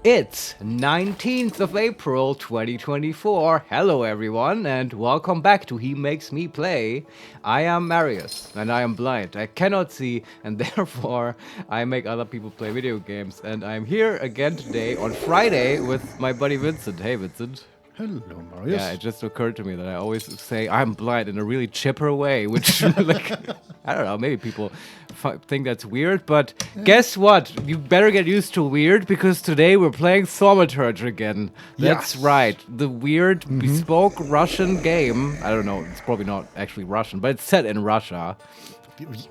It's 19th of April 2024. Hello everyone and welcome back to He Makes Me Play. I am Marius and I am blind. I cannot see and therefore I make other people play video games. And I'm here again today on Friday with my buddy Vincent. Hey Vincent. Hello, Marius. Yeah, it just occurred to me that I always say I'm blind in a really chipper way, which, like, I don't know, maybe people think that's weird, but guess what? You better get used to weird because today we're playing Thaumaturge again. That's Yes. right, the weird, bespoke Russian game. I don't know, it's probably not actually Russian, but it's set in Russia.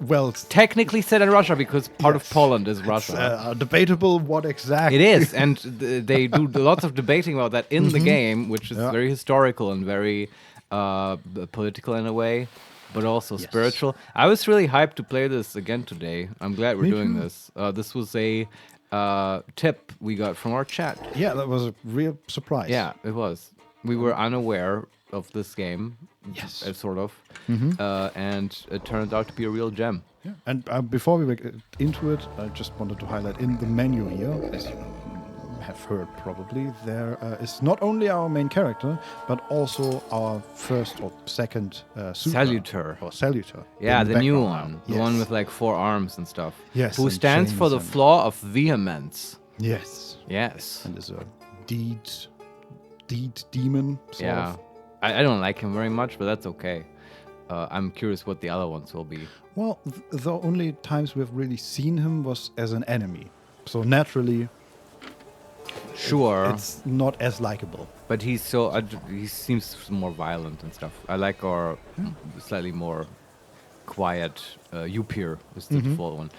Well, Technically set in Russia because part of yes. Poland is it's Russia. debatable what exactly. It is, and they do lots of debating about that in the game, which is Yeah. very historical and very political in a way, but also spiritual. I was really hyped to play this again today. I'm glad we're Me doing too. this. This was a tip we got from our chat. Yeah, that was a real surprise. Yeah, it was. We were unaware of this game, Yes. sort of, and it turned out to be a real gem. Yeah. And before we get into it, I just wanted to highlight in the menu here, as you have heard probably, there is not only our main character, but also our first or second super, Salutor. Or salutor. Yeah, in the new background one. now. The one Yes. with like 4 arms and stuff. Yes, Who and stands for the chains and- flaw of vehemence. Yes. Yes. And is a deed demon, sort Yeah. of. I don't like him very much, but that's okay. I'm curious what the other ones will be. Well, the only times we've really seen him was as an enemy. So naturally, Sure. it's not as likable. But he's so he seems more violent and stuff. I like our slightly more quiet Upir is the default one.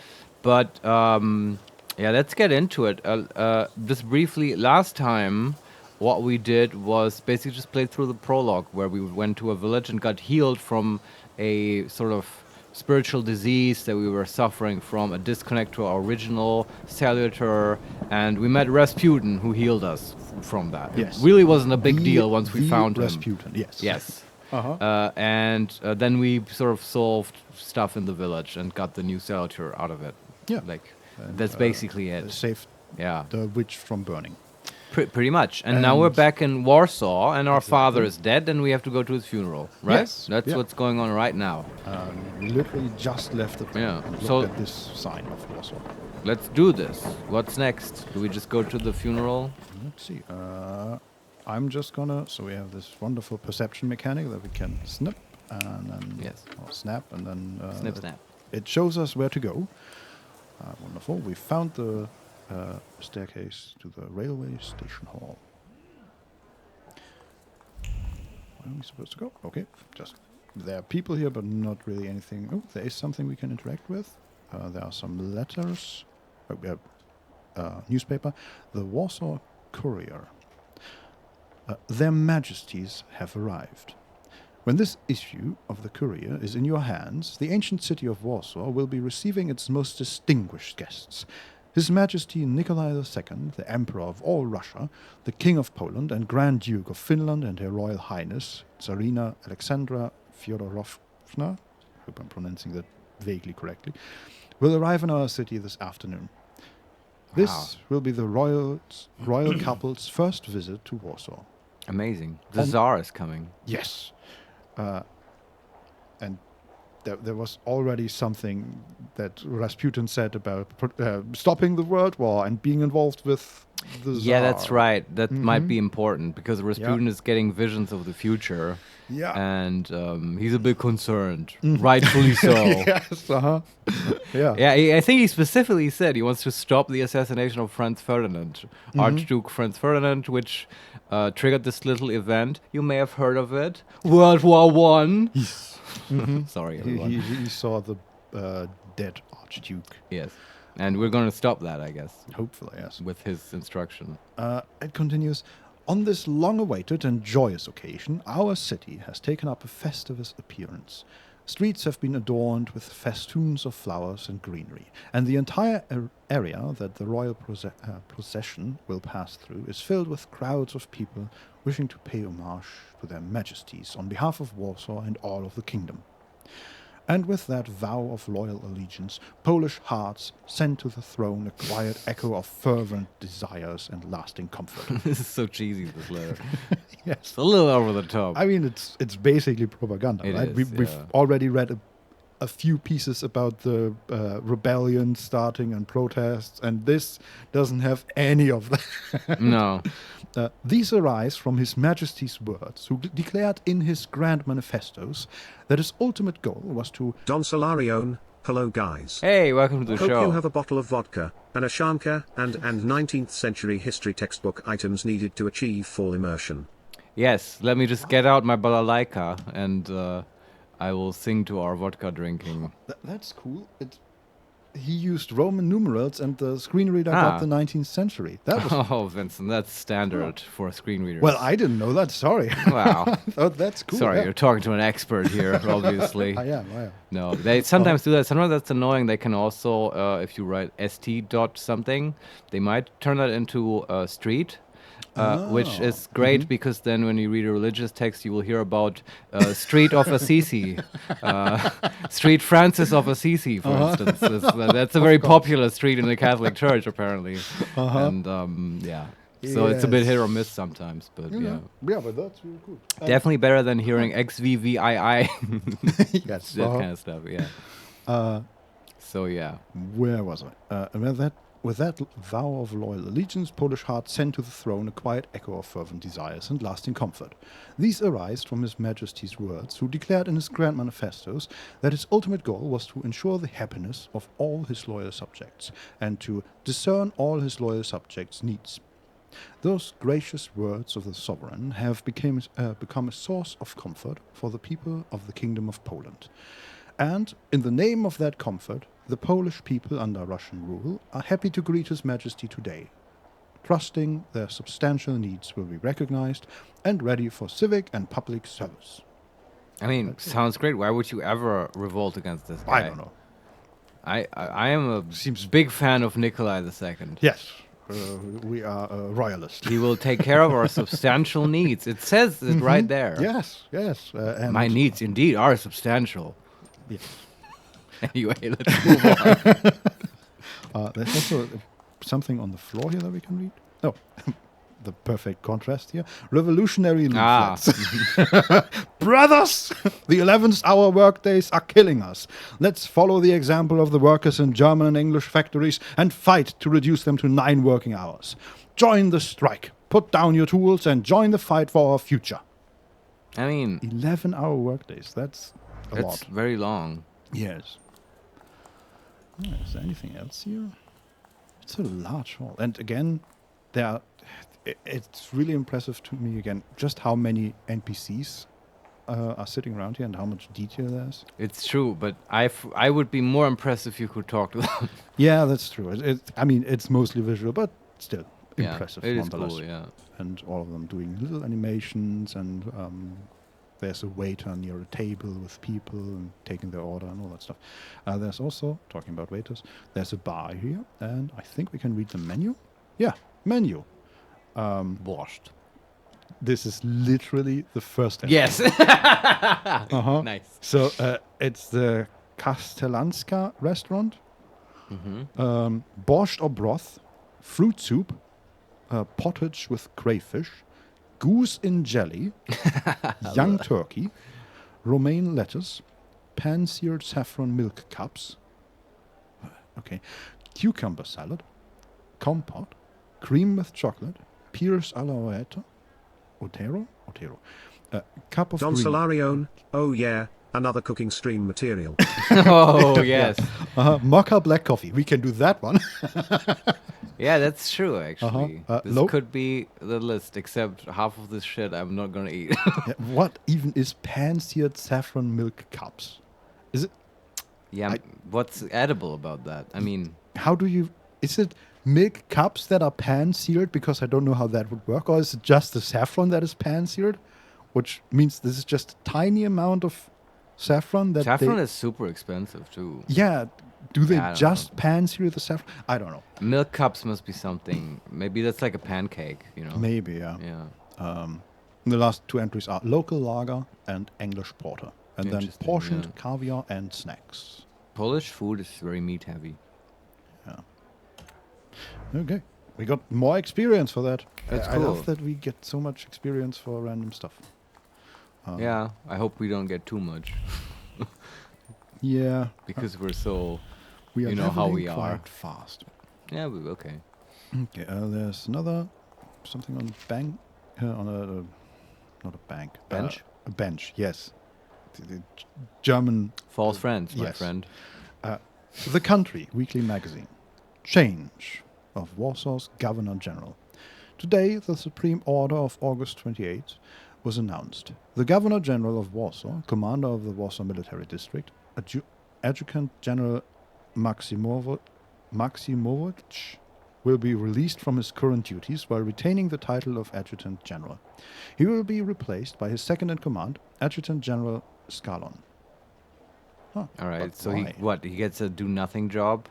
But yeah, let's get into it. Just briefly, last time what we did was basically just play through the prologue where we went to a village and got healed from a sort of spiritual disease that we were suffering from, a disconnect to our original salutor, and we met Rasputin who healed us from that. Yes. It really wasn't a big deal once we The found him. Rasputin, yes. Yes. Uh-huh. And then we sort of solved stuff in the village and got the new salutor out of it. Yeah. Like, And, that's basically it. Saved Yeah. the witch from burning. Pretty much. And now we're And- back in Warsaw, and our Exactly. father is dead, and we have to go to his funeral, right? Yes, That's yeah. what's going on right now. Literally just left the Yeah, and so- looked at this sign of Warsaw. Let's do this. What's next? Do we just go to the funeral? Let's see. I'm just gonna. So we have this wonderful perception mechanic that we can snip and then Yes. or snap and then Snip, snap. It shows us where to go. Wonderful. We found the staircase to the railway station hall. Where are we supposed to go? Okay, just there are people here, but not really anything. Oh, there is something we can interact with. There are some letters. Oh, we have newspaper. The Warsaw Courier. Their Majesties have arrived. When this issue of the Courier is in your hands, the ancient city of Warsaw will be receiving its most distinguished guests. His Majesty Nikolai II, the Emperor of all Russia, the King of Poland and Grand Duke of Finland, and Her Royal Highness Tsarina Alexandra Fyodorovna, I hope I'm pronouncing that vaguely correctly, will arrive in our city this afternoon. This will be the royal couple's first visit to Warsaw. Amazing. The Tsar is coming. Yes. And there was already something that Rasputin said about stopping the World War and being involved with the Tsar. Yeah, that's right. That might be important because Rasputin Yeah. is getting visions of the future. Yeah. And he's a bit concerned. Rightfully so. Yes, uh-huh. Yeah. Yeah, I think he specifically said he wants to stop the assassination of Franz Ferdinand, Archduke Franz Ferdinand, which triggered this little event. You may have heard of it. World War One. Sorry, everyone. He saw the dead Archduke. Yes. And we're going to stop that, I guess, Hopefully, yes. with his instruction. It continues. On this long-awaited and joyous occasion, our city has taken up a festivus appearance. Streets have been adorned with festoons of flowers and greenery, and the entire area that the royal procession will pass through is filled with crowds of people wishing to pay homage to their majesties on behalf of Warsaw and all of the kingdom. And with that vow of loyal allegiance, Polish hearts send to the throne a quiet echo of fervent desires and lasting comfort. This is so cheesy, this letter. Yes. It's a little over the top. I mean, it's basically propaganda, It right? is, We've yeah. already read a few pieces about the rebellion starting and protests, and this doesn't have any of that. No. These arise from His Majesty's words, who declared in his grand manifestos that his ultimate goal was to... Don Solarione, hello guys. Hey, welcome to the Hope show. you have a bottle of vodka, an ashanka, and 19th century history textbook items needed to achieve full immersion. Yes, let me just get out my balalaika and I will sing to our vodka drinking. That's cool. He used Roman numerals, and the screen reader got the 19th century. That was... Oh, Vincent, that's standard for screen readers. Well, I didn't know that. Sorry. Wow. Oh, that's cool. Sorry, yeah. you're talking to an expert here, obviously. I am. No, they sometimes do that. Sometimes that's annoying. They can also, if you write st dot something, they might turn that into street. Which is great because then when you read a religious text, you will hear about Street of Assisi, Street Francis of Assisi, for instance. That's a very popular street in the Catholic Church, apparently. And yeah, so it's a bit hit or miss sometimes, but yeah. Yeah, but that's really cool. Definitely better than hearing XVVII, Yes. that kind of stuff, yeah. So yeah. Where was I? With that vow of loyal allegiance, Polish hearts send to the throne a quiet echo of fervent desires and lasting comfort. These arise from His Majesty's words, who declared in his grand manifestos that his ultimate goal was to ensure the happiness of all his loyal subjects and to discern all his loyal subjects' needs. Those gracious words of the sovereign have become a source of comfort for the people of the Kingdom of Poland. And in the name of that comfort, the Polish people under Russian rule are happy to greet His Majesty today, trusting their substantial needs will be recognized and ready for civic and public service. I mean, sounds great. Why would you ever revolt against this guy? I don't know. I am a big fan of Nikolai II. Yes, we are royalist. He will take care of our substantial needs. It says it right there. Yes. And My needs indeed are substantial. Yes. Anyway, let's move on. There's also something on the floor here that we can read. Oh, the perfect contrast here. Revolutionary leaflets. Brothers, the 11th hour workdays are killing us. Let's follow the example of the workers in German and English factories and fight to reduce them to 9 working hours. Join the strike. Put down your tools and join the fight for our future. I mean, 11-hour workdays. That's a lot. it's very long. Yes. Is there anything else here? It's a large hall. And again, it's really impressive to me, again, just how many NPCs are sitting around here and how much detail there is. It's true, but I would be more impressed if you could talk to them. Yeah, that's true. I mean, it's mostly visual, but still impressive it is nonetheless. cool, yeah. And all of them doing little animations, and there's a waiter near a table with people and taking their order and all that stuff. There's also, talking about waiters, there's a bar here, and I think we can read the menu. Yeah, menu. Borscht. This is literally the first entry. Yes. Nice. So it's the Kastelanska restaurant. Borscht or broth, fruit soup, pottage with crayfish, goose in jelly, young turkey, romaine lettuce, pan-seared saffron milk cups, cucumber salad, compote, cream with chocolate, pears a la Otero, cup of Don green. Solarione, oh yeah, another cooking stream material. Oh, yes. Mocha black coffee. We can do that one. Yeah, that's true, actually. This Nope. could be the list, except half of this shit I'm not going to eat. Yeah, what even is pan-seared saffron milk cups? Is it? Yeah, what's edible about that? I mean, How do you? Is it milk cups that are pan-seared? Because I don't know how that would work. Or is it just the saffron that is pan-seared? Which means this is just a tiny amount of saffron that saffron they... is super expensive, too. Yeah. Do they I don't just pan-sear the saffron? I don't know. Milk cups must be something. Maybe that's like a pancake, you know? Maybe, yeah. Yeah. The last 2 entries are local lager and English porter. And then Interesting, portioned yeah. caviar and snacks. Polish food is very meat heavy. Yeah. Okay. We got more experience for that. That's I love cool. that we get so much experience for random stuff. Yeah, I hope we don't get too much Yeah. because we're so. We are You know how leveling we are. quite fast. Yeah, okay. Okay. There's another something on bank. On not a bank. Bench? A bench. Yes. The German. False friends, my yes. friend. The Country Weekly Magazine. Change of Warsaw's Governor General. Today, the Supreme Order of August 28 was announced. The Governor General of Warsaw, commander of the Warsaw Military District, Adjutant General Maksimovic will be released from his current duties while retaining the title of Adjutant General. He will be replaced by his second-in-command, Adjutant General Skalon. Huh, All right, but so why? he gets a do-nothing job,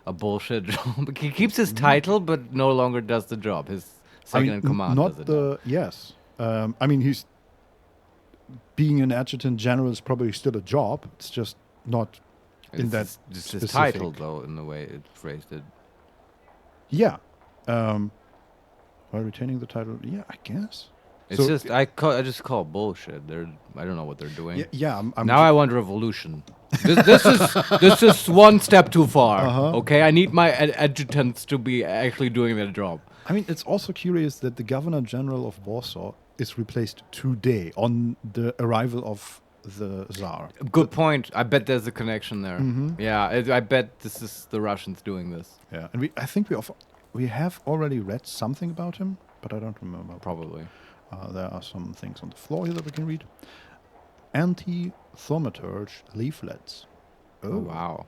a bullshit job. He keeps his title, but no longer does the job. His second-in-command not does it the now. yes. I mean, he's being an adjutant general is probably still a job. It's just not in It's that just his specific. title, though, in the way it phrased it. Yeah. While retaining the title, yeah, I guess. It's So- just I just call bullshit. I don't know what they're doing. Yeah. I'm Now I want revolution. This is one step too far. Uh-huh. Okay, I need my adjutants to be actually doing their job. I mean, it's also curious that the Governor General of Warsaw is replaced today on the arrival of the Tsar. Good point. I bet there's a connection there. Mm-hmm. Yeah, I bet this is the Russians doing this. Yeah, and I think we have already read something about him, but I don't remember. Probably. There are some things on the floor here that we can read. Anti-Thaumaturge leaflets. Oh, wow.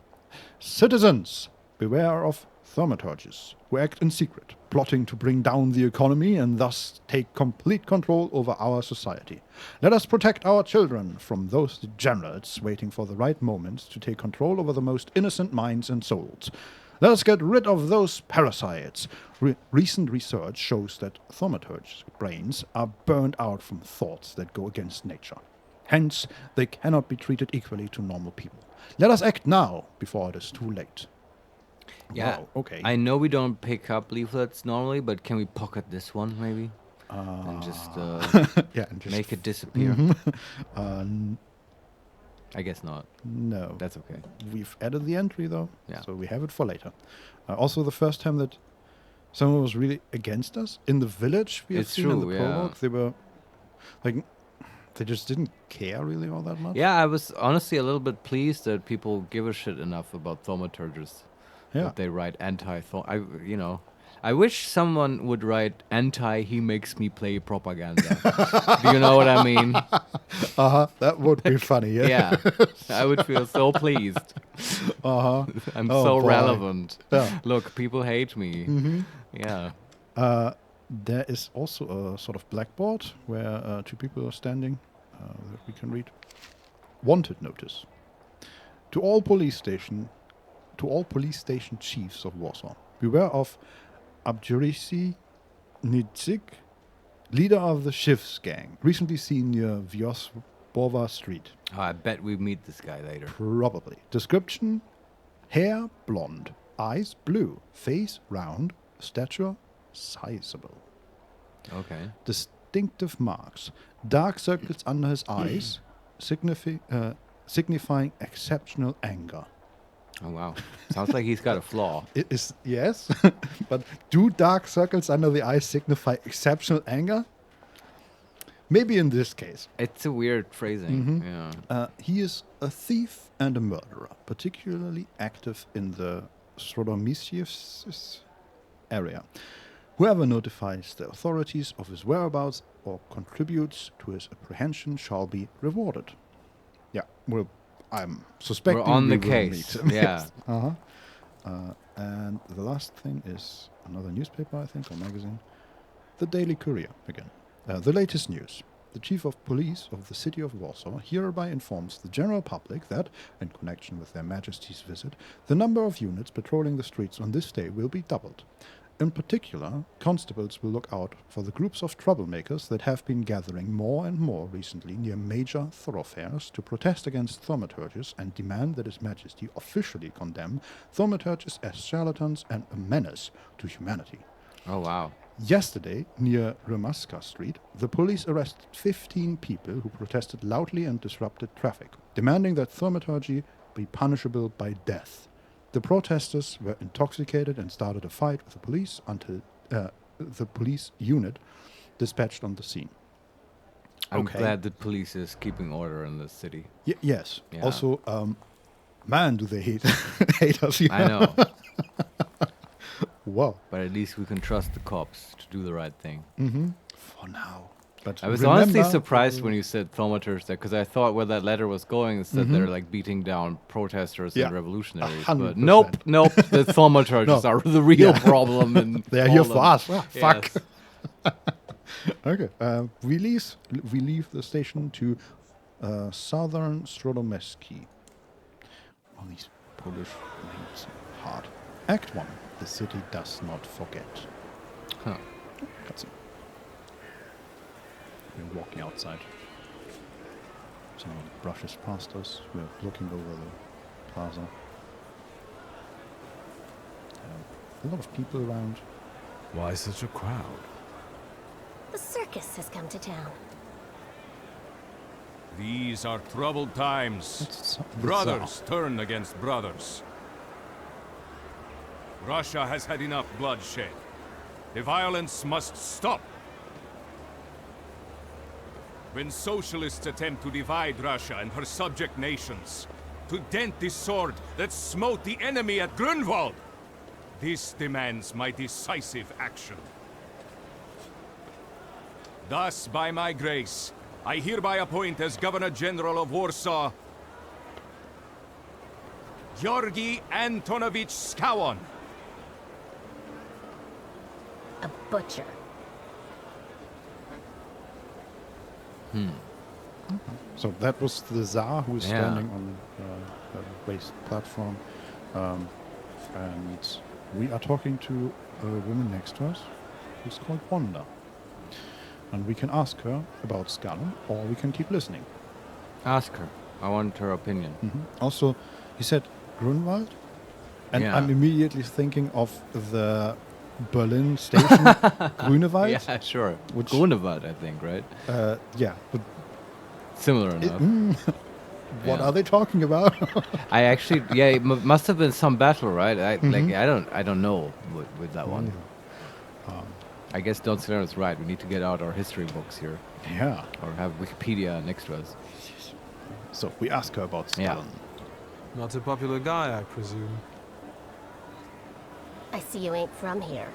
Citizens, beware of thaumaturges who act in secret, plotting to bring down the economy and thus take complete control over our society. Let us protect our children from those degenerates waiting for the right moment to take control over the most innocent minds and souls. Let us get rid of those parasites. Recent research shows that thaumaturges' brains are burned out from thoughts that go against nature. Hence, they cannot be treated equally to normal people. Let us act now, before it is too late. Yeah. Wow, okay. I know we don't pick up leaflets normally, but can we pocket this one maybe? And just Yeah, and just make it disappear? n- I guess not. no. That's okay. We've added the entry though, Yeah. so we have it for later. Also, the first time that someone was really against us in the village, we have It's seen in the true, yeah. prologue, they were like, they just didn't care really all that much. Yeah, I was honestly a little bit pleased that people give a shit enough about thaumaturges. Yeah. That they write I wish someone would write anti-HeMakesMePlay propaganda. Do you know what I mean? That would be funny. Yeah. Yeah. I would feel so pleased. I'm Oh, so boy. relevant. Yeah. Look, people hate me. Yeah. There is also a sort of blackboard where two people are standing that we can read. Wanted notice. To all police station chiefs of Warsaw, beware of Abjurisi Nidzik, leader of the Shifts gang, recently seen near Wiosłowa Street. Oh, I bet we meet this guy later. Probably. Description: hair blonde, eyes blue, face round, stature sizable. Okay. Distinctive marks: dark circles under his eyes, signifying exceptional anger. Oh, wow. Sounds like he's got a flaw. It is, yes, but do dark circles under the eyes signify exceptional anger? Maybe in this case. It's a weird phrasing. Yeah. He is a thief and a murderer, particularly active in the Srodomisius area. Whoever notifies the authorities of his whereabouts or contributes to his apprehension shall be rewarded. Yeah, well, I'm suspecting We're on we the will case. meet him. Yeah. And the last thing is another newspaper, I think, or magazine. The Daily Courier, again. The latest news. The Chief of Police of the City of Warsaw hereby informs the general public that, in connection with Their Majesty's visit, the number of units patrolling the streets on this day will be doubled. In particular, constables will look out for the groups of troublemakers that have been gathering more and more recently near major thoroughfares to protest against thaumaturges and demand that His Majesty officially condemn thaumaturges as charlatans and a menace to humanity. Oh, wow. Yesterday, near Remaska Street, the police arrested 15 people who protested loudly and disrupted traffic, demanding that thaumaturgy be punishable by death. The protesters were intoxicated and started a fight with the police until the police unit dispatched on the scene. I'm glad the police is keeping order in the city. Yes. Yeah. Also, man, do they hate hate us. I know. Wow. But at least we can trust the cops to do the right thing. For now. But I was honestly surprised when you said thaumaturge there, because I thought where that letter was going, it said they're like beating down protesters and revolutionaries. 100%. But nope, the thaumaturges are the real problem. And they're here for us. Yes. Fuck. Okay. We leave the station to Southern Strodomeski. All these Polish names are hard. Act 1. The city does not forget. Huh. Cutscene. We're walking outside. Someone brushes past us. We're looking over the plaza. A lot of people around. Why such a crowd? The circus has come to town. These are troubled times. It's Brothers turn against brothers. Russia has had enough bloodshed. The violence must stop. When socialists attempt to divide Russia and her subject nations, to dent the sword that smote the enemy at Grunwald, this demands my decisive action. Thus, by my grace, I hereby appoint as Governor General of Warsaw, Georgi Antonovich Skowon. A butcher. So that was the Tsar who was standing on the raised platform. And we are talking to a woman next to us who's called Wanda. And we can ask her about Skalen, or we can keep listening. Ask her. I want her opinion. Also, he said Grunwald, and Yeah. I'm immediately thinking of the Berlin station, Grunewald. Yeah, sure. Which- Grunewald, I think, right? Yeah, but Similar enough. what Yeah. are they talking about? I actually, it must have been some battle, right? I don't know with that one. I guess Don Salerno's right. We need to get out our history books here, Yeah. or have Wikipedia next to us. So we ask her about Yeah. Stalin. Not a popular guy, I presume. I see you ain't from here.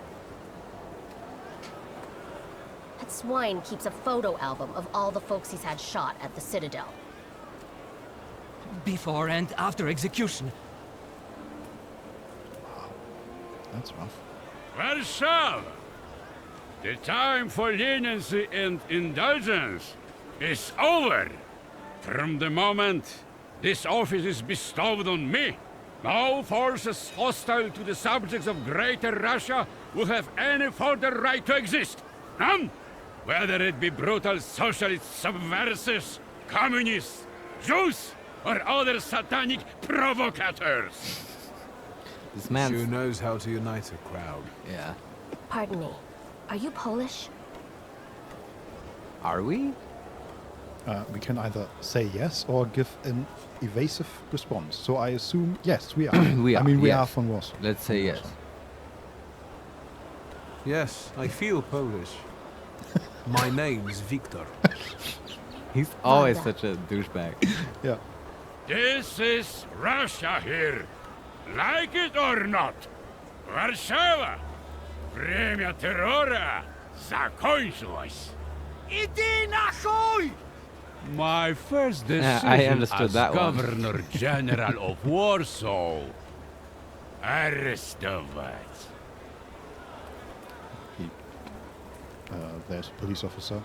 That swine keeps a photo album of all the folks he's had shot at the Citadel. Before and after execution. That's rough. Warsaw! The time for leniency and indulgence is over. From the moment this office is bestowed on me, no forces hostile to the subjects of Greater Russia will have any further right to exist. None! Whether it be brutal socialist subversives, communists, Jews, or other satanic provocators. This man. Sure knows how to unite a crowd. Yeah. Pardon me. Are you Polish? Are we? We can either say yes or give an evasive response. So I assume yes, we are. We are, I mean, we yes. are from Warsaw. Let's say yes. Yes, I feel Polish. My name's Victor. He's always Wanda. such a douchebag. Yeah. This is Russia here. Like it or not. Warszawa. Время террора закончилось. Иди нахуй! My first Yeah, decision I understood as that one. Governor General of Warsaw. Arrestować. There's a police officer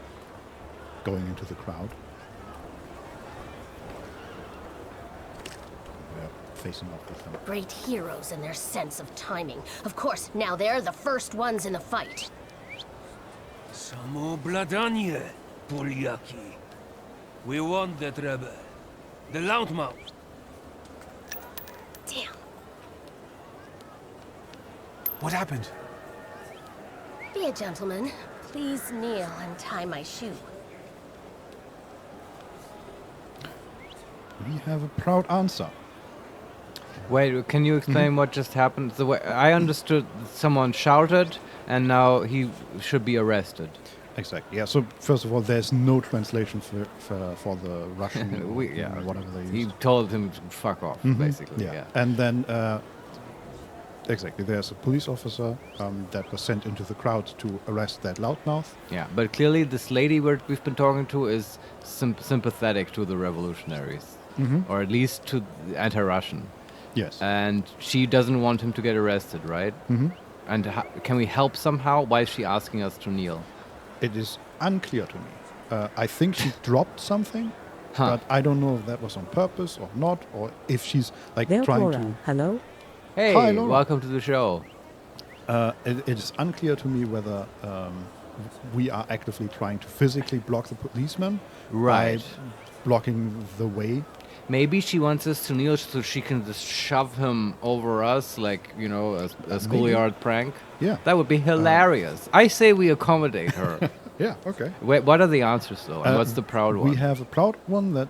going into the crowd. We're facing off with them. Great heroes in their sense of timing. Of course, now they're the first ones in the fight. Samobladanie, Polyaki. We want that rebel. The loudmouth. Damn. What happened? Be a gentleman. Please kneel and tie my shoe. We have a proud answer. Wait, can you explain what just happened? The way I understood, someone shouted, and now he should be arrested. Exactly. Yeah. So first of all, there's no translation for the Russian, whatever they use. He told him to fuck off, basically. Yeah. And then exactly, there's a police officer that was sent into the crowd to arrest that loudmouth. Yeah, but clearly this lady we've been talking to is sympathetic to the revolutionaries, or at least to the anti-Russian. Yes. And she doesn't want him to get arrested, right? And can we help somehow? Why is she asking us to kneel? It is unclear to me. I think she dropped something, but I don't know if that was on purpose or not, or if she's like trying to. Hello? Hey, Hi, Laura. welcome to the show. It is unclear to me whether we are actively trying to physically block the policeman Right. by blocking the way. Maybe she wants us to kneel so she can just shove him over us, like, you know, a schoolyard prank. Yeah. That would be hilarious. I say we accommodate her. Yeah. Okay. Wait, what are the answers, though? And what's the proud one? We have a proud one that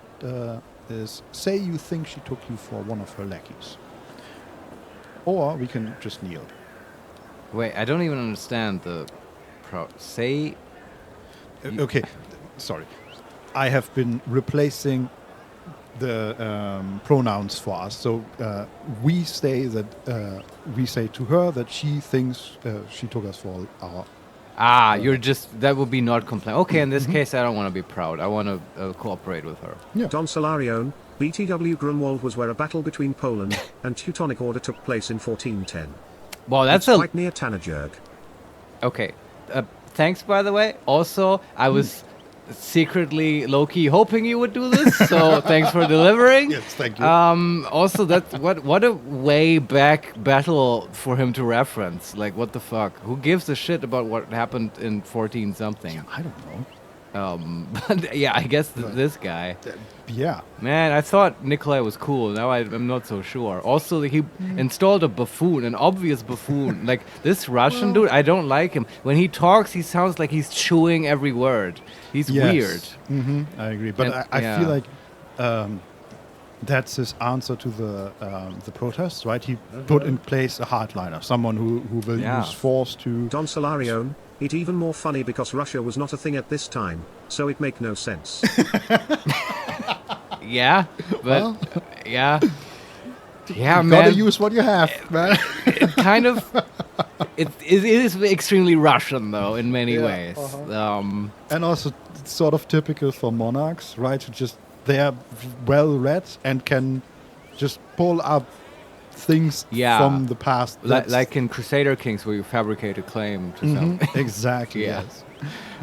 is: say you think she took you for one of her lackeys, or we can just kneel. Wait, I don't even understand the proud. Say. Okay, sorry. I have been replacing the pronouns for us. So we say that we say to her that she thinks she took us for our. You're just, that would be not complain. Okay, in this case, I don't want to be proud. I want to cooperate with her. Yeah. Don Solarione, BTW Grunwald was where a battle between Poland and Teutonic Order took place in 1410. Well, that's It's quite near Thaumaturge. Okay. Thanks, by the way. Also, I was secretly low-key hoping you would do this, so thanks for delivering. Yes, thank you. Also, that's what a way back battle for him to reference. Like, what the fuck? Who gives a shit about what happened in 14 something? I don't know. But yeah, I guess this guy. Yeah. Man, I thought Nikolai was cool. Now I'm not so sure. Also, he installed a buffoon, an obvious buffoon. Like, this Russian dude, I don't like him. When he talks, he sounds like he's chewing every word. He's weird. I agree. But And- I feel like that's his answer to the protests, right? He put in place a hardliner, someone who will use force to... Don Solarione, it even more funny because Russia was not a thing at this time, so it make no sense. Yeah, but yeah, you man. gotta use what you have, man. It kind of it is extremely Russian though in many Yeah, ways. And also it's sort of typical for monarchs, right? Who just they are well read and can just pull up things from the past. Like in Crusader Kings, where you fabricate a claim to something. Exactly. Yeah. Yes.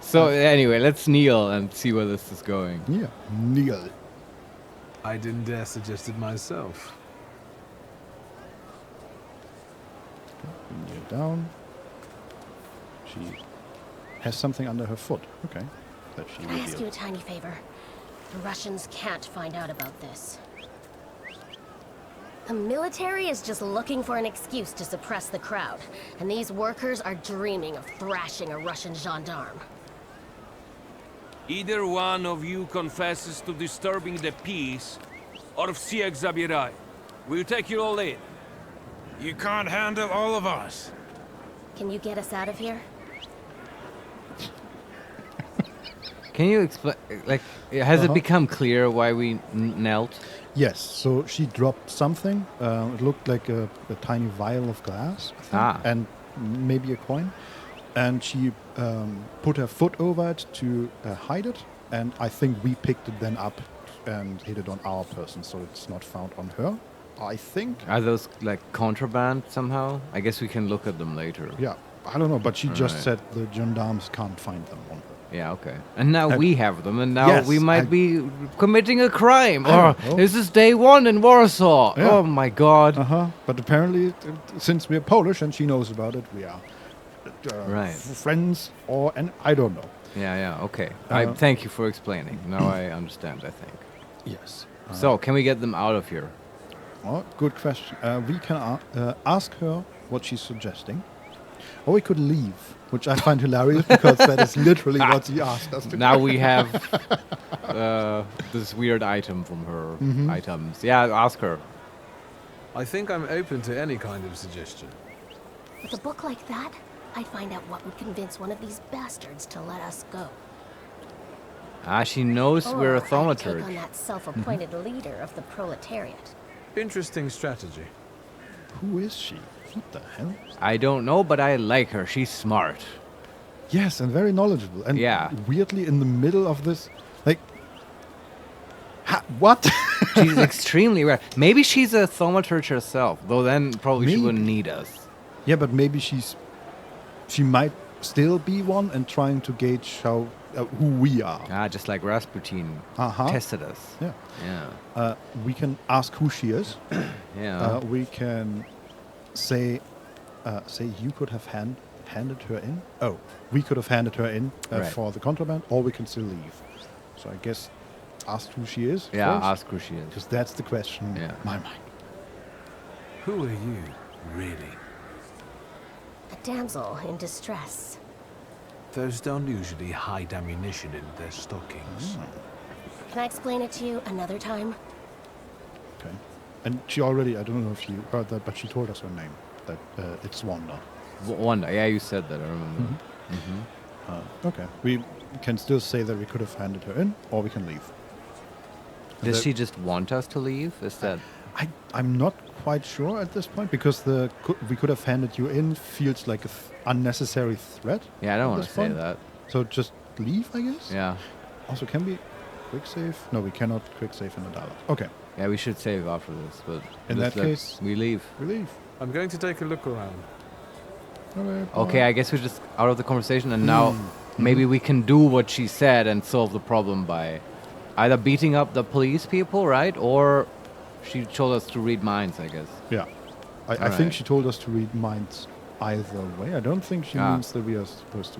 So anyway, let's kneel and see where this is going. Yeah. Kneel. I didn't dare suggest it myself. Kneel down. She has something under her foot. Okay. That she Can I ask you a revealed. tiny favor? The Russians can't find out about this. The military is just looking for an excuse to suppress the crowd, and these workers are dreaming of thrashing a Russian gendarme. Either one of you confesses to disturbing the peace, or всех забирай. We'll take you all in. You can't handle all of us. Can you get us out of here? Can you explain? Like, has it become clear why we knelt? Yes. So she dropped something. It looked like a tiny vial of glass, I think, and maybe a coin. And she put her foot over it to hide it. And I think we picked it then up and hid it on our person, so it's not found on her. I think. Are those like contraband somehow? I guess we can look at them later. Yeah, I don't know, but she just said the gendarmes can't find them on her. Yeah, okay. And now And- we have them, and now Yes, we might I- be committing a crime. I Oh, don't know. this is day 1 in Warsaw. Yeah. Oh my god. But apparently, since we're Polish and she knows about it, we are Right. friends, and I don't know. Yeah, okay. Uh, Thank you for explaining. Now I understand, I think. Yes. So, can we get them out of here? Oh, good question. We can ask her what she's suggesting, or we could leave, which I find hilarious because that is literally what she asked us to. Now we have this weird item from her items. Yeah, ask her. I think I'm open to any kind of suggestion. With a book like that, I'd find out what would convince one of these bastards to let us go. Ah, she knows we're a Or I'd take on thaumaturge. that self-appointed leader of the proletariat. Interesting strategy. Who is she? What the hell? I don't know, but I like her. She's smart. Yes, and very knowledgeable. And Yeah. weirdly, in the middle of this, like, what? She's extremely rare. Maybe she's a thaumaturge herself, though then probably she Maybe. wouldn't need us. Yeah, but maybe she might still be one and trying to gauge who we are. Ah, just like Rasputin tested us. Yeah. Yeah. We can ask who she is. Yeah. We can say you could have handed her in. Oh, we could have handed her in Right. for the contraband, or we can still leave. So I guess ask who she is. Yeah, first, ask who she is. because that's the question. Yeah. In my mind. Who are you, really? A damsel in distress. Those don't usually hide ammunition in their stockings. Can I explain it to you another time? Okay. And she already, I don't know if you heard that, but she told us her name. That it's Wanda. Wanda. Yeah, you said that. I remember. Okay. We can still say that we could have handed her in, or we can leave. Does That- she just want us to leave? Is that? I'm not quite sure at this point because we could have handed you in feels like an unnecessary threat. Yeah, I don't at want this to say point. that. So just leave, I guess. Yeah. Also, can we quick save? No, we cannot quick save in the dialogue. Okay, Yeah, we should save after this, but In just that case- we leave. we leave. I'm going to take a look around. Okay, I guess we're just out of the conversation, and now maybe we can do what she said and solve the problem by either beating up the police people, right? Or she told us to read minds, I guess. Yeah, I Alright. think she told us to read minds either way. I don't think she Ah. means that we are supposed to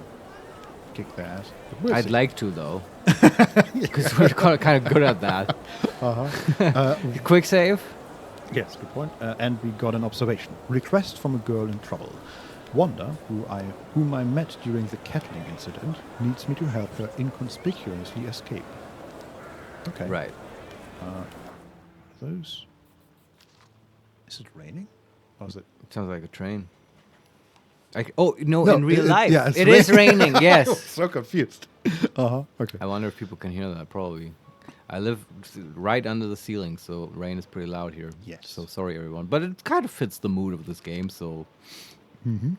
kick their ass. But we'll I'd see. like to, though. Because we're kind of good at that. Quick save? Yes, good point. And we got an observation. Request from a girl in trouble. Wanda, whom I met during the kettling incident, needs me to help her inconspicuously escape. Okay. Right. Those. Is it raining? Or is it? Sounds like a train. Oh, no, No, in real it- life. yeah, it's it is raining, I was yes. so confused. Okay. I wonder if people can hear that, probably. I live right under the ceiling, so rain is pretty loud here. Yes. So sorry, everyone. But it kind of fits the mood of this game, so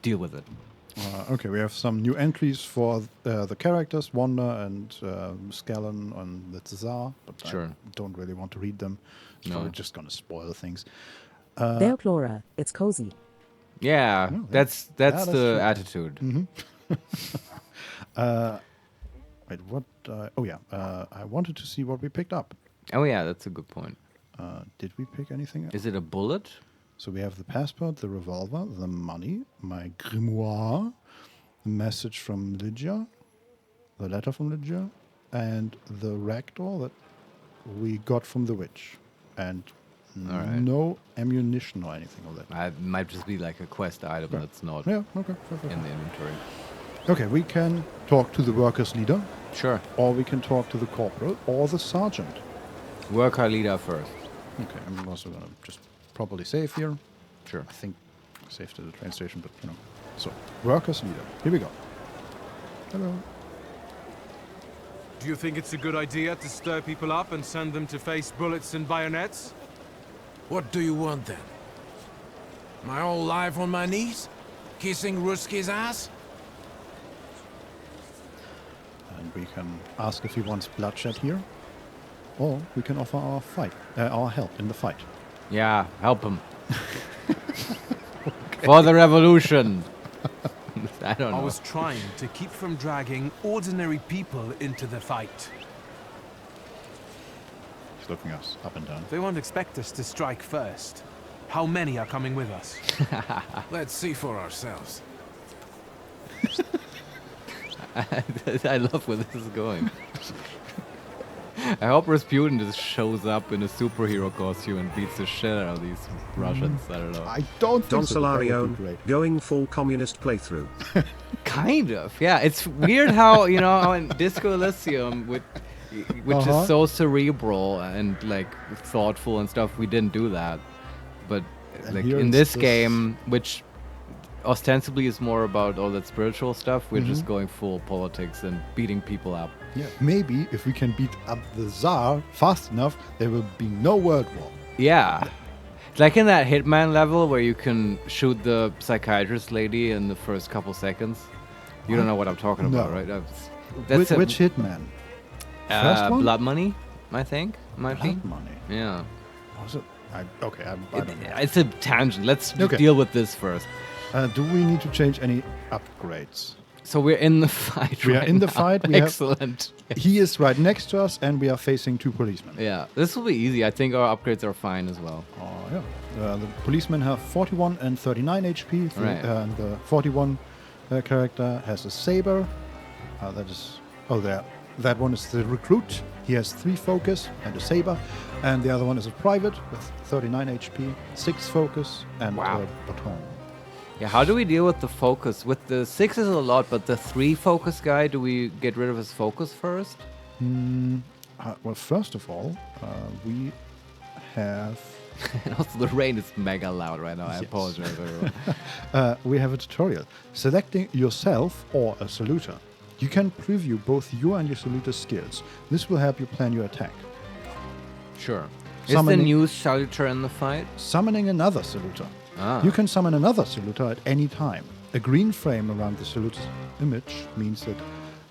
deal with it. Okay, we have some new entries for the characters, Wanda and Scallon and the Tsar, but Sure. I don't really want to read them. It's No. probably just going to spoil things. There, Flora. It's cozy. Yeah, No, that's that's the true. attitude. Wait, what? I wanted to see what we picked up. Oh yeah, that's a good point. Did we pick anything up? Is it a bullet? So we have the passport, the revolver, the money, my grimoire, the message from Lydia, the letter from Lydia, and the ragdoll that we got from the witch. And Alright. no ammunition or anything of that. It might just be like a quest item Right. that's not Yeah, okay. Perfect. in the inventory. Okay, we can talk to the workers' leader, Sure. or we can talk to the corporal, or the sergeant. Worker leader first. Okay, I'm also going to just properly save here. Sure. I think save to the train station, but So, workers' leader. Here we go. Hello. Do you think it's a good idea to stir people up and send them to face bullets and bayonets? What do you want then? My whole life on my knees? Kissing Ruski's ass? And we can ask if he wants bloodshed here, or we can offer our help in the fight. Yeah, help him. For the revolution. I don't know. I was trying to keep from dragging ordinary people into the fight. He's looking us up and down. They won't expect us to strike first. How many are coming with us? Let's see for ourselves. I love where this is going. I hope Rasputin just shows up in a superhero costume and beats the shit out of these Russians. I don't know. I don't Don think so, but that would be Solario, great. going full communist playthrough. Kind of, yeah. It's weird how, you know, how in Disco Elysium, which is so cerebral and like thoughtful and stuff, we didn't do that. But And like here in it's this just- game, which ostensibly is more about all that spiritual stuff, we're just going full politics and beating people up. Yeah, maybe if we can beat up the Tsar fast enough, there will be no world war. Yeah. Like in that Hitman level where you can shoot the psychiatrist lady in the first couple seconds. You don't know what I'm talking about, No. right? That's Which Hitman? First one? Blood Money, I think, might be. Blood Money. Yeah. Was it? I don't know. It's a tangent. Let's Okay. deal with this first. Do we need to change any upgrades? So we're in the fight. We are right in the now. fight. We have- Excellent. He is right next to us, and we are facing two policemen. Yeah, this will be easy. I think our upgrades are fine as well. Oh, yeah. The policemen have 41 and 39 HP. Right. And the 41 character has a saber. That one is the recruit. He has 3 focus and a saber. And the other one is a private with 39 HP, 6 focus, and Wow. a baton. Yeah, how do we deal with the focus? With the 6 is a lot, but the 3 focus guy, do we get rid of his focus first? Well, first of all, we have And also the rain is mega loud right now. I Yes. apologize, everyone. we have a tutorial. Selecting yourself or a saluter. You can preview both your and your saluter's skills. This will help you plan your attack. Sure. Is the Summoning- new saluter in the fight? Summoning another saluter. Ah. You can summon another saluter at any time. A green frame around the saluter's image means that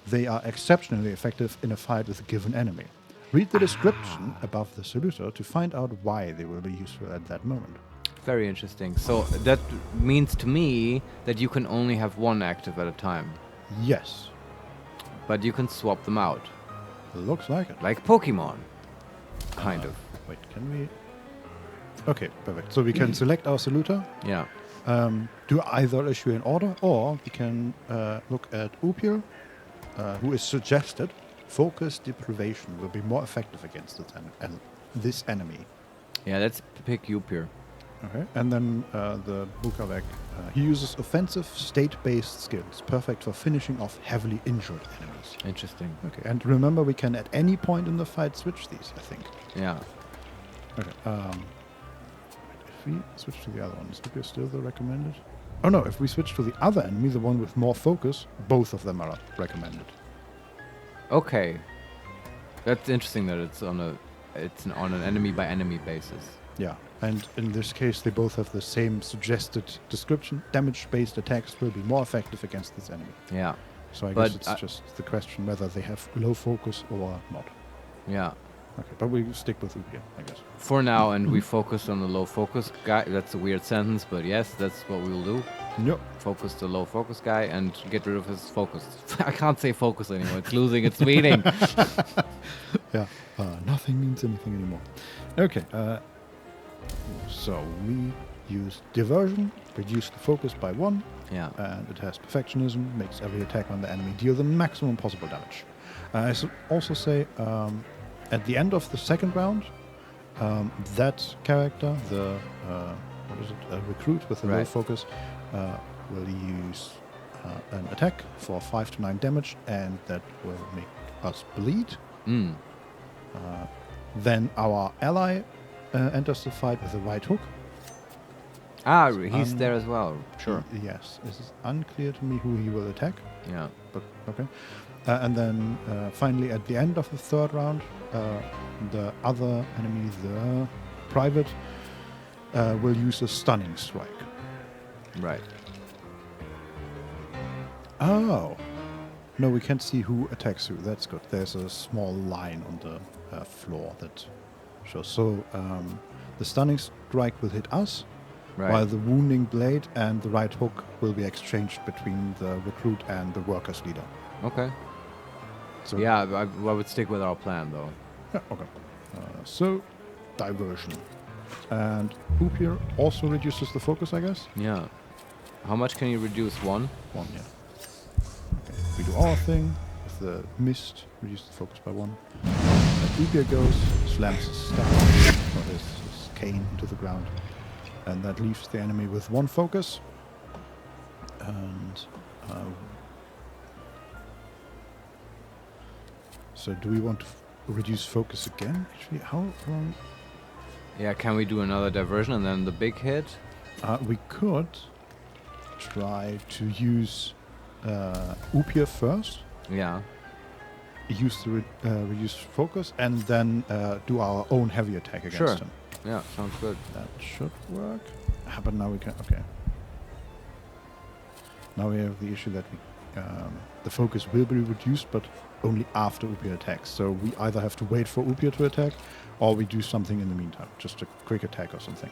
they are exceptionally effective in a fight with a given enemy. Read the description above the saluter to find out why they will be useful at that moment. Very interesting. So that means to me that you can only have one active at a time, Yes, but you can swap them out, looks like it. like Pokemon, kind of. Wait, can we? Okay, perfect. So we can select our saluter, Yeah. do either issue an order, or we can look at Upir, who is suggested. Focus deprivation will be more effective against this enemy. Yeah, let's pick Upir. Okay, and then the Bukavek, he uses offensive state-based skills, perfect for finishing off heavily injured enemies. Interesting. Okay, and remember we can at any point in the fight switch these, I think. Yeah. Okay, if we switch to the other one, is Upir still the recommended? Oh no, if we switch to the other enemy, the one with more focus, both of them are recommended. Okay. That's interesting that it's on an enemy by enemy basis. Yeah, and in this case, they both have the same suggested description. Damage-based attacks will be more effective against this enemy. Yeah. So I But guess it's just the question whether they have low focus or not. Yeah. Okay, but we stick with Upir, I guess. For now, and we focus on the low focus guy. That's a weird sentence, but yes, that's what we will do. Yep. Focus the low focus guy and get rid of his focus. I can't say focus anymore. It's losing its meaning. Yeah, nothing means anything anymore. Okay, so we use diversion, reduce the focus by 1, Yeah. and it has perfectionism, makes every attack on the enemy deal the maximum possible damage. I should also say, at the end of the second round, that character, the recruit with the low Right. focus, will use an attack for 5 to 9 damage, and that will make us bleed. Mm. Then our ally enters the fight with a right hook. Ah, he's there as well. Sure. Yes, it is unclear to me who he will attack, Yeah. but okay. And then finally, at the end of the third round, the other enemy, the private, will use a stunning strike. Right. Oh. No, we can't see who attacks who. That's good. There's a small line on the floor that shows. So the stunning strike will hit us, Right. while the wounding blade and the right hook will be exchanged between the recruit and the workers leader. Okay. So Yeah, I would stick with our plan though. Yeah, okay. So, diversion. And Hoopier also reduces the focus, I guess? Yeah. How much can you reduce? 1? 1, yeah. Okay. We do our thing with the mist, reduce the focus by 1. And Hoopier goes, slams his staff, or his cane into the ground. And that leaves the enemy with 1 focus. And so do we want to reduce focus again? Actually, how long? Yeah, can we do another diversion and then the big hit? We could try to use Upier first, Yeah. use the reduce focus, and then do our own heavy attack against Sure. him. Yeah, sounds good. That should work. But now we can. Okay. Now we have the issue that the focus will be reduced, but only after Upier attacks. So we either have to wait for Upier to attack, or we do something in the meantime, just a quick attack or something.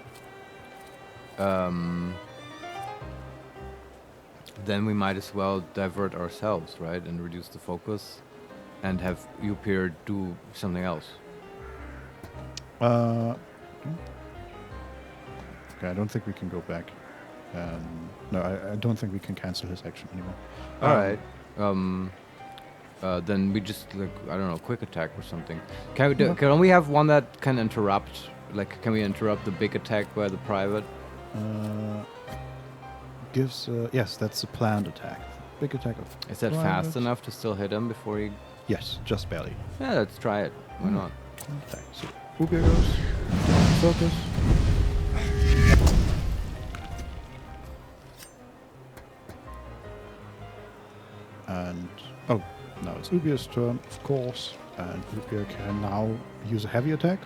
Then we might as well divert ourselves, right? And reduce the focus and have Upier do something else. Okay, I don't think we can go back. No, I don't think we can cancel his action anymore. Alright. Then we just, like, I don't know, quick attack or something. Can we do, can we have one that can interrupt? Like, can we interrupt the big attack by the private? Yes, that's a planned attack. Big attack of. Is that fast enough to still hit him before he... Yes, just barely. Yeah, let's try it. Why not? Okay, so Upier goes. Focus. And now it's Upier's turn, of course, and Upier can now use a heavy attack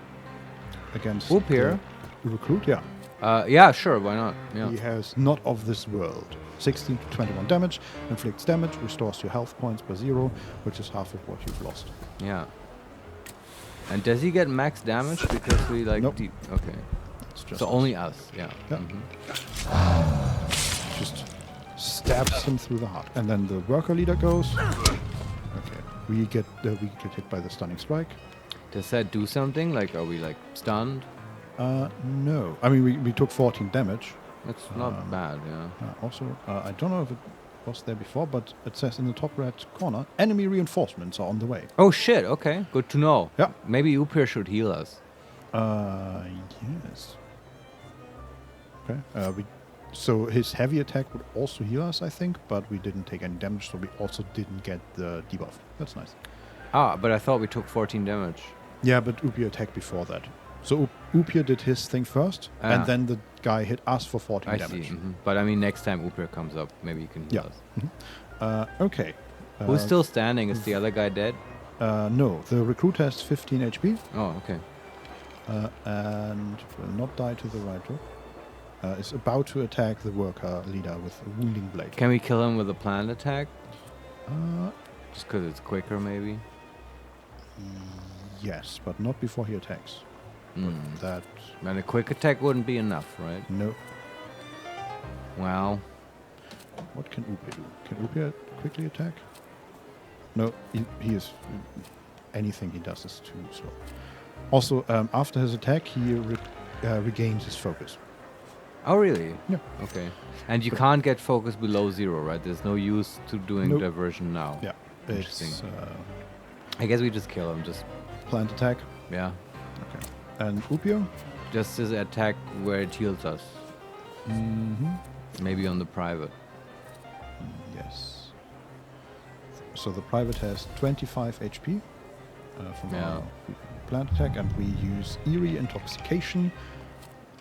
against Upier? the recruit. Yeah, Yeah, sure, why not? Yeah. he has not of this world. 16 to 21 damage, inflicts damage, restores your health points by 0, which is half of what you've lost. Yeah. And does he get max damage because we like? Nope. Okay. It's just So only us. Yeah. Yeah. Just stabs him through the heart, and then the worker leader goes. Okay, we get hit by the stunning strike. Does that do something? Like, are we like stunned? No, I mean we took 14 damage. That's not bad. Yeah. Also, I don't know if it was there before, but it says in the top right corner, enemy reinforcements are on the way. Oh shit. Okay. Good to know. Yeah. Maybe Upier should heal us. Yes. Okay. So his heavy attack would also heal us, I think, but we didn't take any damage, so we also didn't get the debuff. That's nice. Ah, but I thought we took 14 damage. Yeah, but Upier attacked before that. So Upier did his thing first, and then the guy hit us for 14 I damage. see. But I mean, next time Upier comes up, maybe you can heal us. Okay. Who's still standing? Is the other guy dead? No, the recruit has 15 HP. Oh, okay. And will not die to the right hook. Is about to attack the worker leader with a wounding blade. Can we kill him with a planned attack? Just because it's quicker, maybe? Yes, but not before he attacks. That... And a quick attack wouldn't be enough, right? No. Well... What can Upier do? Can Upier quickly attack? No, he is... Anything he does is too slow. Also, after his attack, he regains his focus. Oh, really? Yeah. Okay. And you can't get focus below 0, right? There's no use to doing Nope. diversion now. Yeah. Interesting. It's, I guess we just kill him, just... planned attack. Yeah. Okay. And Upier? Just his attack where it heals us. Mm-hmm. Maybe on the private. Yes. So the private has 25 HP from our planned attack, and we use Eerie Intoxication,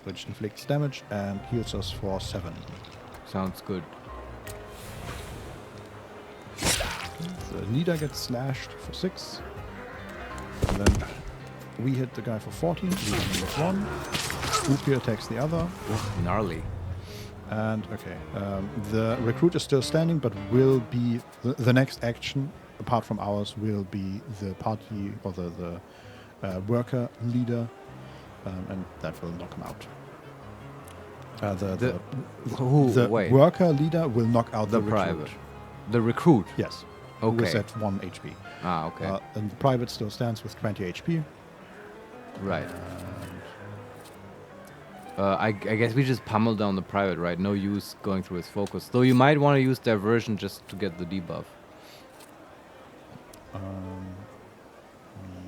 which inflicts damage and heals us for 7. Sounds good. The leader gets slashed for 6. And then we hit the guy for 14. We minus 1. Upier attacks the other. Gnarly. And, okay, the recruit is still standing, but will be... The next action, apart from ours, will be the party or the worker leader, and that will knock him out. The wait. worker leader will knock out The the private. recruit. The recruit. Yes. Okay. Who is at 1 HP. Ah, okay. And the private still stands with 20 HP. Right. I guess we just pummel down the private, right? No use going through his focus. Though you might want to use diversion just to get the debuff.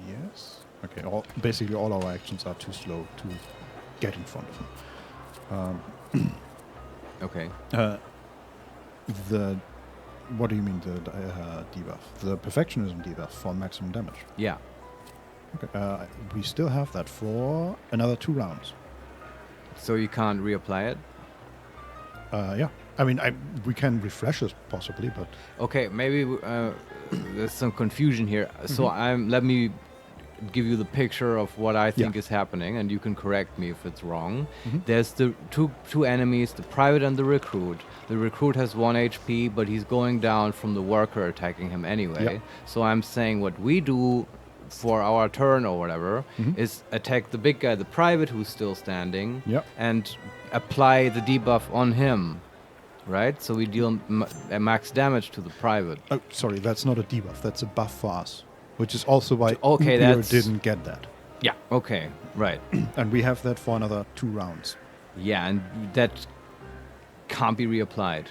Yes. Okay. Basically, all our actions are too slow to get in front of him. Okay. What do you mean the debuff? The perfectionism debuff for maximum damage. Yeah. Okay. We still have that for another 2 rounds. So you can't reapply it? Yeah. I mean, we can refresh it possibly, but Okay, maybe there's some confusion here. So let me give you the picture of what I think is happening, and you can correct me if it's wrong. There's the two enemies, the private and the recruit. The recruit has 1 HP, but he's going down from the worker attacking him anyway. Yep. So I'm saying what we do for our turn or whatever is attack the big guy, the private who's still standing, and apply the debuff on him. Right? So we deal max damage to the private. oh, sorry, that's not a debuff. That's a buff for us, which is also why Okay, Upior that's- didn't get that. Yeah. Okay. Right. And we have that for another 2 rounds. Yeah, and that can't be reapplied.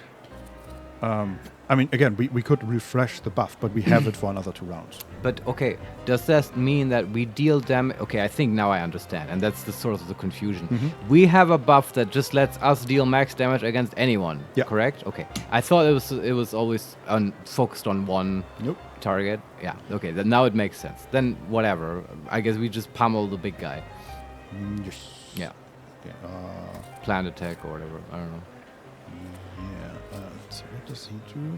I mean, again, we could refresh the buff, but we have it for another 2 rounds. But okay, does that mean that we deal damage? Okay, I think now I understand, and that's the source of the confusion. We have a buff that just lets us deal max damage against anyone. Yeah. Correct? Okay. I thought it was always focused on one Nope. target. Yeah. Okay. Then now it makes sense. Then whatever. I guess we just pummel the big guy. Yes. Yeah. Okay. Planned attack or whatever. I don't know. Yeah. So what does he do?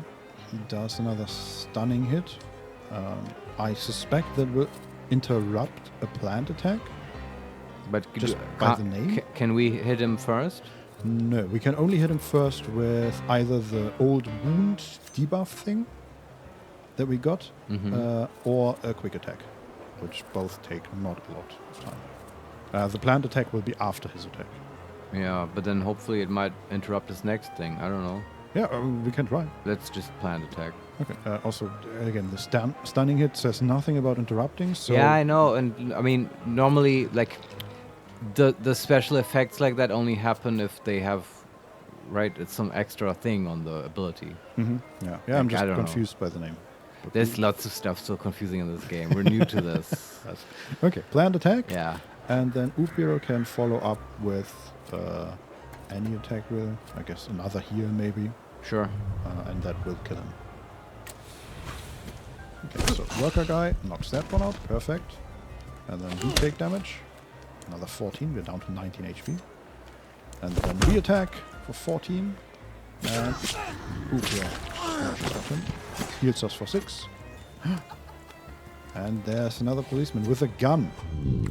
He does another stunning hit. I suspect that will interrupt a planned attack. But Just by the name? Can we hit him first? No, we can only hit him first with either the old wound debuff thing that we got, or a quick attack, which both take not a lot of time. The planned attack will be after his attack. Yeah, but then hopefully it might interrupt his next thing. I don't know. Yeah, we can try. Let's just planned attack. Okay. Also, again, the stunning hit says nothing about interrupting. So Yeah, I know, and I mean normally like the special effects like that only happen if they have it's some extra thing on the ability. Yeah, I'm Like, just I don't know. confused by the name. But There's lots of stuff so confusing in this game. We're new to this. okay, planned attack. Yeah. And then Upiro can follow up with any attack will, I guess another heal maybe, Sure. and that will kill him. Okay, so worker guy knocks that one out, perfect. And then we take damage, another 14, we're down to 19 HP. And then we attack for 14, and Upiro smashes at him, heals us for 6. And there's another policeman with a gun.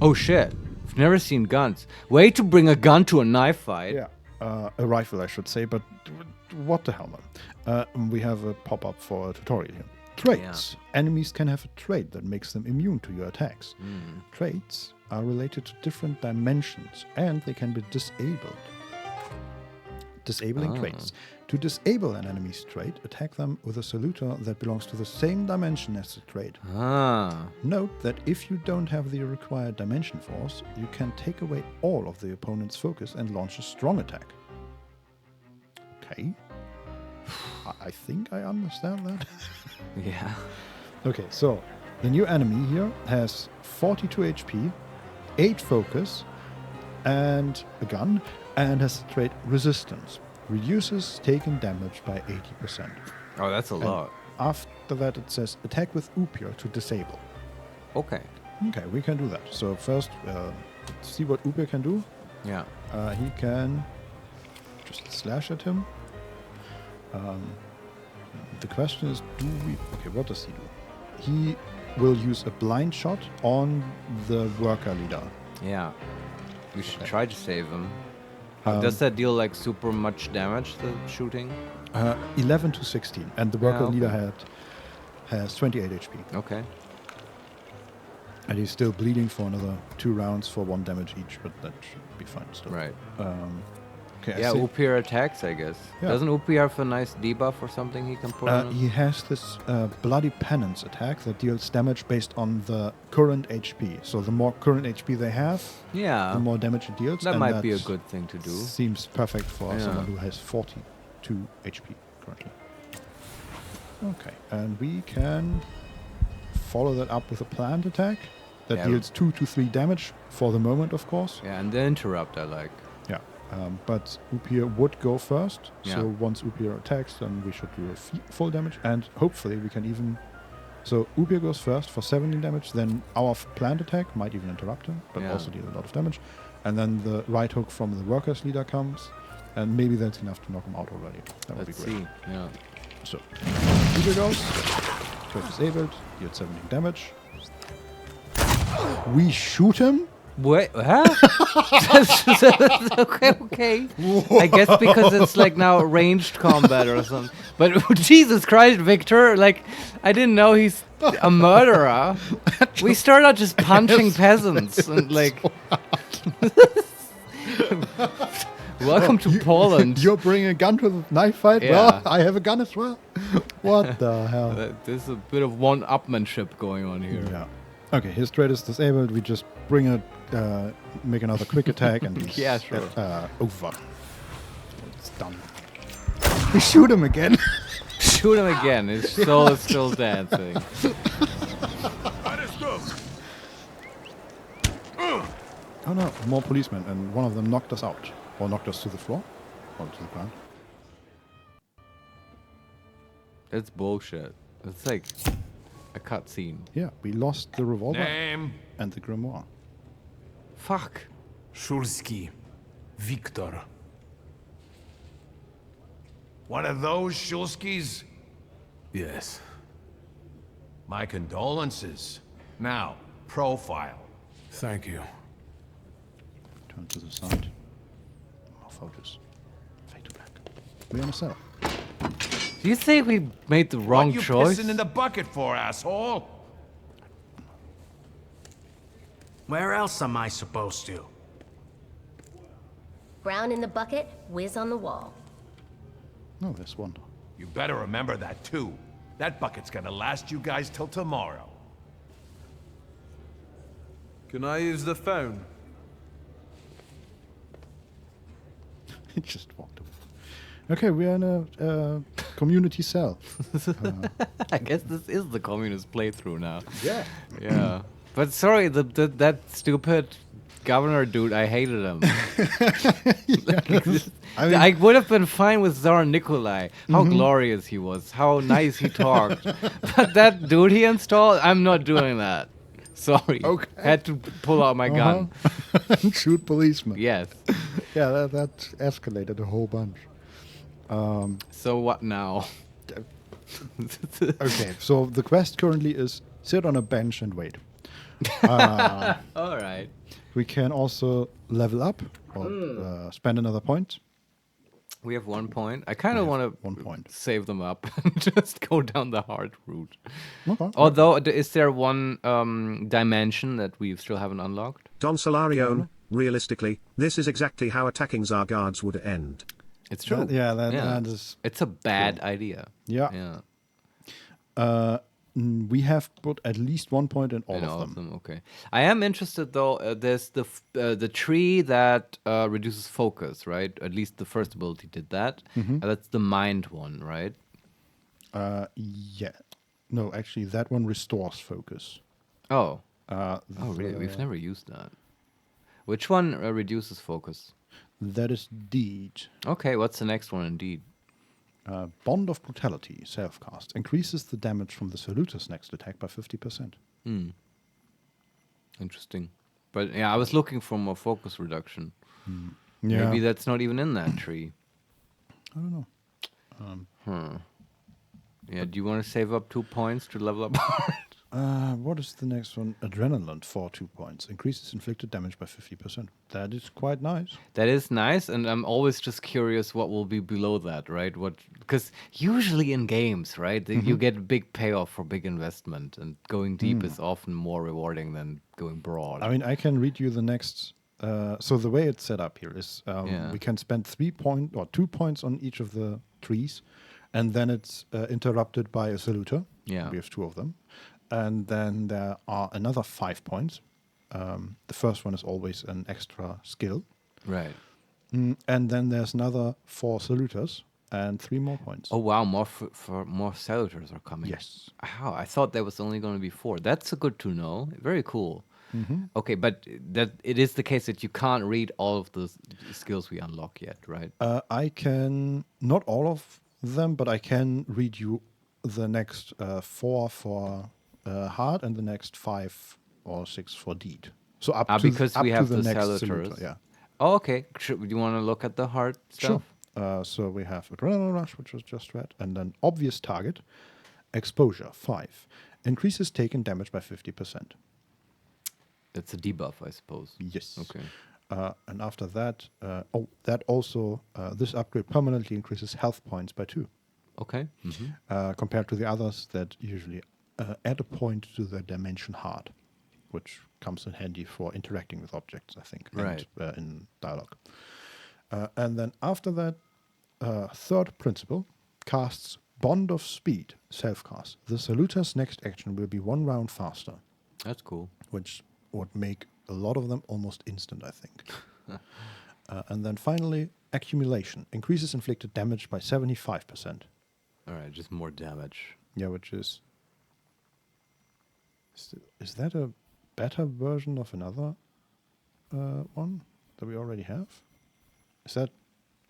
Oh shit. I've never seen guns. Way to bring a gun to a knife fight. Yeah, a rifle, I should say, but what the hell, man. We have a pop-up for a tutorial here. Traits. Enemies can have a trait that makes them immune to your attacks. Traits are related to different dimensions, and they can be disabled. Disabling traits. To disable an enemy's trait, attack them with a saluter that belongs to the same dimension as the trait. Note that if you don't have the required dimension force, you can take away all of the opponent's focus and launch a strong attack. Okay. I think I understand that. Yeah. Okay, so the new enemy here has 42 HP, 8 focus, and a gun, and has the trait resistance. Reduces taken damage by 80%. Oh, that's a lot. After that, it says attack with Upio to disable. Okay. Okay, we can do that. So first, see what Upio can do. Yeah. He can just slash at him. The question is, do we... Okay, what does he do? He will use a blind shot on the worker leader. Yeah. We should try to save him. Does that deal like super much damage, the shooting? 11 to 16. And the worker leader has 28 HP. Okay. And he's still bleeding for another 2 rounds for 1 damage each, but that should be fine still. Right. Okay. Yeah, I see. Upir attacks, I guess. Yeah. Doesn't Upir have a nice debuff or something he can put on him? He has this Bloody Penance attack that deals damage based on the current HP. So the more current HP they have, Yeah. the more damage it deals. That and might be a that's- good thing to do. Seems perfect for Yeah. someone who has 42 HP currently. Okay, and we can follow that up with a planned attack that Yeah. deals 2 to 3 damage for the moment, of course. Yeah, and the interrupt I like. Yeah, but Upir would go first. Yeah. So once Upir attacks, then we should do a full damage, and hopefully we can even. So Upir goes first for 17 damage. Then our planned attack might even interrupt him, but Yeah. also deal a lot of damage. And then the right hook from the workers leader comes, and maybe that's enough to knock him out already. That would Let's be great. see. Yeah. So Upir goes. Turret disabled. Deals 17 damage. We shoot him. Wait, huh? okay. I guess because it's like now ranged combat or something. But Jesus Christ, Victor, like, I didn't know he's a murderer. We start out just punching peasants and like... Welcome to Poland. You're bringing a gun to the knife fight? Yeah. Well, I have a gun as well. What the hell? There's a bit of one-upmanship going on here. Yeah. Okay, his trade is disabled. We just bring a, make another quick attack, and he's Yeah, sure. over. It's done. We shoot him again. Shoot him again. His soul is still dancing. Oh no, more policemen, and one of them knocked us out. Or knocked us to the floor. Or to the ground. That's bullshit. It's like a cutscene. Yeah, we lost the revolver Name? and the grimoire. Fuck. Szulski. Victor. One of those Szulskis? Yes. My condolences. Now, profile. Thank you. Turn to the side. More focus. Fade to black. We're on a cell. Do you think we made the wrong What you choice? pissing in the bucket for, asshole? Where else am I supposed to? Brown in the bucket, whiz on the wall. No, there's one. You better remember that, too. That bucket's gonna last you guys till tomorrow. Can I use the phone? He just walked away. Okay, we are in a community cell. I guess this is the communist playthrough now. Yeah. Yeah. But sorry, that stupid governor dude, I hated him. I mean- I would have been fine with Tsar Nikolai. How glorious he was. How nice he talked. But that dude he installed, I'm not doing that. Sorry. Okay. Had to pull out my gun. Shoot policemen. Yes. Yeah, that escalated a whole bunch. So what now? Okay, so the quest currently is sit on a bench and wait. All right. We can also level up or spend another point. We have 1 point. I kind of want 1 to point. save them up and just go down the hard route. Okay. Although, is there one dimension that we still haven't unlocked? Don Solarione, realistically, this is exactly how attacking Tsar guards would end. It's true. That is. It's a bad idea. Yeah. Yeah. We have put at least 1 point in all In of them. Okay. I am interested though. There's the tree that reduces focus, right? At least the first ability did that. That's the mind one, right? Yeah. No, actually, that one restores focus. Oh. Oh, really? We've never used that. Which one reduces focus? That is Deed. Okay. What's the next one? Indeed. Bond of Brutality, self-cast. Increases the damage from the Saluter's next attack by 50%. Interesting. But yeah, I was looking for more focus reduction. Yeah. Maybe that's not even in that tree. I don't know. Yeah, do you want to save up 2 points to level up? What is the next one? Adrenaline for 2 points. Increases inflicted damage by 50%. That is quite nice. That is nice, and I'm always just curious what will be below that, right? Because usually in games, right, you get big payoff for big investment, and going deep is often more rewarding than going broad. I mean, I can read you the next So the way it's set up here is Yeah. we can spend 2 points on each of the trees, and then it's interrupted by a saluter. Yeah. We have 2 of them. And then there are another 5 points. The first one is always an extra skill. Right. And then there's another 4 saluters and 3 more points. Oh wow, more saluters are coming. Yes. Wow, I thought there was only going to be 4. That's good to know. Very cool. Okay, but that it is the case that you can't read all of the skills we unlock yet, right? I can, not all of them, but I can read you the next 4 for heart and the next 5 or 6 for deed. So up to because up we to have the the next saluters. saluter, yeah. Oh, okay. Do you want to look at the heart stuff? Sure. So we have adrenaline rush, which was just read, and then obvious target, exposure 5, increases taken damage by 50%. It's a debuff, I suppose. Yes. Okay. And after that, that also this upgrade permanently increases health points by 2. Okay. Compared to the others that usually add a point to the dimension heart, which comes in handy for interacting with objects, I think, Right. and in dialogue. And then after that, third principle casts Bond of Speed, self-cast. The saluter's next action will be 1 round faster, That's cool. which would make a lot of them almost instant, I think. And then finally, accumulation increases inflicted damage by 75%. All right, just more damage. Yeah, which is that a better version of another one that we already have? Is that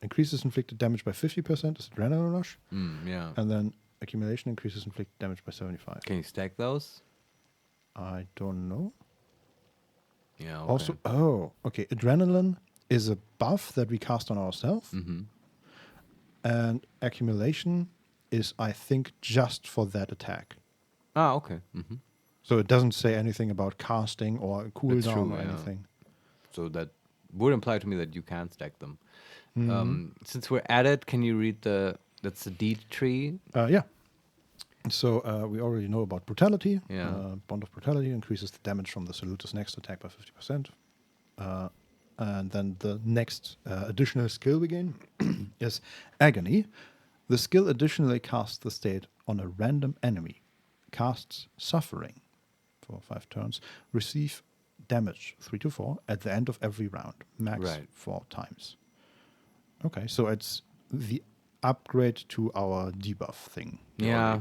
increases inflicted damage by 50%? Is adrenaline rush? Yeah. And then accumulation increases inflicted damage by 75. Can you stack those? I don't know. Yeah. Okay. Also, okay, adrenaline is a buff that we cast on ourselves, and accumulation is, I think, just for that attack. Ah, okay. So it doesn't say anything about casting or That's cooldown true, or yeah. anything. So that would imply to me that you can stack them. Since we're at it, can you read that's the deed tree? Yeah. So we already know about brutality. Yeah. Bond of brutality increases the damage from the saluter's next attack by 50%. And then the next additional skill we gain is agony. The skill additionally casts the state on a random enemy, casts suffering for 5 turns, receive damage 3 to 4 at the end of every round, max Right. 4 times. Okay, so it's the upgrade to our debuff thing. Yeah.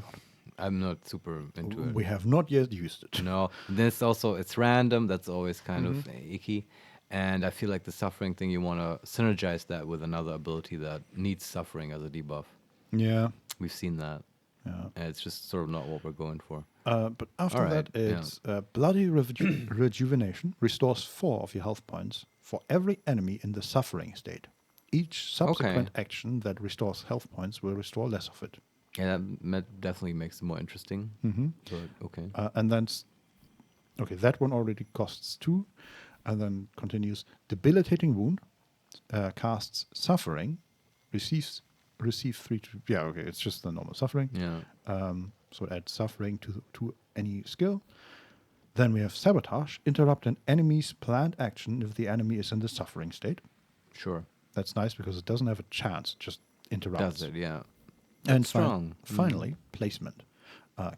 I'm not super into it. We have not yet used it. No. This also, it's random. That's always kind of icky. And I feel like the suffering thing, you want to synergize that with another ability that needs suffering as a debuff. Yeah. We've seen that. Yeah. And it's just sort of not what we're going for. But after Alright, that, it's Bloody Rejuvenation restores 4 of your health points for every enemy in the suffering state. Each subsequent action that restores health points will restore less of it. Yeah, that definitely makes it more interesting. But okay. And then, that one already costs 2. And then continues Debilitating Wound, casts Suffering, receive 3 to... Yeah, okay, it's just the normal Suffering. Yeah. So it adds Suffering to any skill. Then we have Sabotage, interrupt an enemy's planned action if the enemy is in the Suffering state. Sure. That's nice because it doesn't have a chance, it just interrupts. Does it, yeah. And strong. Finally, placement.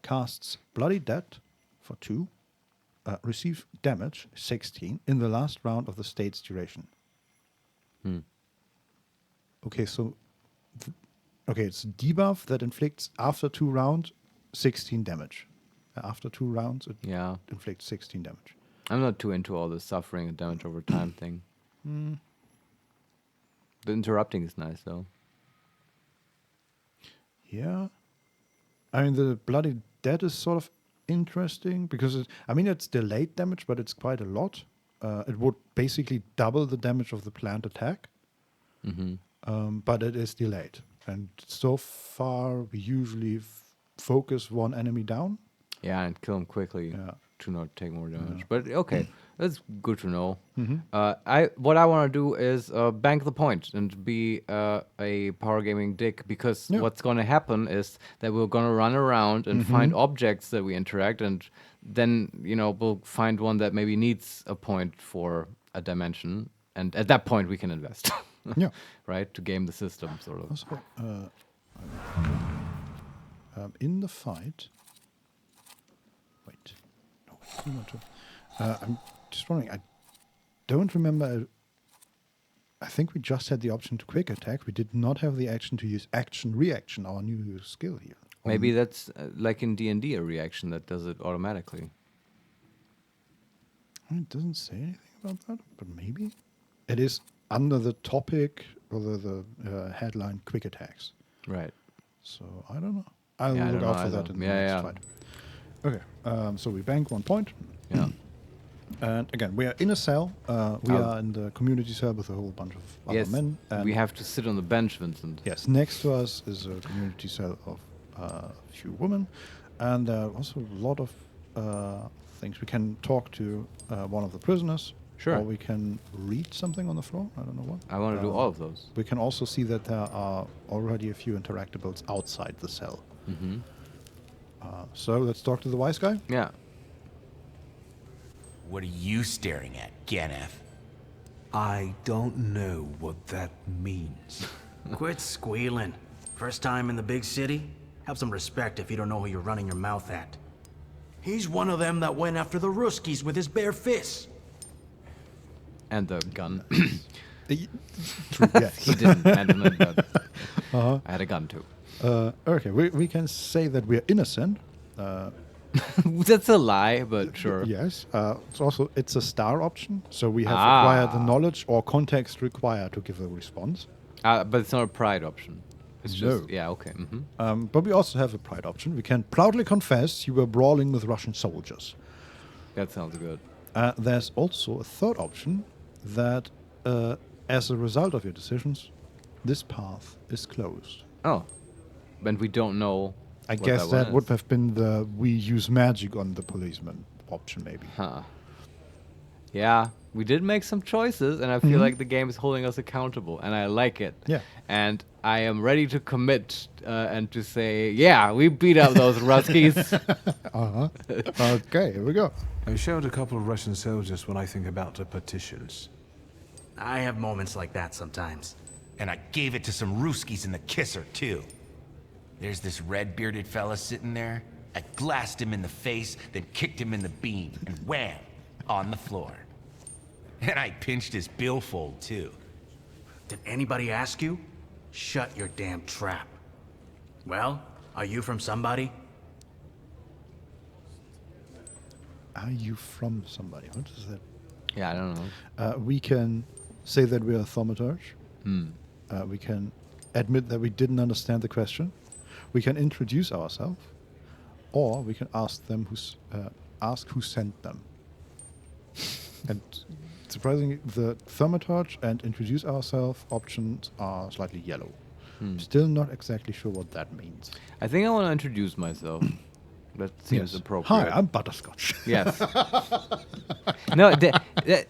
Casts Bloody Dead for 2. Receive damage 16 in the last round of the state's duration. Okay, so it's debuff that inflicts after 2 rounds 16 damage. After 2 rounds, it inflicts 16 damage. I'm not too into all the suffering and damage over time thing. The interrupting is nice though. Yeah. I mean, the Bloody Dead is sort of interesting because it's delayed damage, but it's quite a lot. It would basically double the damage of the planned attack, but it is delayed. And so far, we usually focus one enemy down. Yeah, and kill him quickly to not take more damage. Yeah. But okay, that's good to know. What I want to do is bank the point and be a power gaming dick, because what's going to happen is that we're going to run around and find objects that we interact, and then we'll find one that maybe needs a point for a dimension, and at that point we can invest. Yeah. Right, to game the system, sort of. Also, in the fight. Wait. No, wait, not to. I'm just wondering. I don't remember. I think we just had the option to quick attack. We did not have the action to use action reaction, our new skill here. Maybe that's like in D&D, a reaction that does it automatically. It doesn't say anything about that, but maybe it is under the topic or the headline quick attacks. Right. So I don't know. I'll Yeah, I look don't out know for that either. in the Yeah, next yeah. fight. Okay, so we bank 1 point. Yeah. And again, we are in a cell. We are in the community cell with a whole bunch of other Yes, men. And we have to sit on the bench, Vincent. yes, next to us is a community cell of a few women. And there are also a lot of things. We can talk to one of the prisoners. Sure. Or we can read something on the floor. I don't know what. I want to do all of those. We can also see that there are already a few interactables outside the cell. Mm-hmm. So let's talk to the wise guy. Yeah. What are you staring at, Ganef? I don't know what that means. Quit squealing. First time in the big city? Have some respect if you don't know who you're running your mouth at. He's one of them that went after the Ruskies with his bare fists. And the gun. True, yes. He didn't mention it, but I had a gun too. Okay, we can say that we're innocent. That's a lie, but sure. Yes. It's a star option, so we have acquired the knowledge or context required to give a response. But it's not a pride option. It's No. just, yeah, okay. Mm-hmm. But we also have a pride option. We can proudly confess you were brawling with Russian soldiers. That sounds good. There's also a third option that, as a result of your decisions, this path is closed. Oh. And we don't know. I what guess that one would is. have been the we use magic on the policeman option, maybe. Huh. Yeah, we did make some choices, and I feel like the game is holding us accountable, and I like it. Yeah. And I am ready to commit and to say, yeah, we beat up those Ruskies. Okay, here we go. I showed a couple of Russian soldiers when I think about the petitions. I have moments like that sometimes. And I gave it to some Ruskies in the kisser, too. There's this red-bearded fella sitting there. I glassed him in the face, then kicked him in the bean, and wham! On the floor. And I pinched his billfold, too. Did anybody ask you? Shut your damn trap. Well, are you from somebody? Are you from somebody? What is that? Yeah, I don't know. We can say that we are Thaumaturge. We can admit that we didn't understand the question. We can introduce ourselves, or we can ask them ask who sent them. And surprisingly, the Thaumaturge and introduce ourselves options are slightly yellow. Still not exactly sure what that means. I think I want to introduce myself. That seems appropriate. Hi, I'm Butterscotch. Yes. No,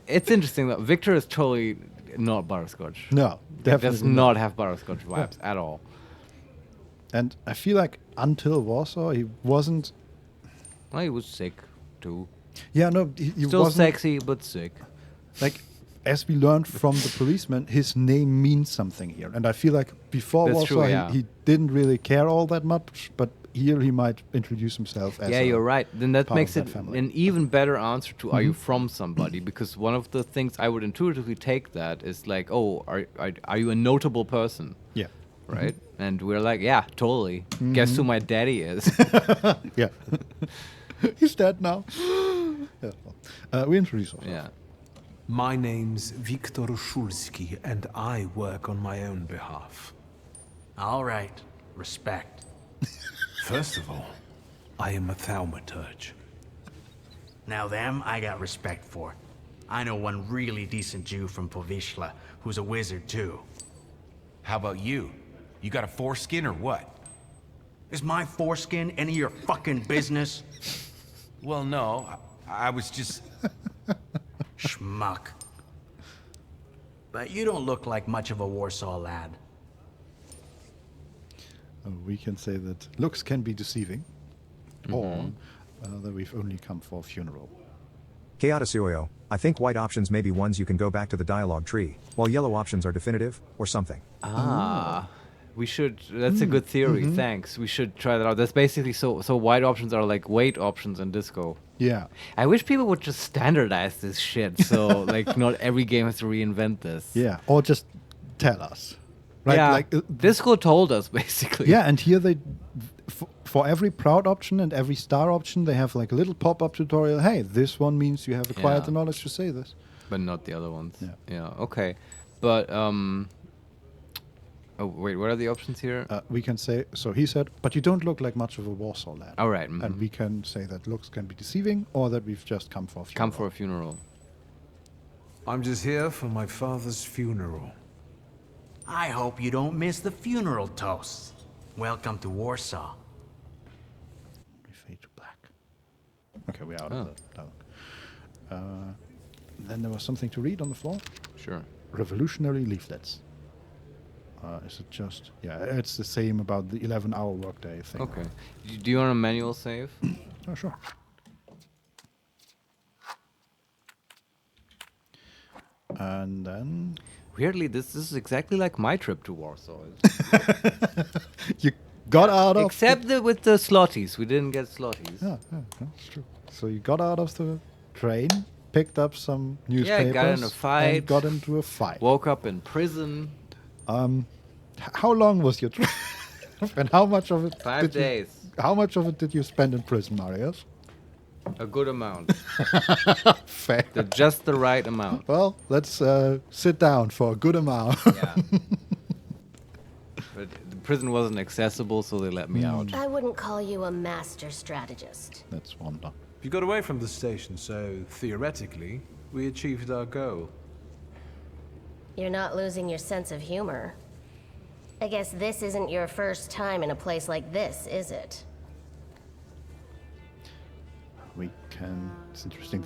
it's interesting though. Victor is totally not butterscotch. No, It definitely does not have butterscotch vibes at all. And I feel like until Warsaw, he wasn't. Well, he was sick too. Yeah, no, he Still wasn't sexy, but sick. like. As we learned from the policeman, his name means something here, and I feel like before That's Warsaw, true, yeah. he didn't really care all that much, but here he might introduce himself as. Yeah, you're right. Then that part makes of it that family. an even better answer to are you from somebody? Because one of the things I would intuitively take that is like, oh, are you a notable person? Yeah. Right? And we're like, yeah, totally. Guess who my daddy is? Yeah. He's dead now. Yeah. Well, we introduce ourselves. Yeah. My name's Viktor Szulski, and I work on my own behalf. All right. Respect. First of all, I am a Thaumaturge. Now them, I got respect for. I know one really decent Jew from Povishla, who's a wizard too. How about you? You got a foreskin or what? Is my foreskin any of your fucking business? Well, no. I was just... Schmuck. But you don't look like much of a Warsaw lad. We can say that looks can be deceiving, or that we've only come for a funeral. Chaotisioyo, I think white options may be ones you can go back to the dialogue tree, while yellow options are definitive, or something. Ah. We should. That's a good theory. Thanks. We should try that out. That's basically so white options are like wait options in disco. Yeah. I wish people would just standardize this shit. So like not every game has to reinvent this. Yeah. Or just tell us. Right? Yeah. Like, disco told us basically. Yeah, and here they, for every proud option and every star option, they have like a little pop-up tutorial. Hey, this one means you have acquired the knowledge to say this. But not the other ones. Yeah. Yeah. Okay. But oh wait, what are the options here? We can say, so he said, but you don't look like much of a Warsaw lad. All right. And we can say that looks can be deceiving, or that we've just come for a funeral. Come for a funeral. I'm just here for my father's funeral. I hope you don't miss the funeral toast. Welcome to Warsaw. We fade to black. Okay, we're out of the dialogue. Then there was something to read on the floor. Sure. Revolutionary leaflets. Is it just... Yeah, it's the same about the 11-hour workday thing. Okay. Do you want a manual save? Oh, sure. And then... Weirdly, this is exactly like my trip to Warsaw. You got out of... Except with the slotties. We didn't get slotties. Yeah, that's true. So you got out of the train, picked up some newspapers... Yeah, got in a fight. And got into a fight. Woke up in prison. How long was your trip? And how much of it... 5 days. How much of it did you spend in prison, Marius? A good amount. Fair. Just the right amount. Well, let's sit down for a good amount. Yeah. But the prison wasn't accessible, so they let me out. I wouldn't call you a master strategist. Let's wonder. You got away from the station, so theoretically, we achieved our goal. You're not losing your sense of humor. I guess this isn't your first time in a place like this, is it? We can... It's interesting.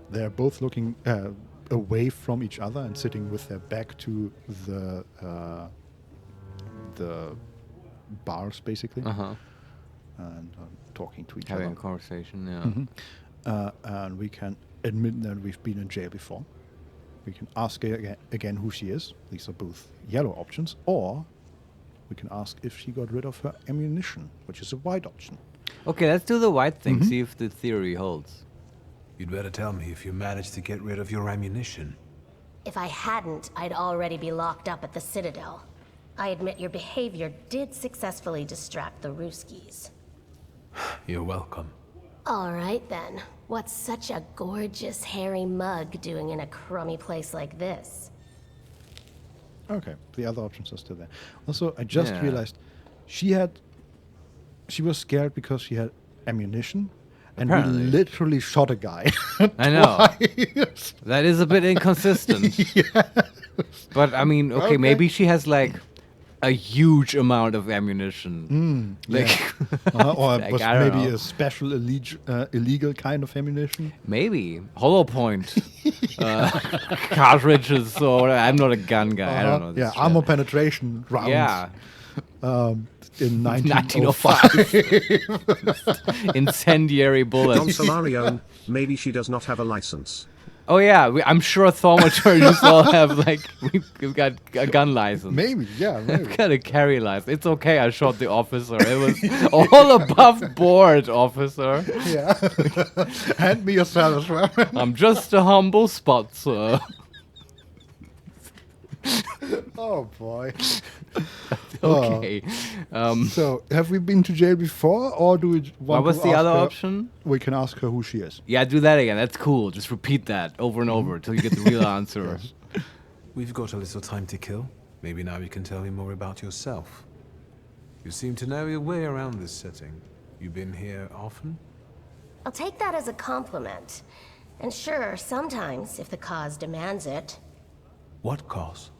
They're both looking away from each other and sitting with their back to the bars, basically. And talking to each other. Having a conversation, yeah. And we can admit that we've been in jail before. We can ask again who she is. These are both yellow options. Or we can ask if she got rid of her ammunition, which is a white option. Okay, let's do the white thing, see if the theory holds. You'd better tell me if you managed to get rid of your ammunition. If I hadn't, I'd already be locked up at the Citadel. I admit your behavior did successfully distract the Ruskies. You're welcome. All right then. What's such a gorgeous hairy mug doing in a crummy place like this? Okay, the other options are still there. Also, I just realized she was scared because she had ammunition, and Apparently. we literally shot a guy. I know. That is a bit inconsistent. But I mean, okay, maybe she has like a huge amount of ammunition. Or like, was I don't maybe know. a special illegal kind of ammunition. Maybe hollow point cartridges or whatever. I'm not a gun guy. I don't know. This shit. Armor penetration rounds. Yeah. In 1905. Incendiary bullets. Don Solarion, maybe she does not have a license. Oh yeah, I'm sure Thaumaturges all have like we've got a gun license. Maybe, yeah. Maybe. We've got a carry license. It's okay. I shot the officer. It was all above board, officer. Yeah. Hand me your service weapon. I'm just a humble spot, sir. Oh boy. Okay. So, have we been to jail before, or do we want What was to the ask other her- option? We can ask her who she is. Yeah, do that again. That's cool. Just repeat that over and over until you get the real answer. We've got a little time to kill. Maybe now you can tell me more about yourself. You seem to know your way around this setting. You been here often? I'll take that as a compliment. And sure, sometimes, if the cause demands it. What cause?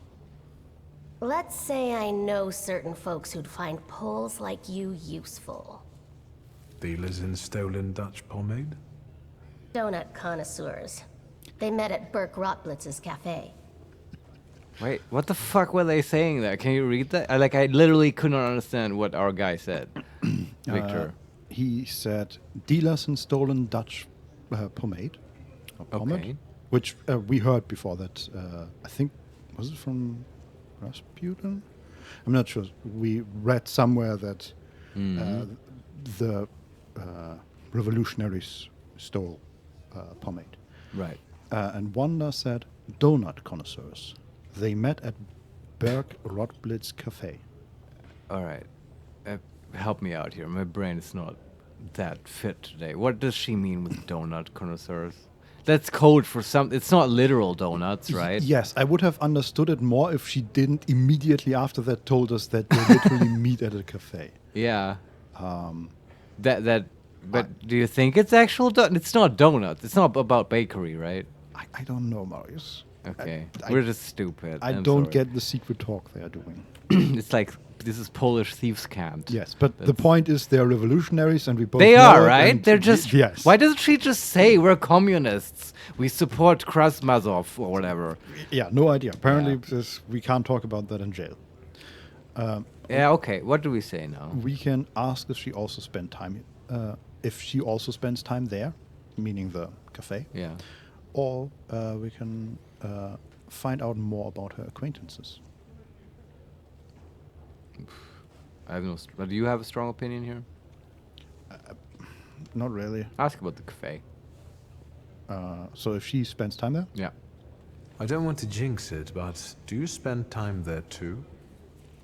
Let's say I know certain folks who'd find poles like you useful. Dealers in stolen Dutch pomade? Donut connoisseurs. They met at Burke Rotblitz's cafe. Wait, what the fuck were they saying there? Can you read that? I literally could not understand what our guy said. Victor. He said dealers in stolen Dutch pomade. Pomade, Okay. which we heard before that, I think, was it from Rasputin? I'm not sure. We read somewhere that the revolutionaries stole pomade. Right. And Wanda said, donut connoisseurs. They met at Berg Rotblitz Cafe. All right. Help me out here. My brain is not that fit today. What does she mean with donut connoisseurs? That's code for some. It's not literal donuts, right? Yes, I would have understood it more if she didn't immediately after that told us that they literally meet at a cafe. Yeah. But do you think it's actual It's not donuts. It's not about bakery, right? I don't know, Marius. Okay. We're just stupid. I I'm don't sorry. get the secret talk they are doing. It's like this is Polish thieves' camp. Yes, but the point is they're revolutionaries and we both They know are, it, right? and They're just. yes. Why doesn't she just say we're communists? We support Krasmazov or whatever. Yeah, no idea. Apparently, we can't talk about that in jail. Yeah. Okay. What do we say now? We can ask if she also spent time, if she also spends time there, meaning the cafe. Yeah. Or we can find out more about her acquaintances. I have no. Do you have a strong opinion here? Not really. Ask about the cafe. So if she spends time there? Yeah. I don't want to jinx it, but do you spend time there too?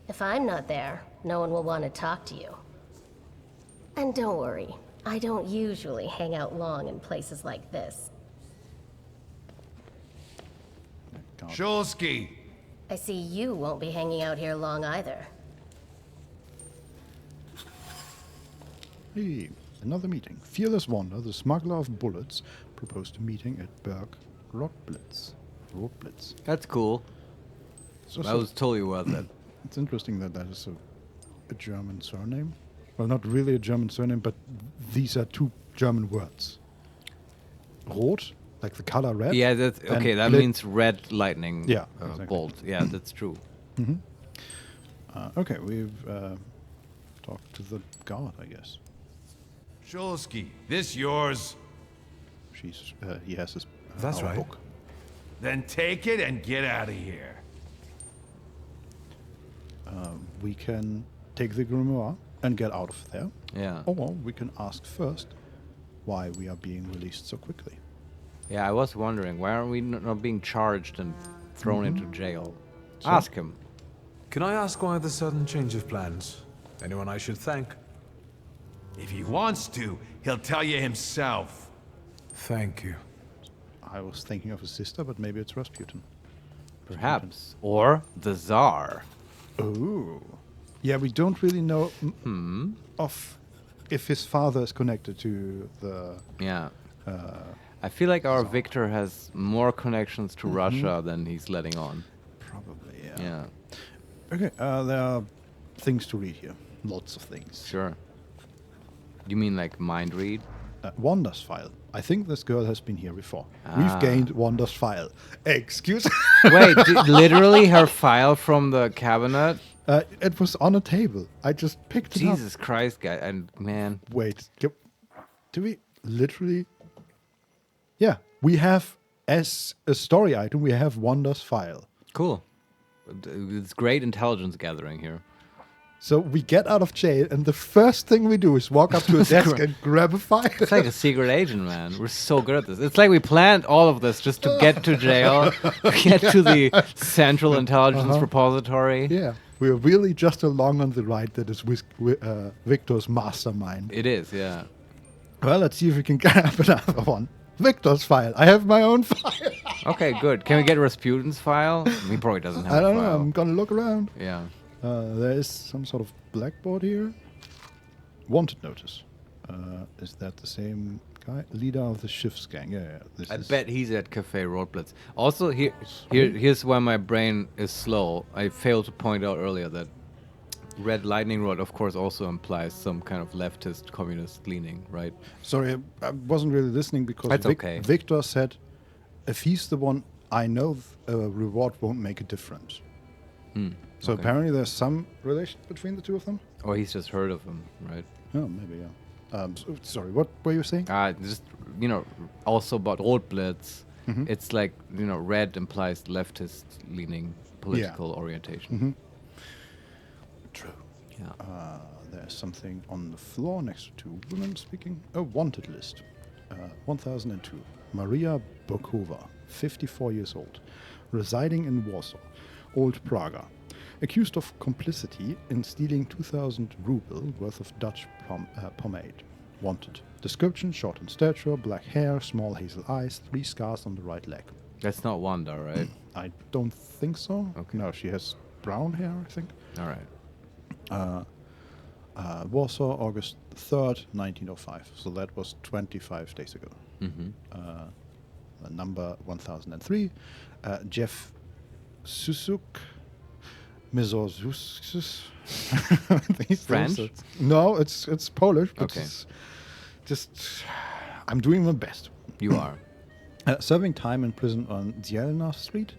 If I'm not there, no one will want to talk to you. And don't worry, I don't usually hang out long in places like this. Shulsky! I see you won't be hanging out here long either. Hey, another meeting. Fearless Wanda, the smuggler of bullets, proposed a meeting at Berg Rotblitz. That's cool. I was totally worth it. It's interesting that that is a German surname. Well, not really a German surname, but these are two German words. Rot, like the color red. Yeah, that's okay. That means red lightning. Yeah, exactly. Bolt. Yeah, that's true. Okay, we've talked to the guard, I guess. Shulsky, this yours? He has his. That's our right. book. Then take it and get out of here. We can take the grimoire and get out of there. Yeah. Or we can ask first why we are being released so quickly. Yeah, I was wondering why aren't we not being charged and thrown into jail? So- Ask him. Can I ask why the sudden change of plans? Anyone I should thank? If he wants to, he'll tell you himself. Thank you. I was thinking of his sister, but maybe it's Rasputin. Perhaps. Or the Tsar. Oh. Yeah, we don't really know of if his father is connected to the... Yeah. I feel like our Victor has more connections to Russia than he's letting on. Probably, yeah. Yeah. Okay, there are things to read here. Lots of things. Sure. You mean like mind read? Wanda's file. I think this girl has been here before. Ah. We've gained Wanda's file. Excuse Wait, literally her file from the cabinet? It was on a table. I just picked it up. Jesus Christ, guy. And man. Wait, do we literally... Yeah, we have, as a story item, we have Wanda's file. Cool. It's great intelligence gathering here. So we get out of jail, and the first thing we do is walk up to a desk and grab a file. It's like a secret agent, man. We're so good at this. It's like we planned all of this just to get to jail, get to the Central Intelligence Repository. Yeah, we're really just along on the ride that is Victor's mastermind. It is, yeah. Well, let's see if we can grab another one. Victor's file. I have my own file. Okay, good. Can we get Rasputin's file? He probably doesn't have I don't a file. know. I'm gonna look around. Yeah. There is some sort of blackboard here. Wanted notice. Is that the same guy? Leader of the Schiff's gang. Yeah. This I is bet he's at Cafe Rotblitz. Also, here's why my brain is slow. I failed to point out earlier that Red Lightning Rod, of course, also implies some kind of leftist communist leaning, right? Sorry, I wasn't really listening because That's okay. Victor said, if he's the one I know, a reward won't make a difference. So okay. apparently there's some relation between the two of them? Or he's just heard of him, right? Oh, maybe, yeah. Sorry, what were you saying? Just also about Rotblitz. It's like, red implies leftist-leaning political orientation. True. Yeah. There's something on the floor next to two women speaking. A wanted list. 1002. Maria Bokova, 54 years old, residing in Warsaw, Old Praga. Accused of complicity in stealing 2,000 ruble worth of Dutch pomade. Wanted. Description: short in stature, black hair, small hazel eyes, 3 scars on the right leg. That's not Wanda, right? I don't think so. Okay. No, she has brown hair, I think. All right. Warsaw, August 3rd, 1905. So that was 25 days ago. Number 1003. Jeff Susuk. Mizozus. French? No, it's Polish, but Okay. it's just I'm doing my best. You are. Serving time in prison on Dzielna Street,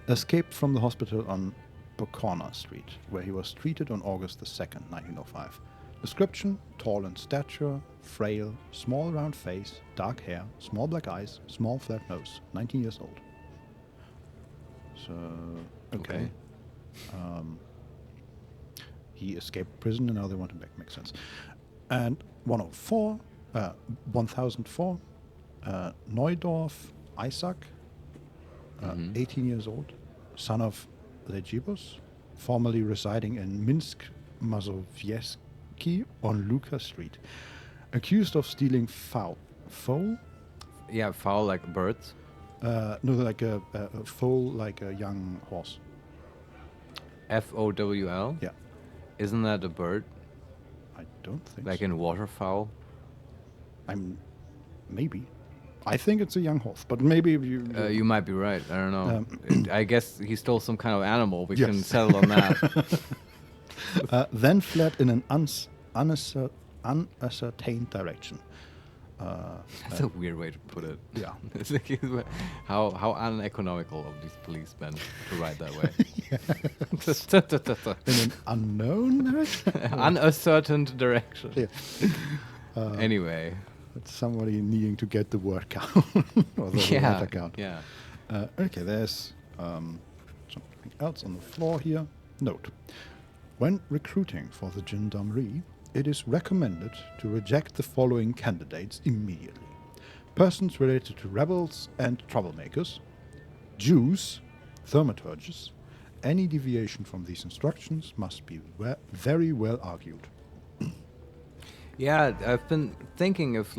escaped from the hospital on Pokorna Street, where he was treated on August the 2nd, 1905. Description: tall in stature, frail, small round face, dark hair, small black eyes, small flat nose, 19 years old. So, okay. He escaped prison and now they want him back. Makes sense. And 1004, Neudorf Isaac, 18 years old, son of Legibus, formerly residing in Minsk Mazowiecki on Luka Street, accused of stealing fowl. Yeah, fowl like birds. No, like a foal, like a young horse. FOWL? Yeah. Isn't that a bird? I don't think like so. in waterfowl? Maybe. I think it's a young horse, but maybe you... You might be right. I don't know. I guess he stole some kind of animal. We Yes. can settle on that. Then fled in an unascertained direction. That's a weird way to put it. Yeah. It's like, how uneconomical of these policemen to ride that way. In an unknown direction? Unascertained direction. Yeah. Anyway. It's somebody needing to get the word count. Or the letter count. Yeah. Okay, there's something else on the floor here. Note. When recruiting for the gendarmerie, it is recommended to reject the following candidates immediately. Persons related to rebels and troublemakers, Jews, thaumaturges. Any deviation from these instructions must be very well argued. Yeah, I've been thinking of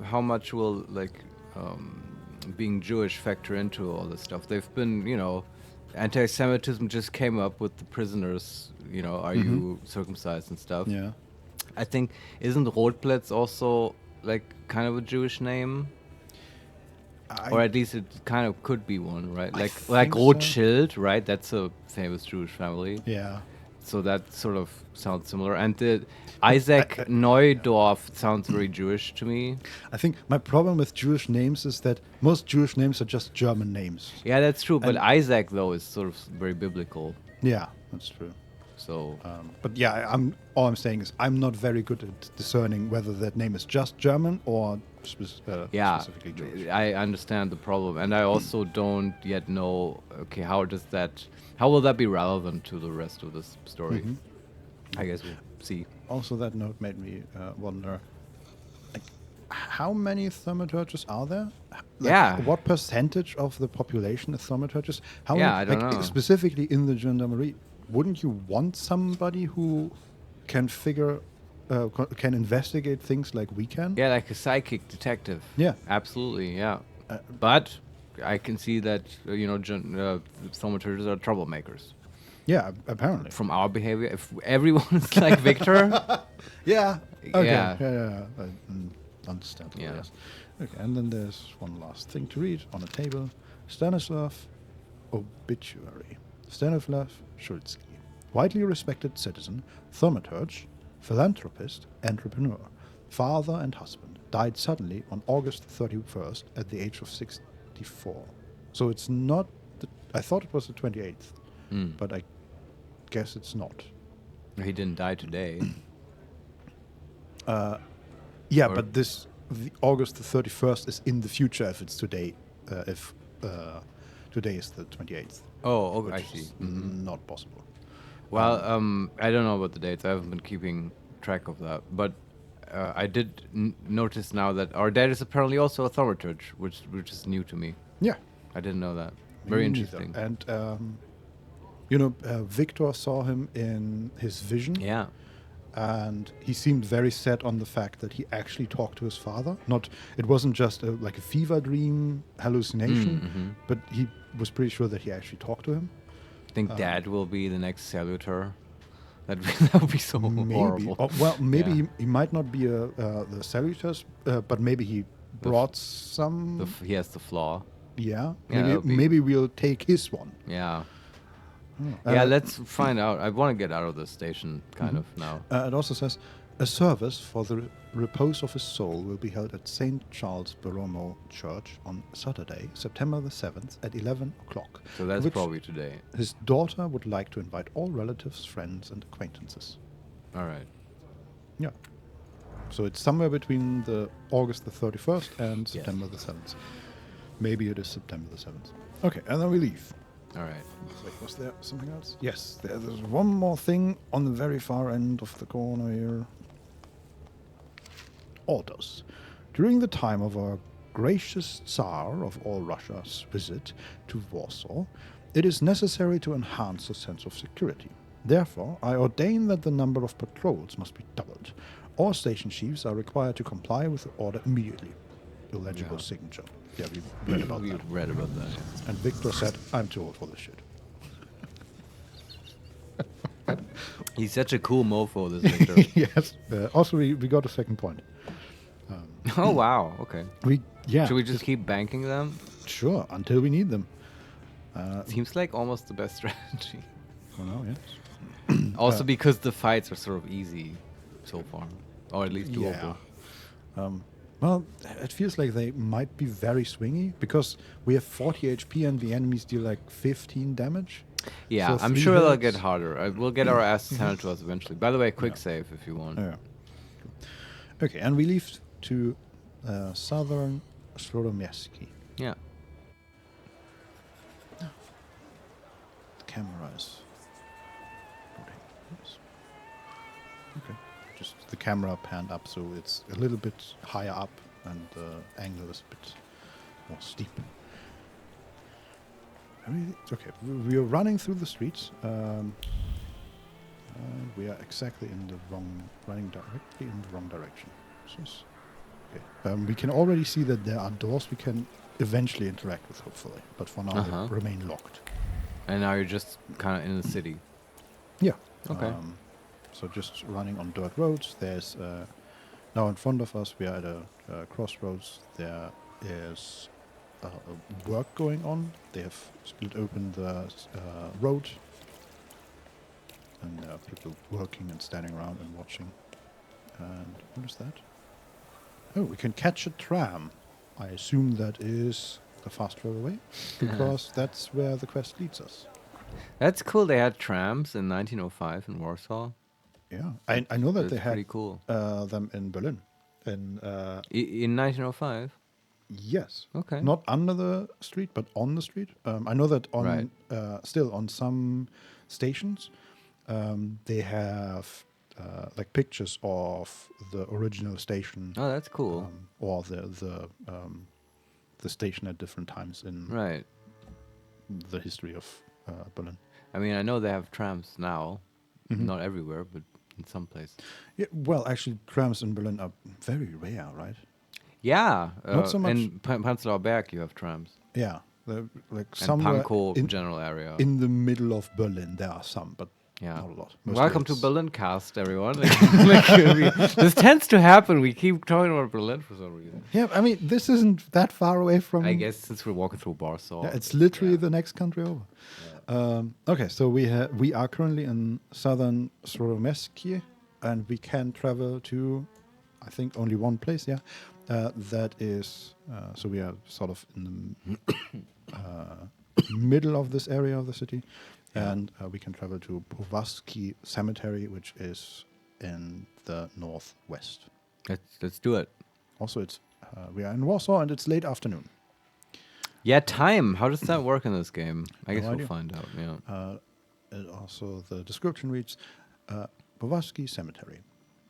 how much will being Jewish factor into all this stuff. They've been, anti-Semitism just came up with the prisoners. Are you circumcised and stuff? Yeah. I think isn't Rotblitz also kind of a Jewish name? Or at least it kind of could be one, right? Like Rothschild, right? That's a famous Jewish family. Yeah. So that sort of sounds similar. And the Isaac Neudorf sounds very Jewish to me. I think my problem with Jewish names is that most Jewish names are just German names. Yeah, that's true. But Isaac, though, is sort of very biblical. Yeah, that's true. So, but yeah, all I'm saying is I'm not very good at discerning whether that name is just German or specifically Jewish. I understand the problem, and I also don't yet know. Okay, how will that be relevant to the rest of this story? I guess we'll see. Also, that note made me wonder, how many thaumaturges are there? What percentage of the population is thaumaturges? How many, I don't know. Specifically in the gendarmerie, wouldn't you want somebody who can can investigate things like we can? Yeah, like a psychic detective. Yeah. Absolutely, yeah. But I can see that, thaumaturges are troublemakers. Yeah, apparently. From our behavior, if everyone is like Victor. Yeah. Okay. Yeah. Understandable, Yeah. yes. Okay, and then there's one last thing to read on a table. Stanislav obituary. Stanislav Schulzky, widely respected citizen, thaumaturge, philanthropist, entrepreneur, father and husband, died suddenly on August 31st at the age of 64. So it's not... I thought it was the 28th, but I guess it's not. He didn't die today. Yeah, Or- but the August the 31st is in the future if it's today. If today is the 28th. Oh, which I see. is not possible. Well, I don't know about the dates. I haven't been keeping track of that. But I did notice now that our dad is apparently also a Thaumaturge, which is new to me. Yeah. I didn't know that. Very Me neither. interesting. And, Victor saw him in his vision. Yeah. And he seemed very set on the fact that he actually talked to his father. It wasn't just like a fever dream hallucination, but he was pretty sure that he actually talked to him. I think Dad will be the next Salutor. That would be so horrible. Maybe Yeah. he might not be the Salutors, but maybe he brought some. He has the flaw. Yeah. Yeah, Maybe we'll take his one. Yeah. Oh. Yeah, let's find out. I want to get out of this station, kind of, now. It also says, a service for the repose of his soul will be held at St. Charles Borromeo Church on Saturday, September the 7th at 11 o'clock. So that's which probably today. His daughter would like to invite all relatives, friends, and acquaintances. All right. Yeah. So it's somewhere between the August the 31st and September the 7th. Maybe it is September the 7th. Okay, and then we leave. All right. Wait, was there something else? Yes, there's one more thing on the very far end of the corner here. Orders. During the time of our gracious Tsar of all Russia's visit to Warsaw, it is necessary to enhance the sense of security. Therefore, I ordain that the number of patrols must be doubled. All station chiefs are required to comply with the order immediately. Illegible signature. Yeah, we read about that. We read about that, yeah. And Victor said, I'm too old for this shit. He's such a cool mofo, this Victor. Yes. Also, we got a second point. Oh, wow. Okay. Should we just keep banking them? Sure, until we need them. Seems like almost the best strategy. Well, no, yes. Also because the fights are sort of easy so far. Or at least doable. Yeah. Well, it feels like they might be very swingy because we have 40 HP and the enemies deal like 15 damage. Yeah, So I'm 3 sure it'll hits. get harder. We'll get our asses handed to us eventually. By the way, quick save if you want. Yeah. Okay, and we leave to southern Sloromieski. Yeah. The camera is loading. Yes. Okay. Just the camera panned up, so it's a little bit higher up, and the angle is a bit more steep. Okay, we are running through the streets. We are exactly running directly in the wrong direction. Okay. We can already see that there are doors we can eventually interact with, hopefully. But for now, they remain locked. And now you're just kind of in the city. Yeah. Okay. So just running on dirt roads. There's now in front of us, we are at a crossroads. There is work going on. They have split open the road, and there are people working and standing around and watching. And what is that? Oh, we can catch a tram. I assume that is the fast railway, because that's where the quest leads us. That's cool. They had trams in 1905 in Warsaw. Yeah, I know that That's they had pretty cool. them in Berlin. In 1905? Yes. Okay. Not under the street, but on the street. I know that on still on some stations, they have like pictures of the original station. Oh, that's cool. Or the station at different times in the history of Berlin. I mean, I know they have trams now, not everywhere, but in some places. Yeah, well, actually, trams in Berlin are very rare, right? Yeah, Not so much. In Prenzlauer Berg, you have trams. Yeah, like And somewhere Pankow general area. in the middle of Berlin, there are some, but not a lot. Mostly Welcome to it's- Berlin cast, everyone. This tends to happen. We keep talking about Berlin for some reason. Yeah, I mean, this isn't that far away from. I guess since we're walking through Warsaw. Yeah, it's literally the next country over. Okay, so we are currently in southern Sloromieski, and we can travel to, I think, only one place. Yeah, that is. So we are sort of in the middle of this area of the city, and we can travel to Powazki Cemetery, which is in the northwest. Let's do it. Also, it's we are in Warsaw and it's late afternoon. Yeah, time. How does that work in this game? I guess No we'll idea. find out. Yeah. And also, the description reads, Bovarski Cemetery.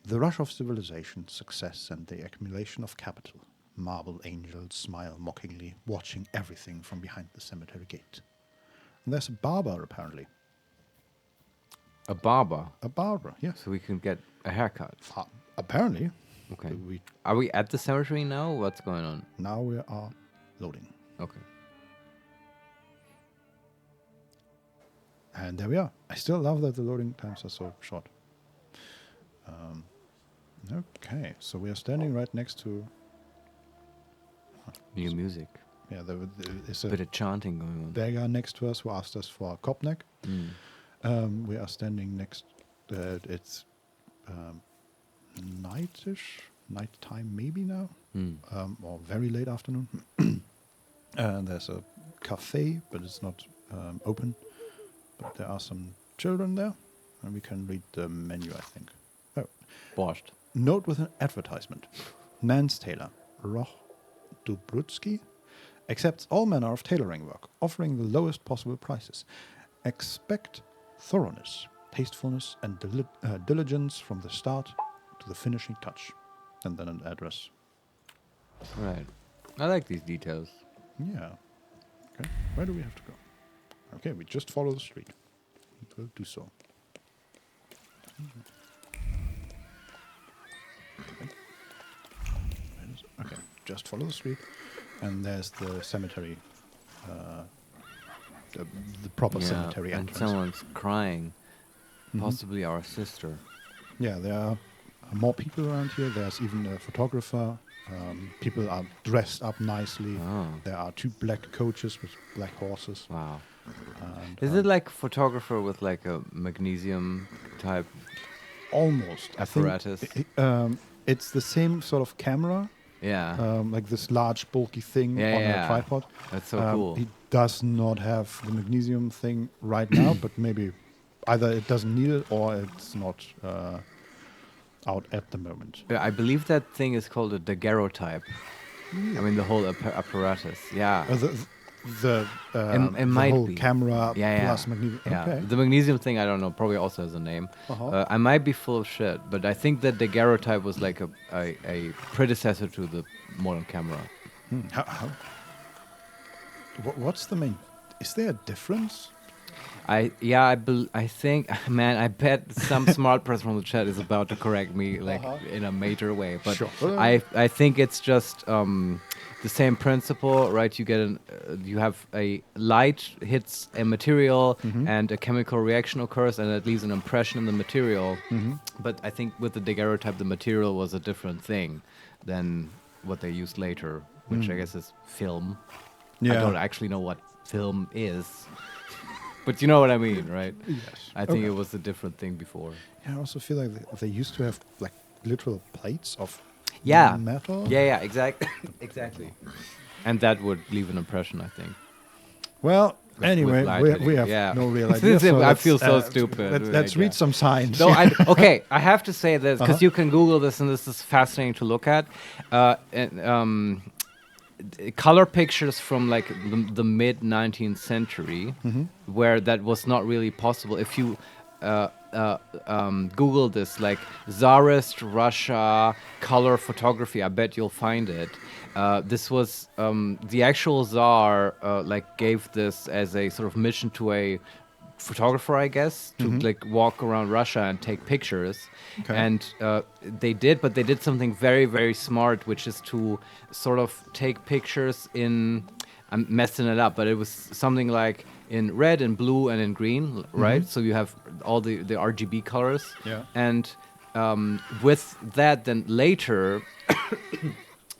The rush of civilization, success, and the accumulation of capital. Marble angels smile mockingly, watching everything from behind the cemetery gate. And there's a barber, apparently. A barber. A barber, yes. So we can get a haircut. Apparently. Okay. We Are we at the cemetery now? What's going on? now we are loading. Okay. And there we are. I still love that the loading times are so short. Okay, so we are standing right next to... New music. Yeah, there is A bit of chanting going on. beggar next to us who asked us for a kopnek. Mm. We are standing next... it's nightish, nighttime maybe now, or very late afternoon. And there's a cafe, but it's not open. But there are some children there, and we can read the menu, I think. Oh. Borscht. Note with an advertisement. Nance Tailor, Roch Dubrutsky, accepts all manner of tailoring work, offering the lowest possible prices. Expect thoroughness, tastefulness, and diligence from the start to the finishing touch. And then an address. Right. I like these details. Yeah. Okay. Where do we have to go? Okay, we just follow the street. We'll do so. Okay, just follow the street. And there's the cemetery. The proper cemetery and entrance. someone's crying. Possibly our sister. Yeah, there are more people around here. There's even a photographer. People are dressed up nicely. Oh. There are 2 black coaches with black horses. Wow. And, Is it like a photographer with like a magnesium type almost apparatus? I think it's the same sort of camera. Yeah. Like this large bulky thing on a tripod. That's so cool. He does not have the magnesium thing right now, but maybe either it doesn't need it or it's not out at the moment. I believe that thing is called a daguerreotype. I mean, the whole apparatus. Yeah. The might whole be. camera Yeah. plus magnesium. Yeah. Okay. The magnesium thing, I don't know, probably also has a name. I might be full of shit, but I think that the daguerreotype was like a predecessor to the modern camera. What's the main? Is there a difference? I think, man, I bet some smart person from the chat is about to correct me like in a major way. But Sure. I think it's just the same principle, right? You have a light hits a material and a chemical reaction occurs and it leaves an impression in the material. But I think with the daguerreotype, the material was a different thing than what they used later, which I guess is film. Yeah. I don't actually know what film is. But you know what I mean, right? Yes. I think it was a different thing before. Yeah, I also feel like they used to have like literal plates of metal. Yeah, exactly. And that would leave an impression, I think. Well, With anyway, light we have hitting. no real idea. So I feel so stupid. Let's read some signs. No, okay, I have to say this because you can Google this and this is fascinating to look at. Color pictures from like the mid 19th century, where that was not really possible. If you Google this, like Tsarist Russia color photography, I bet you'll find it. This was the actual Tsar like gave this as a sort of mission to a photographer, I guess, to like walk around Russia and take pictures. Okay. And they did, but they did something very, very smart, which is to sort of take pictures in, I'm messing it up, but it was something like in red and blue and in green, right? So you have all the RGB colors. Yeah. And with that, then later,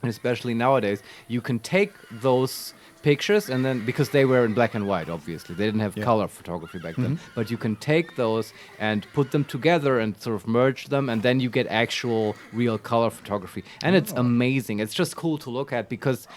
and especially nowadays, you can take those pictures and then, because they were in black and white, obviously they didn't have color photography back then, but you can take those and put them together and sort of merge them, and then you get actual real color photography, and it's amazing. It's just cool to look at because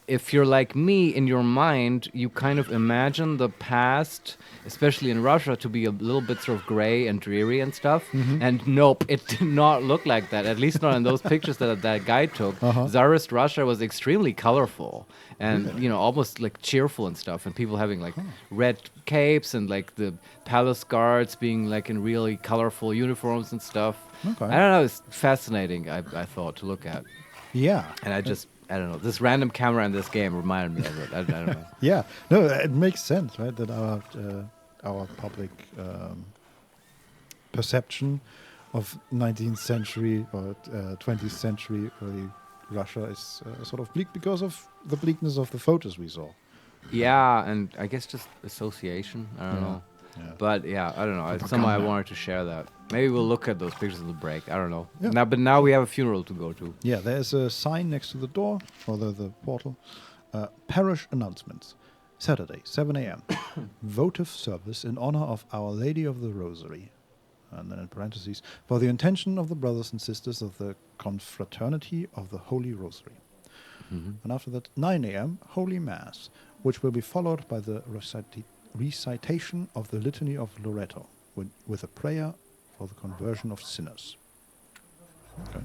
if you're like me, in your mind, you kind of imagine the past, especially in Russia, to be a little bit sort of gray and dreary and stuff. And nope, it did not look like that. At least not in those pictures that guy took. Tsarist Russia was extremely colorful and almost like cheerful and stuff. And people having like red capes and like the palace guards being like in really colorful uniforms and stuff. Okay. I don't know. It's fascinating. I thought to look at. Yeah. And I don't know. This random camera in this game reminded me of it. I don't know. Yeah, no, it makes sense, right? That our public perception of 19th century or 20th century early Russia is sort of bleak because of the bleakness of the photos we saw. Yeah, and I guess just association. I don't know. Yeah. But yeah, I don't know. Somehow I wanted to share that. Maybe we'll look at those pictures in the break. I don't know. Yeah. Now we have a funeral to go to. Yeah, there's a sign next to the door, or the portal. Parish announcements. Saturday, 7 a.m. Votive service in honor of Our Lady of the Rosary. And then in parentheses, for the intention of the brothers and sisters of the Confraternity of the Holy Rosary. And after that, 9 a.m., Holy Mass, which will be followed by the recitation of the Litany of Loreto, with a prayer for the conversion of sinners. Okay.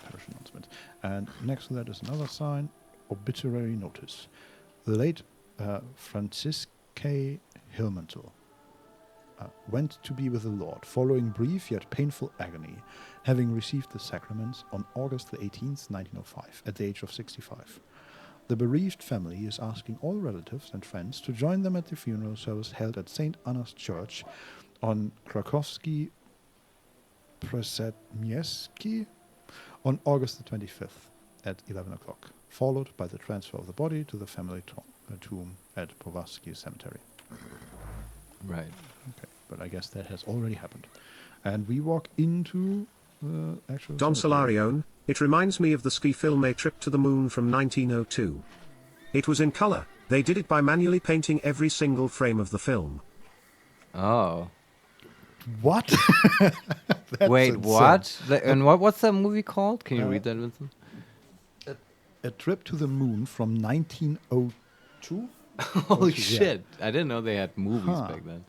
Parish announcement. And next to that is another sign, obituary notice. The late Francisque Hilmental went to be with the Lord, following brief yet painful agony, having received the sacraments on August the 18th, 1905, at the age of 65. The bereaved family is asking all relatives and friends to join them at the funeral service held at St. Anna's Church on Krakowski Przesadniewski on August the 25th at 11 o'clock, followed by the transfer of the body to the family tomb at Povarsky Cemetery. Right. Okay, but I guess that has already happened. And we walk into the actual Don cemetery. Solarione, it reminds me of the ski film A Trip to the Moon from 1902. It was in color. They did it by manually painting every single frame of the film. Oh. What? Wait, insane. what? And what's that movie called? Can you read that, Vincent? A Trip to the Moon from 1902? Holy shit. I didn't know they had movies back then.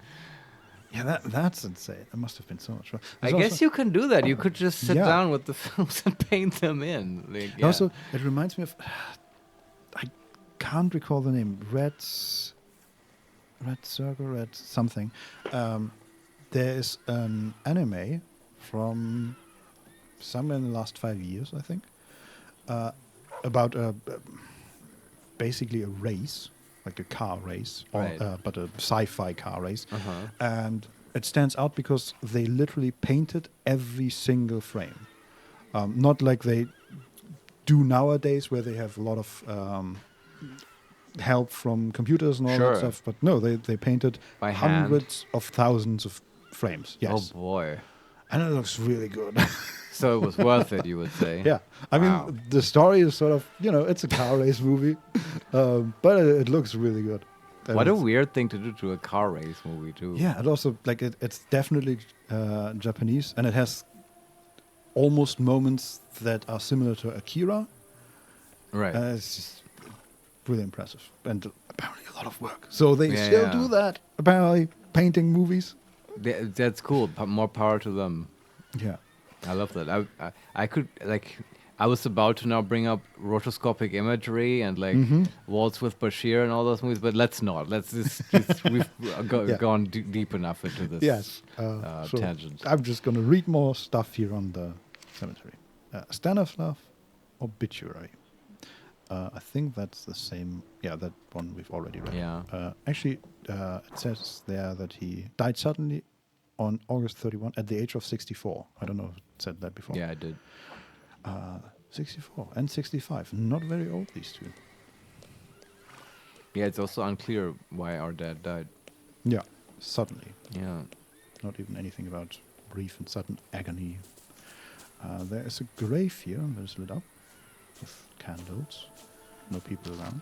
Yeah, that's insane. That must have been so much fun. I guess you can do that. You could just sit down with the films and paint them in. Like, yeah. Also, it reminds me of... I can't recall the name. Red Circle, Red something. There is an anime from somewhere in the last 5 years, I think, about basically a race, like a car race, but a sci-fi car race. And it stands out because they literally painted every single frame. Not like they do nowadays, where they have a lot of help from computers and all that stuff. But no, they painted by hundreds of thousands of frames. Yes. Oh boy. And it looks really good. So it was worth it, you would say. Yeah. I mean, the story is sort of, it's a car race movie, but it looks really good. What a weird thing to do to a car race movie, too. Yeah, and also, like, it's definitely Japanese, and it has almost moments that are similar to Akira. Right. It's just really impressive, and apparently a lot of work. So they still do that, apparently, painting movies. That's cool. More power to them. Yeah. I love that. I could, like... I was about to now bring up rotoscopic imagery and like Waltz with Bashir and all those movies, but let's not. Let's just we've gone deep enough into this tangent. I'm just going to read more stuff here on the cemetery. Stanislav obituary. I think that's the same. Yeah, that one we've already read. Yeah. Actually, it says there that he died suddenly on August 31 at the age of 64. I don't know if it said that before. Yeah, I did. 64 and 65. Not very old, these two. Yeah, it's also unclear why our dad died. Yeah, suddenly. Yeah. Not even anything about brief and sudden agony. There is a grave here that is lit up with candles. No people around.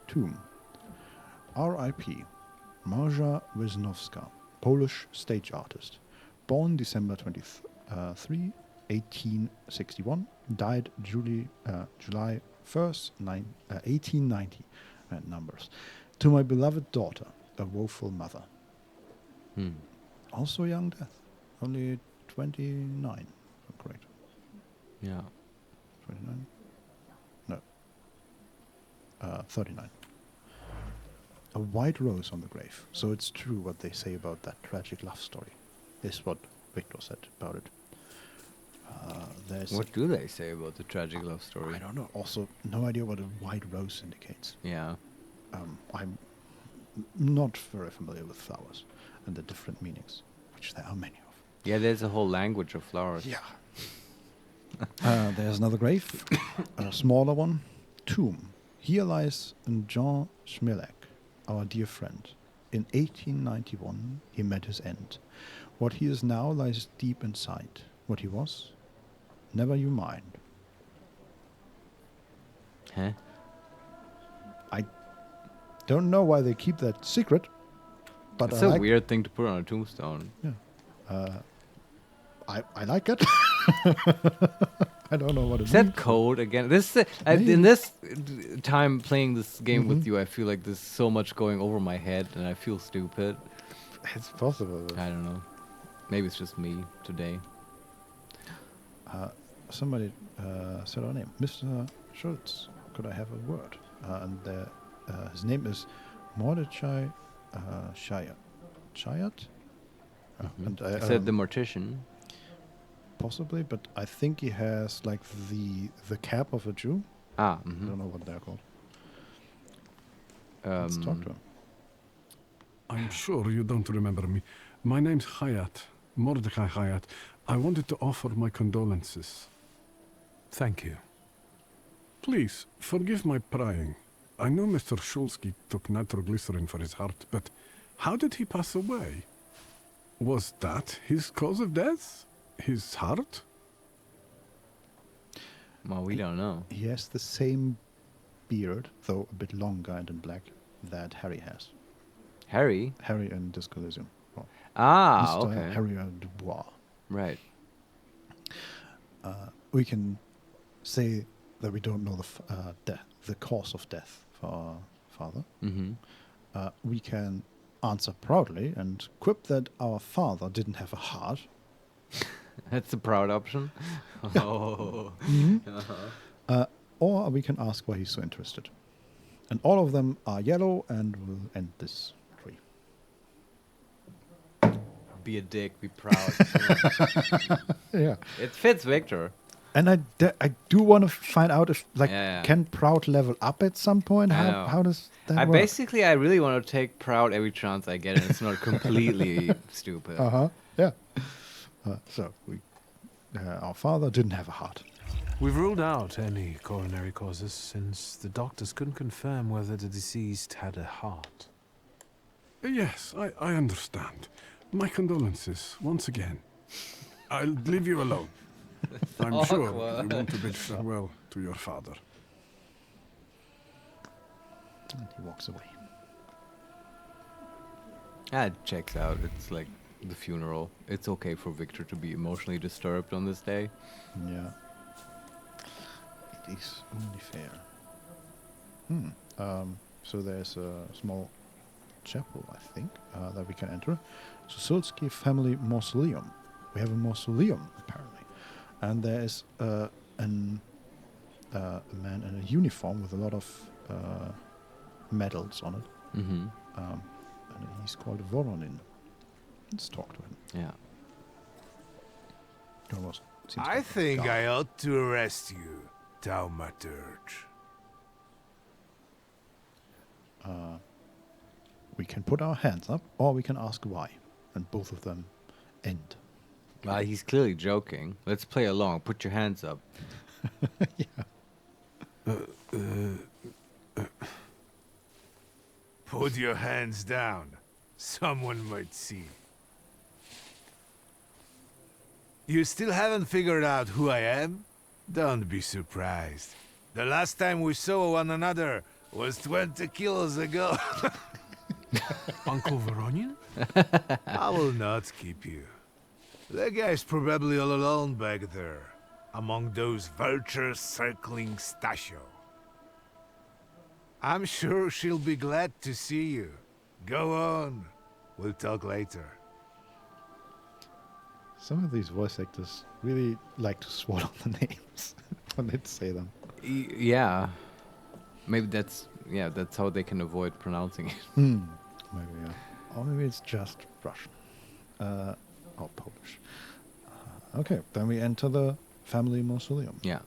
Tomb. R.I.P. Marja Wisnowska, Polish stage artist. Born December 23, 1861, died July 1st, 1890, numbers. To my beloved daughter, a woeful mother. Also young death. Only 29, if I'm correct. Yeah. 29? No. 39. A white rose on the grave. So it's true what they say about that tragic love story. Is what Victor said about it. What do they say about the tragic love story? I don't know. Also, no idea what a white rose indicates. Yeah. I'm not very familiar with flowers and the different meanings, which there are many of. Yeah, there's a whole language of flowers. Yeah. There's another grave, a smaller one. Tomb. Here lies Jean Schmilek, our dear friend. In 1891, he met his end. What he is now lies deep inside. What he was, never you mind. Huh? I don't know why they keep that secret, but It's I a like weird thing to put on a tombstone. Yeah. I like it. I don't know what it Is means. that code again? This in this time playing this game with you, I feel like there's so much going over my head, and I feel stupid. It's possible. I don't know. Maybe it's just me today. Somebody said our name, Mr. Schultz. Could I have a word? And his name is Mordechai Shayat. Shayat? And I said the mortician. Possibly, but I think he has like the cap of a Jew. I don't know what they're called. Let's talk to him. I'm sure you don't remember me. My name's Hayat, Mordecai Hayat. I wanted to offer my condolences. Thank you. Please, forgive my prying. I know Mr. Shulsky took nitroglycerin for his heart, but how did he pass away? Was that his cause of death? His heart? Well, we don't know. He has the same beard, though a bit longer and in black, that Harry has. Harry? Harry in Disco Elysium. Well, Mr. Okay. Harry Dubois. Right. We can say that we don't know the cause of death for our father. We can answer proudly and quip that our father didn't have a heart. That's a proud option. Oh. Or we can ask why he's so interested. And all of them are yellow and will end this tree. Be a dick, be proud. Yeah. It fits Victor. And I do want to find out if, can proud level up at some point? How does that work? Basically, I really want to take proud every chance I get, and it's not completely stupid. Yeah. So, our father didn't have a heart. We've ruled out any coronary causes since the doctors couldn't confirm whether the deceased had a heart. Yes, I understand. My condolences, once again. I'll leave you alone. I'm sure you want to bid farewell to your father. And he walks away. It checks out. It's like the funeral. It's okay for Victor to be emotionally disturbed on this day. Yeah. It is only fair. So there's a small chapel, I think, that we can enter. Susulski Family Mausoleum. We have a mausoleum, apparently. And there is a man in a uniform with a lot of medals on it. And he's called Voronin. Let's talk to him. Yeah. Almost I think I ought to arrest you, Thaumaturge. We can put our hands up, or we can ask why. And both of them end. Well, he's clearly joking. Let's play along. Put your hands up. Put your hands down. Someone might see. You still haven't figured out who I am? Don't be surprised. The last time we saw one another was 20 kilos ago. Uncle Voronin? I will not keep you. That guy's probably all alone back there, among those vultures circling Stasio. I'm sure she'll be glad to see you. Go on. We'll talk later. Some of these voice actors really like to swallow the names when they say them. Yeah. Maybe that's how they can avoid pronouncing it. Maybe, yeah. Or maybe it's just Russian. Or Polish. Okay, then we enter the family mausoleum. Yeah.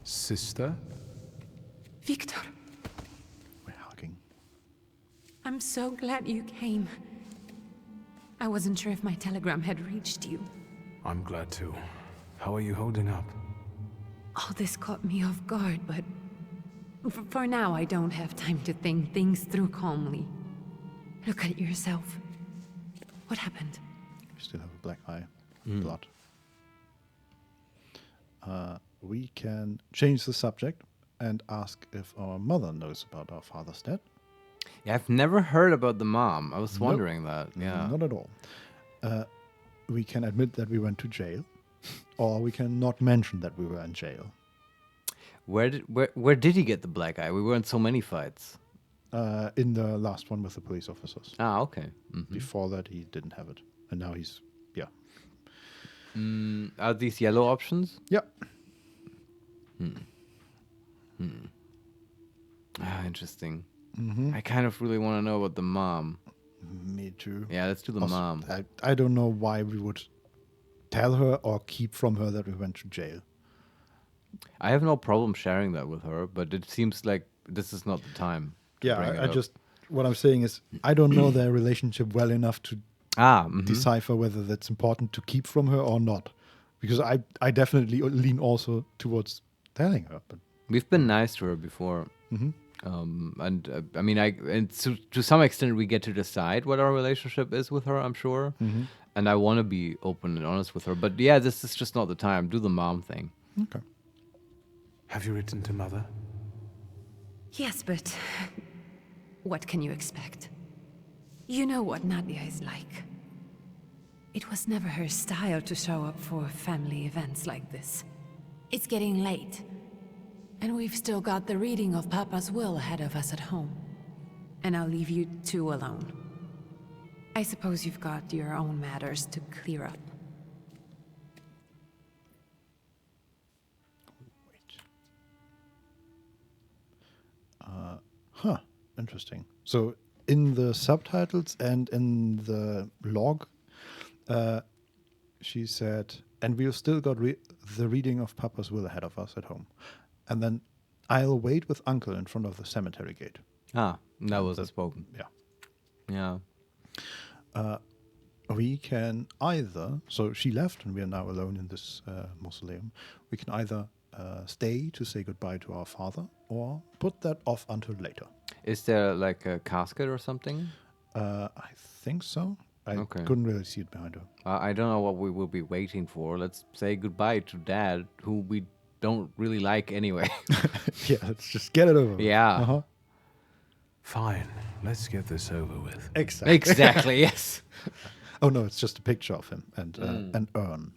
Sister? Victor, We're hugging. I'm so glad you came. I wasn't sure if my telegram had reached you. I'm glad too. How are you holding up? All this caught me off guard, but for now I don't have time to think things through calmly. Look at yourself. What happened? You still have a black eye. Blood. We can change the subject and ask if our mother knows about our father's death. Yeah, I've never heard about the mom. I was wondering that. Yeah. Not at all. We can admit that we went to jail, or we can not mention that we were in jail. Where did he get the black eye? We were in so many fights. In the last one with the police officers. Ah, okay. Before that, he didn't have it. And now he's, yeah. Are these yellow options? Yeah. Interesting. I kind of really want to know about the mom. Me too. Yeah, let's do the mom. I don't know why we would tell her or keep from her that we went to jail. I have no problem sharing that with her, but it seems like this is not the time. Yeah, what I'm saying is, I don't know their relationship well enough to decipher whether that's important to keep from her or not. Because I definitely lean also towards telling her. But we've been nice to her before. I mean, to some extent, we get to decide what our relationship is with her, I'm sure. And I want to be open and honest with her. But yeah, this is just not the time. Do the mom thing. Okay. Have you written to Mother? Yes, but what can you expect? You know what Nadia is like. It was never her style to show up for family events like this. It's getting late, and we've still got the reading of Papa's will ahead of us at home. And I'll leave you two alone. I suppose you've got your own matters to clear up. Interesting. So in the subtitles and in the log, she said, and we've still got the reading of Papa's will ahead of us at home. And then I'll wait with Uncle in front of the cemetery gate. Ah, that wasn't spoken. Yeah. Yeah. We can either, so she left and we are now alone in this mausoleum. We can either stay to say goodbye to our father or put that off until later. Is there like a casket or something? I think so. I couldn't really see it behind her. I don't know what we will be waiting for. Let's say goodbye to Dad, who we don't really like anyway. Yeah, let's just get it over with. Yeah. Fine, let's get this over with. Exactly. Yes. Oh no, it's just a picture of him and an urn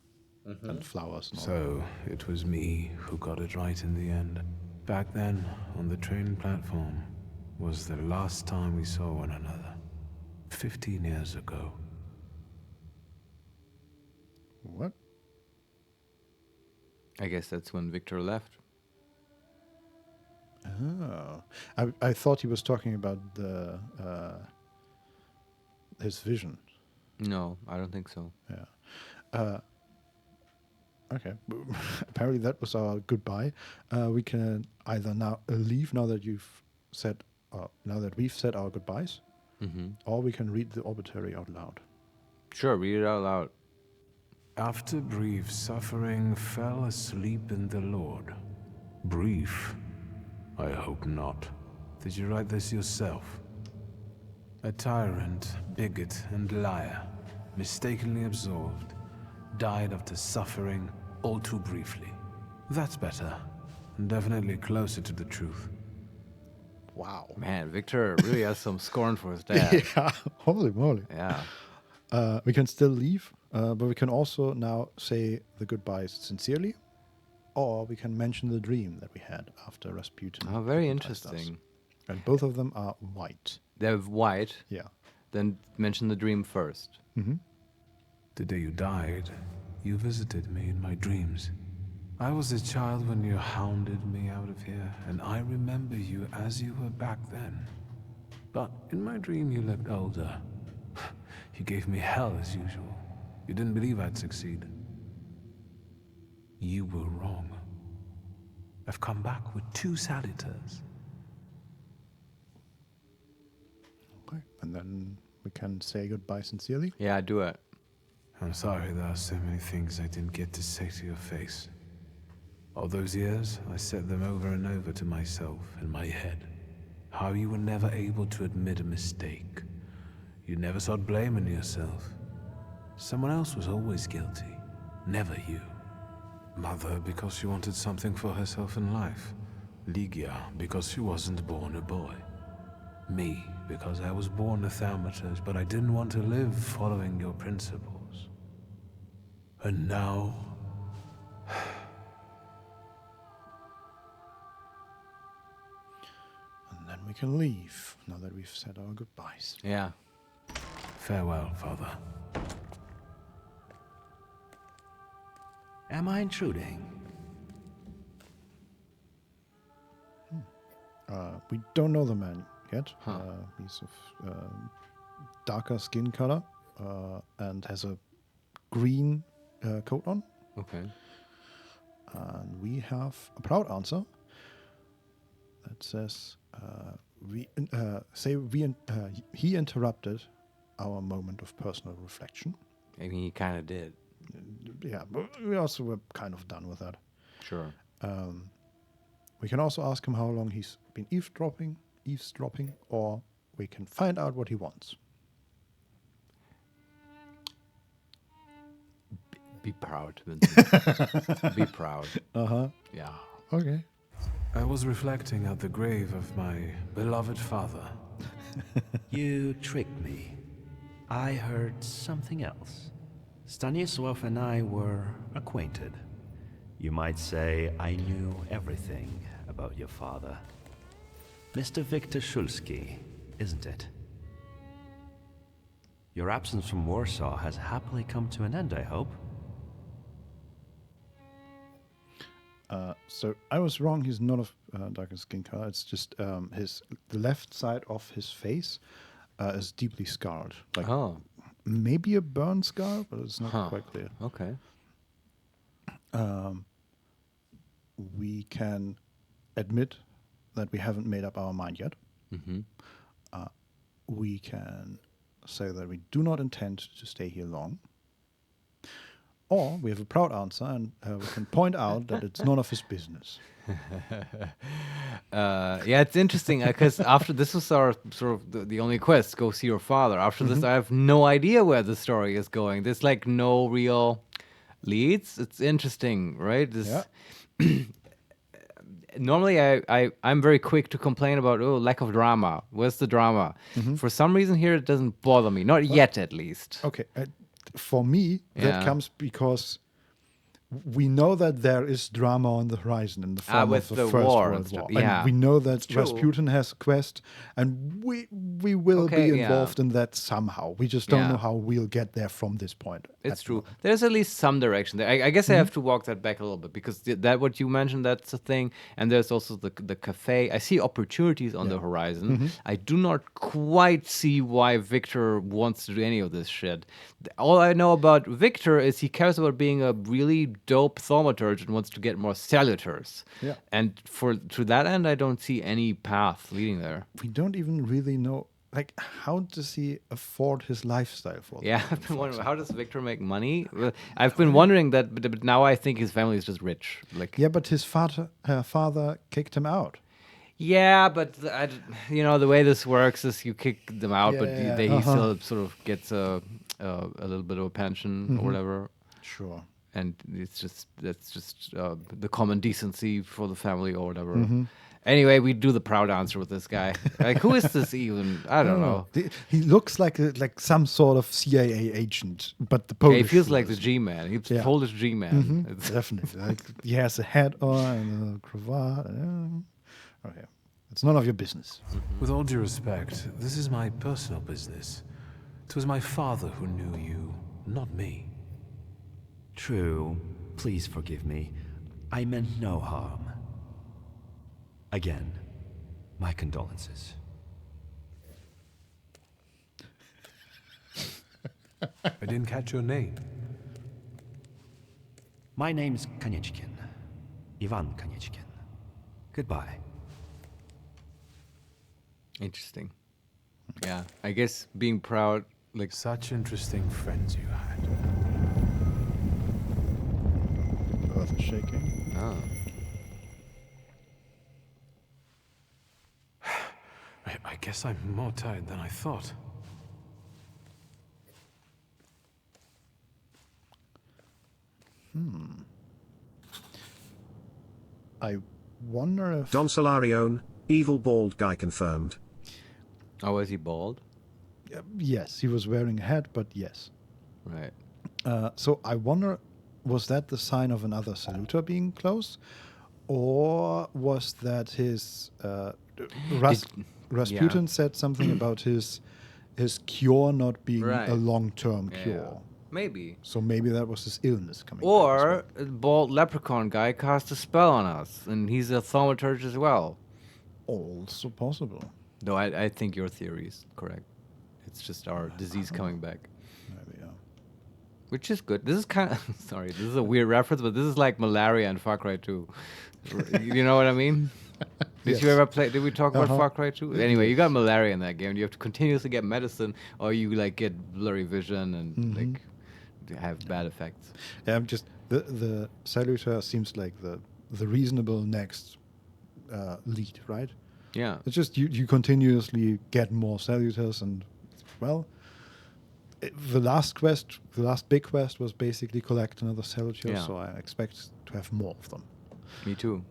and flowers. And all So it was me who got it right in the end. Back then, on the train platform, was the last time we saw one another. 15 years ago. What? I guess that's when Victor left. Oh, I thought he was talking about his vision. No, I don't think so. Yeah. Okay. Apparently that was our goodbye. We can either now leave now that we've said our goodbyes, or we can read the obituary out loud. Sure, read it out loud. After brief suffering, fell asleep in the Lord. Brief? I hope not. Did you write this yourself? A tyrant, bigot, and liar, mistakenly absolved, died after suffering all too briefly. That's better, and definitely closer to the truth. Wow. Man, Victor really has some scorn for his dad. Yeah, holy moly. Yeah. We can still leave, but we can also now say the goodbyes sincerely, or we can mention the dream that we had after Rasputin. Oh, very hypnotized us. interesting. And both of them are white. They're white? Yeah. Then mention the dream first. Mm-hmm. The day you died, you visited me in my dreams. I was a child when you hounded me out of here, and I remember you as you were back then. But in my dream, you looked older. You gave me hell as usual. You didn't believe I'd succeed. You were wrong. I've come back with 2 salutors. Okay. And then we can say goodbye sincerely. Yeah, do it. I'm sorry there are so many things I didn't get to say to your face. All those years, I said them over and over to myself in my head. How you were never able to admit a mistake. You never sought blame in yourself. Someone else was always guilty, never you. Mother, because she wanted something for herself in life. Ligia, because she wasn't born a boy. Me, because I was born a Thaumaturge, but I didn't want to live following your principles. And now... And then we can leave, now that we've said our goodbyes. Yeah. Farewell, Father. Am I intruding? We don't know the man yet. He's of darker skin color and has a green coat on. Okay. And we have a proud answer that says, he interrupted our moment of personal reflection. I mean, he kind of did. Yeah, but we also were kind of done with that. Sure. We can also ask him how long he's been eavesdropping, or we can find out what he wants. Be proud, Vincent. Be proud. Uh-huh. Yeah. Okay. I was reflecting at the grave of my beloved father. You tricked me. I heard something else. Stanisław and I were acquainted. You might say I knew everything about your father. Mr. Victor Szulski, isn't it? Your absence from Warsaw has happily come to an end, I hope. So I was wrong. He's not of darker skin color. It's just the left side of his face is deeply scarred. Like maybe a burn scar, but it's not quite clear. Okay. We can admit that we haven't made up our mind yet. Mm-hmm. We can say that we do not intend to stay here long. Or we have a proud answer, and we can point out that it's none of his business. Yeah, it's interesting because after this was our sort of the only quest, go see your father. After this, I have no idea where the story is going. There's like no real leads. It's interesting, right? This normally I'm very quick to complain about lack of drama. Where's the drama? For some reason here it doesn't bother me, not yet at least. Okay. For me, that comes because we know that there is drama on the horizon in the form of the First World War. And we know that Rasputin has a quest, and we will be involved in that somehow. We just don't know how we'll get there from this point. It's true. There's at least some direction there. I guess I have to walk that back a little bit because that what you mentioned, that's a thing. And there's also the cafe. I see opportunities on the horizon. I do not quite see why Victor wants to do any of this shit. All I know about Victor is he cares about being a really dope thaumaturge and wants to get more salutors. Yeah. And to that end, I don't see any path leading there. We don't even really know, like, how does he afford his lifestyle for? Yeah, I've been wondering, how does Victor make money? I've been wondering that, but now I think his family is just rich. Like, yeah, but his father kicked him out. Yeah, but the way this works is you kick them out, but he still sort of gets a little bit of a pension or whatever. Sure. And that's just the common decency for the family or whatever. Anyway, we do the proud answer with this guy. Like, who is this even? I don't know. He looks like some sort of CIA agent, but the Polish. Yeah, he feels like the G-man. He's the Polish G-man. Definitely. Like, he has a hat on and a cravat. Okay. It's none of your business. With all due respect, this is my personal business. It was my father who knew you, not me. True. Please forgive me. I meant no harm. Again, my condolences. I didn't catch your name. My name's Kaniechkin. Ivan Kaniechkin. Goodbye. Interesting. Yeah, I guess being proud, like... Such interesting friends you had. Earth is shaking. Oh. I guess I'm more tired than I thought. I wonder if... Don Solarione, evil bald guy confirmed. Oh, was he bald? Yes, he was wearing a hat, but yes. Right. So I wonder, was that the sign of another saluter being closed? Or was that his... Rasputin said something about his cure not being a long-term cure. Maybe. So maybe that was his illness coming back. Or a bald leprechaun guy cast a spell on us, and he's a thaumaturge as well. Also possible. Though I think your theory is correct. It's just our disease coming back. Maybe, yeah. Which is good. This is kind of... Sorry, this is a weird reference, but this is like malaria and Far Cry 2. You know what I mean? Did you ever play? Did we talk about Far Cry 2? Anyway, you got malaria in that game. You have to continuously get medicine, or you like get blurry vision and like have bad effects. Yeah, I'm just the saluter seems like the reasonable next lead, right? Yeah. It's just you continuously get more saluters, and well, the last big quest was basically collect another saluter. Yeah. So I expect to have more of them. Me too.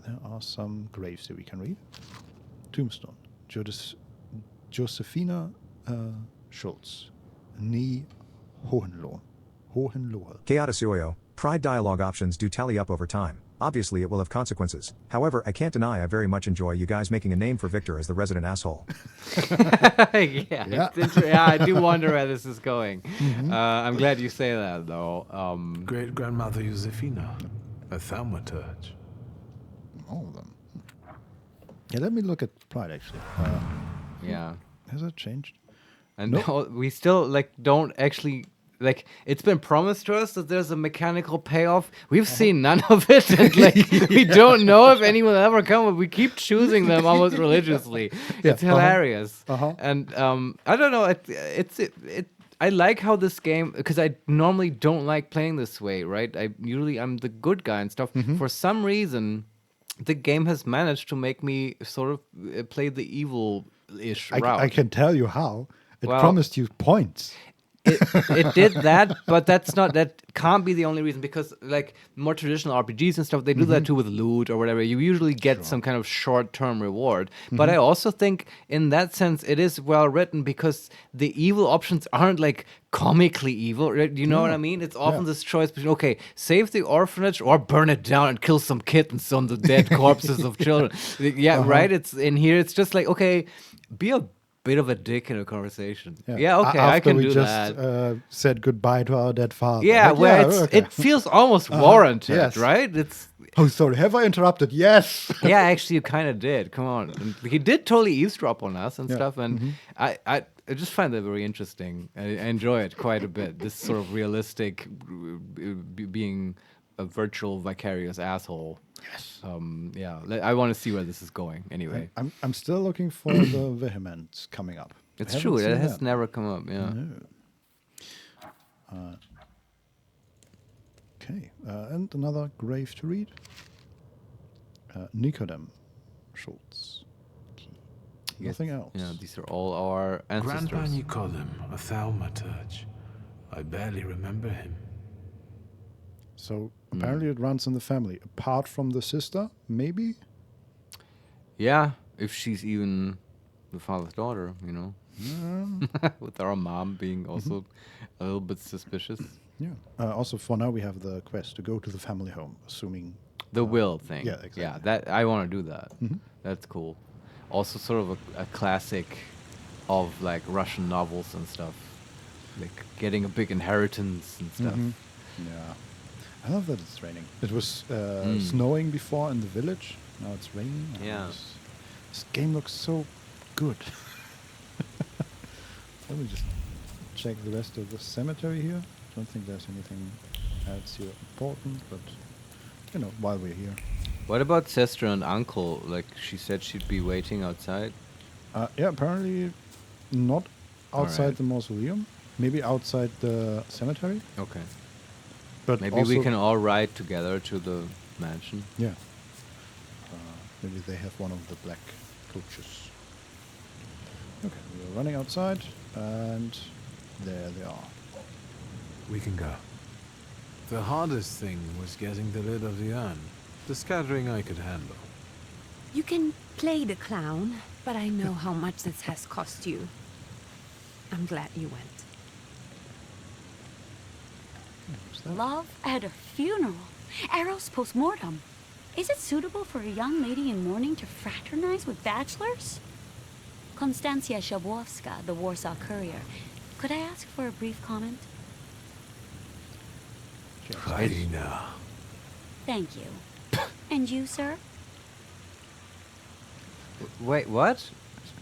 There are some graves that we can read. Tombstone. Josephina Schultz. Nie Hohenlohe. Chaotic Pride dialogue options do tally up over time. Obviously it will have consequences. However, I can't deny I very much enjoy you guys making a name for Victor as the resident asshole. Yeah, I do wonder where this is going. I'm glad you say that, though. Great-grandmother Josefina, a thaumaturge. All of them. Yeah, let me look at Pride, actually. Yeah. Has that changed? And no, we still, like, don't actually... Like, it's been promised to us that there's a mechanical payoff. We've seen none of it. And, like, we don't know if anyone will ever come. But we keep choosing them almost religiously. It's hilarious. And I don't know. I like how this game, because I normally don't like playing this way, right? I'm the good guy and stuff. For some reason, the game has managed to make me sort of play the evil-ish route. I can tell you how. It promised you points. It did that, but that can't be the only reason, because like more traditional RPGs and stuff, they do that too with loot or whatever. You usually get some kind of short-term reward. But I also think in that sense it is well written, because the evil options aren't like comically evil. Right? You know what I mean? It's often this choice between, okay, save the orphanage or burn it down and kill some kittens on the dead corpses of children. Right? It's in here. It's just like, okay, be a bit of a dick in a conversation. Yeah, okay, I can do that. After we just said goodbye to our dead father. Yeah, like, it feels almost warranted, right? It's... Oh, sorry, have I interrupted? Yes. Yeah, actually, you kind of did. Come on. And he did totally eavesdrop on us and stuff, and I just find that very interesting. I enjoy it quite a bit. This sort of realistic being a virtual vicarious asshole. Yes. I want to see where this is going. Anyway, I'm still looking for the Vehement coming up. It's true. It has never come up. Yeah. No. Okay. And another grave to read. Nicodem Schultz. Nothing else. Yeah, these are all our ancestors. Grandpa Nicodem, a thaumaturge. I barely remember him. So apparently it runs in the family, apart from the sister, maybe? Yeah, if she's even the father's daughter, you know. With our mom being also a little bit suspicious. Yeah. Also, for now, we have the quest to go to the family home, assuming... The will thing. Yeah, exactly. Yeah, that I want to do that. That's cool. Also sort of a classic of like Russian novels and stuff. Like getting a big inheritance and stuff. Yeah. I love that it's raining. It was snowing before in the village. Now it's raining. Yeah. This game looks so good. Let me just check the rest of the cemetery here. Don't think there's anything else here important, but you know, while we're here. What about sister and uncle? Like she said she'd be waiting outside. Yeah, apparently not outside Alright. the mausoleum. Maybe outside the cemetery. Okay. But maybe we can all ride together to the mansion. Yeah. Maybe they have one of the black coaches. Okay, we're running outside, and there they are. We can go. The hardest thing was getting the lid of the urn. The scattering I could handle. You can play the clown, but I know how much this has cost you. I'm glad you went. Love at a funeral. Eros post-mortem. Is it suitable for a young lady in mourning to fraternize with bachelors? Konstancja Shabwowska, the Warsaw Courier. Could I ask for a brief comment? Haina. Thank you. And you, sir? Wait, what?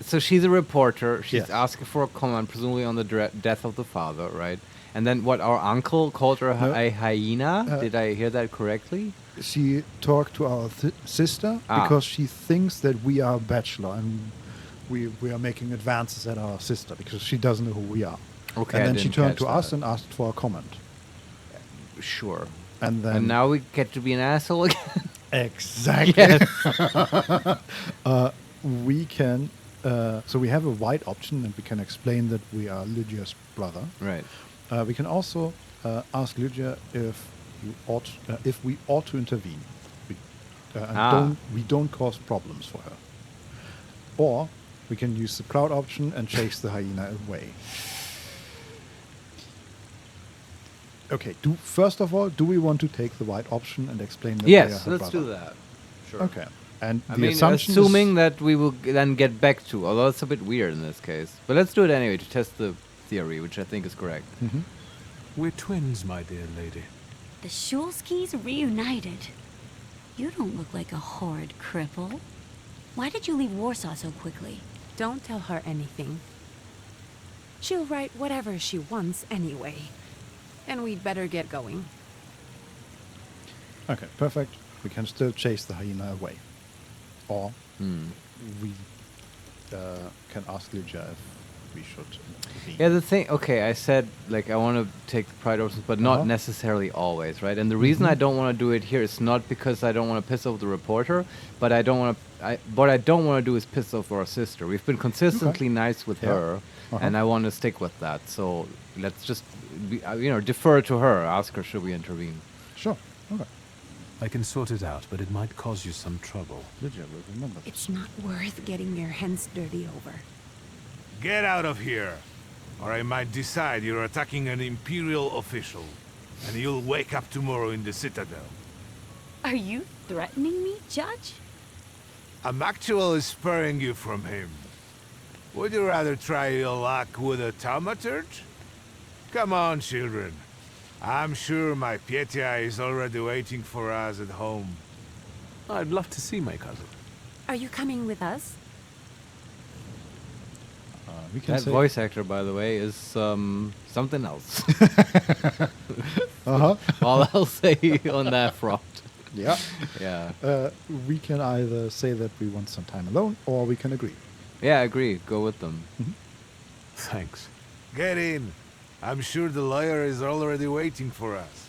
So she's a reporter. She's asking for a comment, presumably on the death of the father, right? And then what? Our uncle called her a hyena. Did I hear that correctly? She talked to our sister because she thinks that we are a bachelor and we are making advances at our sister because she doesn't know who we are. Okay, and I then she didn't turned catch to us that. and asked for a comment. Sure. And then And now we get to be an asshole again. Exactly. Yes. We can. So we have a white option, and we can explain that we are Lydia's brother. Right. We can also ask Lydia if we ought to intervene. We don't cause problems for her. Or we can use the crowd option and chase the hyena away. Okay. First of all, do we want to take the white option and explain that? Yes, they are her let's brother? do that. Sure. Okay. And I the mean, assumption assuming is that we will then get back to, although it's a bit weird in this case. But let's do it anyway to test the theory, which I think is correct. We're twins, my dear lady. The Shulskis reunited. You don't look like a horrid cripple. Why did you leave Warsaw so quickly? Don't tell her anything. She'll write whatever she wants anyway. And we'd better get going. Okay, perfect. We can still chase the hyena away. Or we can ask Lydia if we should intervene. Yeah, the thing, okay, I said, like, I want to take the pride options, but not necessarily always, right? And the reason I don't want to do it here is not because I don't want to piss off the reporter, but I don't want to, what I don't want to do is piss off our sister. We've been consistently nice with her, and I want to stick with that. So let's just, defer to her, ask her, should we intervene? Sure, okay. I can sort it out, but it might cause you some trouble. Lydia will remember this. It's not worth getting your hands dirty over. Get out of here, or I might decide you're attacking an Imperial official, and you'll wake up tomorrow in the Citadel. Are you threatening me, Judge? I'm actually sparing you from him. Would you rather try your luck with a Thaumaturge? Come on, children. I'm sure my Pietia is already waiting for us at home. I'd love to see my cousin. Are you coming with us? We can That say voice actor, by the way, is something else. All I'll say on that front. Yeah. Yeah. We can either say that we want some time alone, or we can agree. Yeah, I agree. Go with them. Thanks. Get in. I'm sure the lawyer is already waiting for us.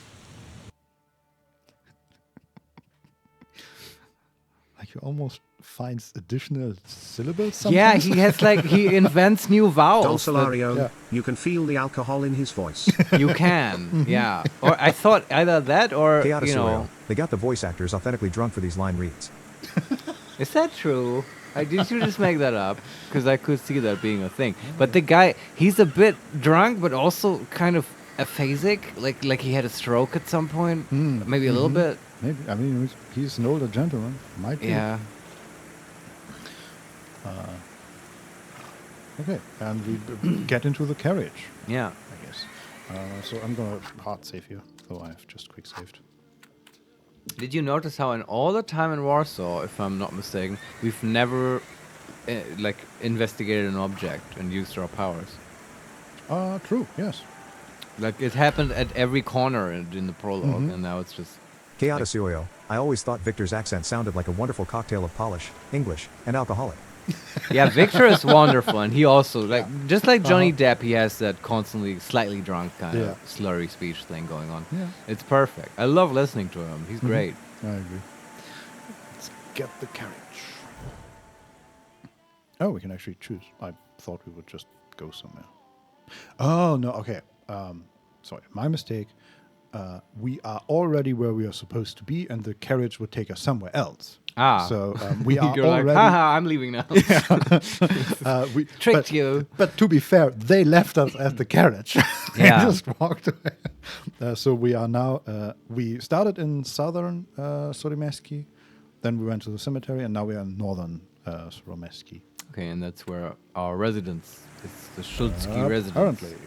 Like he almost finds additional syllables Yeah, sometimes. he invents new vowels. Don that- Solario, you can feel the alcohol in his voice. You can, yeah. Or I thought either that or, Chaotic Soil. They got the voice actors authentically drunk for these line reads. Is that true? Did you just make that up? Because I could see that being a thing. But the guy, he's a bit drunk, but also kind of aphasic. Like he had a stroke at some point. Maybe a little bit. Maybe. I mean, he's an older gentleman. Might be. Yeah. Okay, and we get into the carriage. Yeah. I guess. So I'm gonna hard save here, though I've just quick saved. Did you notice how in all the time in Warsaw, if I'm not mistaken, we've never investigated an object and used our powers? True, yes. Like it happened at every corner in the prologue, and now it's just... Chaotic I always thought Victor's accent sounded like a wonderful cocktail of Polish, English, and alcoholic. Yeah, Victor is wonderful, and he also, just like Johnny Depp, he has that constantly slightly drunk kind of slurry speech thing going on. Yeah. It's perfect. I love listening to him. He's great. I agree. Let's get the carriage. Oh, we can actually choose. I thought we would just go somewhere. Oh, no, okay. Sorry, my mistake. We are already where we are supposed to be, and the carriage would take us somewhere else. So we are You're already... like, haha, I'm leaving now. We tricked you. But to be fair, they left us at the carriage. They just walked away. So we are now... we started in southern Soromeski, then we went to the cemetery, and now we are in northern Soromeski. Okay, and that's where our residence is, the Szulski residence. Currently.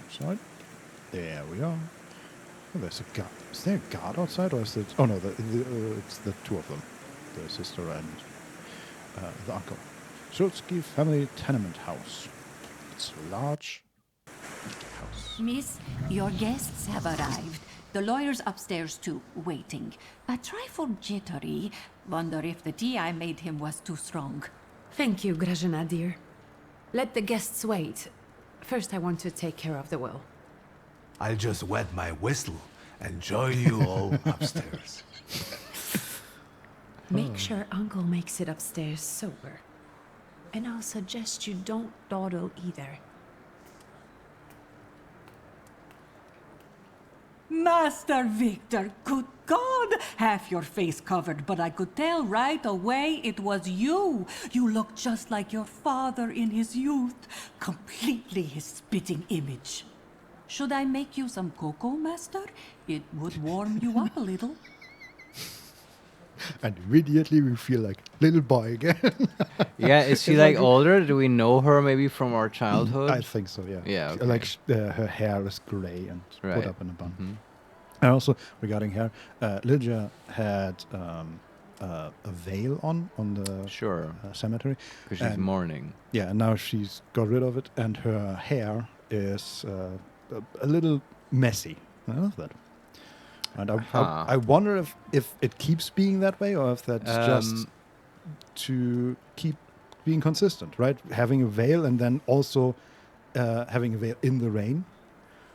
Outside. There we are. Oh, there's a guard. Is there a guard outside, or is it? Oh no, it's the two of them, the sister and the uncle. Szulski family tenement house. It's a large house. Miss, your guests have arrived. The lawyer's upstairs too, waiting. A trifle jittery. Wonder if the tea I made him was too strong. Thank you, Grażyna, dear. Let the guests wait. First, I want to take care of the will. I'll just wet my whistle and join you all upstairs. Make sure Uncle makes it upstairs sober. And I'll suggest you don't dawdle either. Master Victor, good God! Half your face covered, but I could tell right away it was you. You look just like your father in his youth. Completely his spitting image. Should I make you some cocoa, Master? It would warm you up a little. And immediately we feel like little boy again. Yeah, is she like older? Do we know her maybe from our childhood? I think so, yeah. Yeah, okay. Like her hair is gray and put up in a bun. Mm-hmm. And also, regarding hair, Lydia had a veil on the cemetery. Because she's mourning. Yeah, and now she's got rid of it, and her hair is a little messy. I love that. And I wonder if it keeps being that way, or if that's just to keep being consistent, right? Having a veil and then also having a veil in the rain.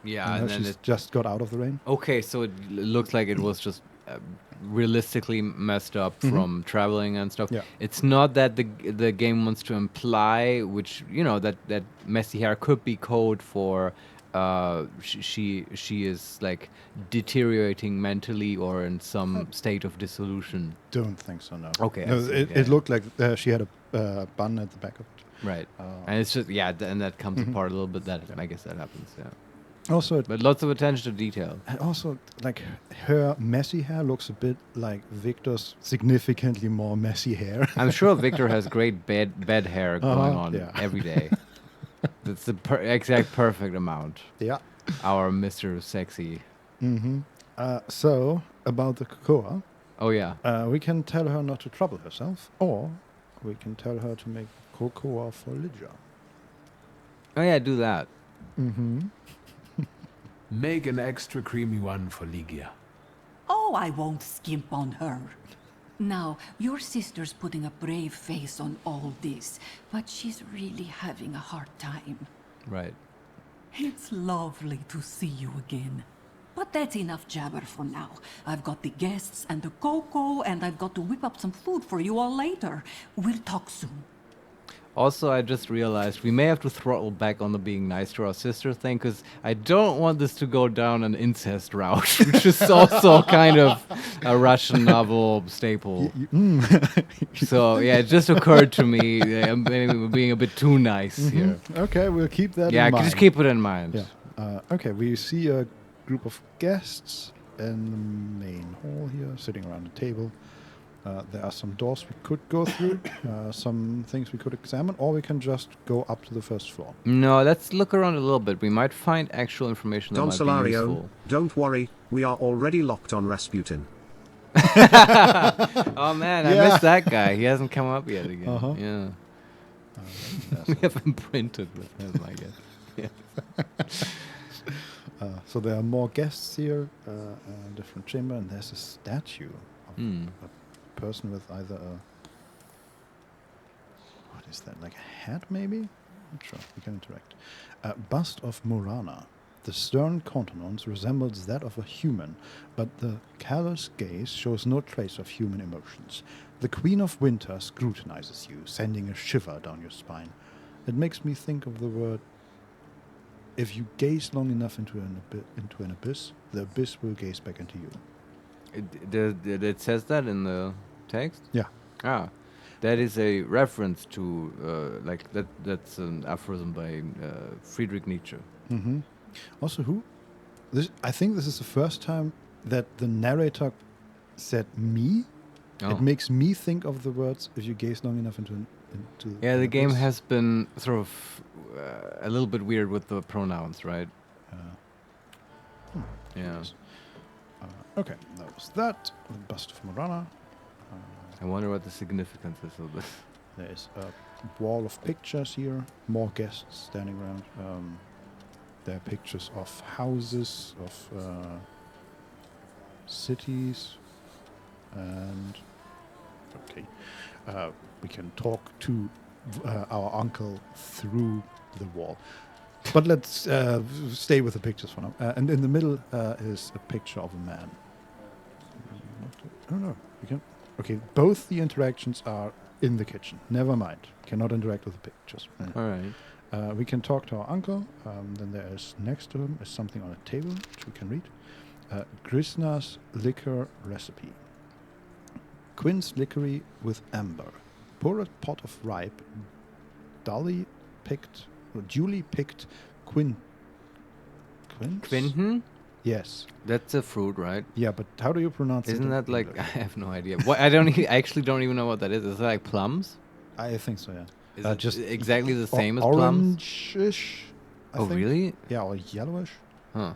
Yeah, and then she's just got out of the rain. Okay, so it looks like it was just realistically messed up from traveling and stuff. Yeah. It's not that the game wants to imply, which that messy hair could be code for she is like deteriorating mentally or in some state of dissolution. Don't think so. No. Okay. No, it looked like she had a bun at the back of it. Right. And it's just and that comes apart a little bit. That I guess that happens. Yeah. Also, but lots of attention to detail. Also, like her messy hair looks a bit like Victor's significantly more messy hair. I'm sure Victor has great bed hair going on every day. That's the exact perfect amount. Yeah. Our Mr. Sexy. Mm-hmm. So, about the cocoa. Oh, yeah. We can tell her not to trouble herself, or we can tell her to make cocoa for Lydia. Oh, yeah, do that. Mm-hmm. Make an extra creamy one for Ligia. Oh, I won't skimp on her. Now, your sister's putting a brave face on all this, but she's really having a hard time. Right. It's lovely to see you again. But that's enough jabber for now. I've got the guests and the cocoa, and I've got to whip up some food for you all later. We'll talk soon. Also, I just realized we may have to throttle back on the being nice to our sister thing, because I don't want this to go down an incest route, which is also kind of a Russian novel staple. So, yeah, it just occurred to me I'm maybe being a bit too nice here. Okay, we'll keep that in Yeah, mind. just keep it in mind. Yeah. Okay, we see a group of guests in the main hall here, sitting around a table. There are some doors we could go through, some things we could examine, or we can just go up to the first floor. No, let's look around a little bit. We might find actual information that Don might be Solario, useful. don't worry, we are already locked on Rasputin. Oh man, I missed that guy. He hasn't come up yet again. Uh-huh. Yeah. We have him printed with him, I guess. Yeah. So there are more guests here, in a different chamber, and there's a statue of a person with either a... What is that, like a hat maybe? Not sure, we can interact. A bust of Morana. The stern countenance resembles that of a human, but the callous gaze shows no trace of human emotions. The Queen of Winter scrutinizes you, sending a shiver down your spine. It makes me think of the word... If you gaze long enough into an abyss, the abyss will gaze back into you. It says that in the text? Yeah. Ah, that is a reference to, that's an aphorism by Friedrich Nietzsche. Mm-hmm. Also, I think this is the first time that the narrator said me. Oh. It makes me think of the words, if you gaze long enough into Yeah, an the game abyss. has been sort of a little bit weird with the pronouns, right? Yeah. Okay, that was that. The bust of Morana. I wonder what the significance is of this. There is a wall of pictures here. More guests standing around. There are pictures of houses, of cities, and okay, we can talk to our uncle through the wall. But let's stay with the pictures for now. And in the middle is a picture of a man. Oh no, we can. Okay, both the interactions are in the kitchen. Never mind. Cannot interact with the pictures. All right. We can talk to our uncle. Then there is next to him is something on a table which we can read. Grisna's liquor recipe. Quince liquory with amber. Pour a pot of ripe, duly picked quince. Quinton? Yes. That's a fruit, right? Yeah, but how do you pronounce it? Isn't in that like... English? I have no idea. What, I actually don't even know what that is. Is it like plums? I think so, yeah. Is it just exactly the same as plums? Orange-ish, I Oh, think. really? Yeah, or yellowish. Huh.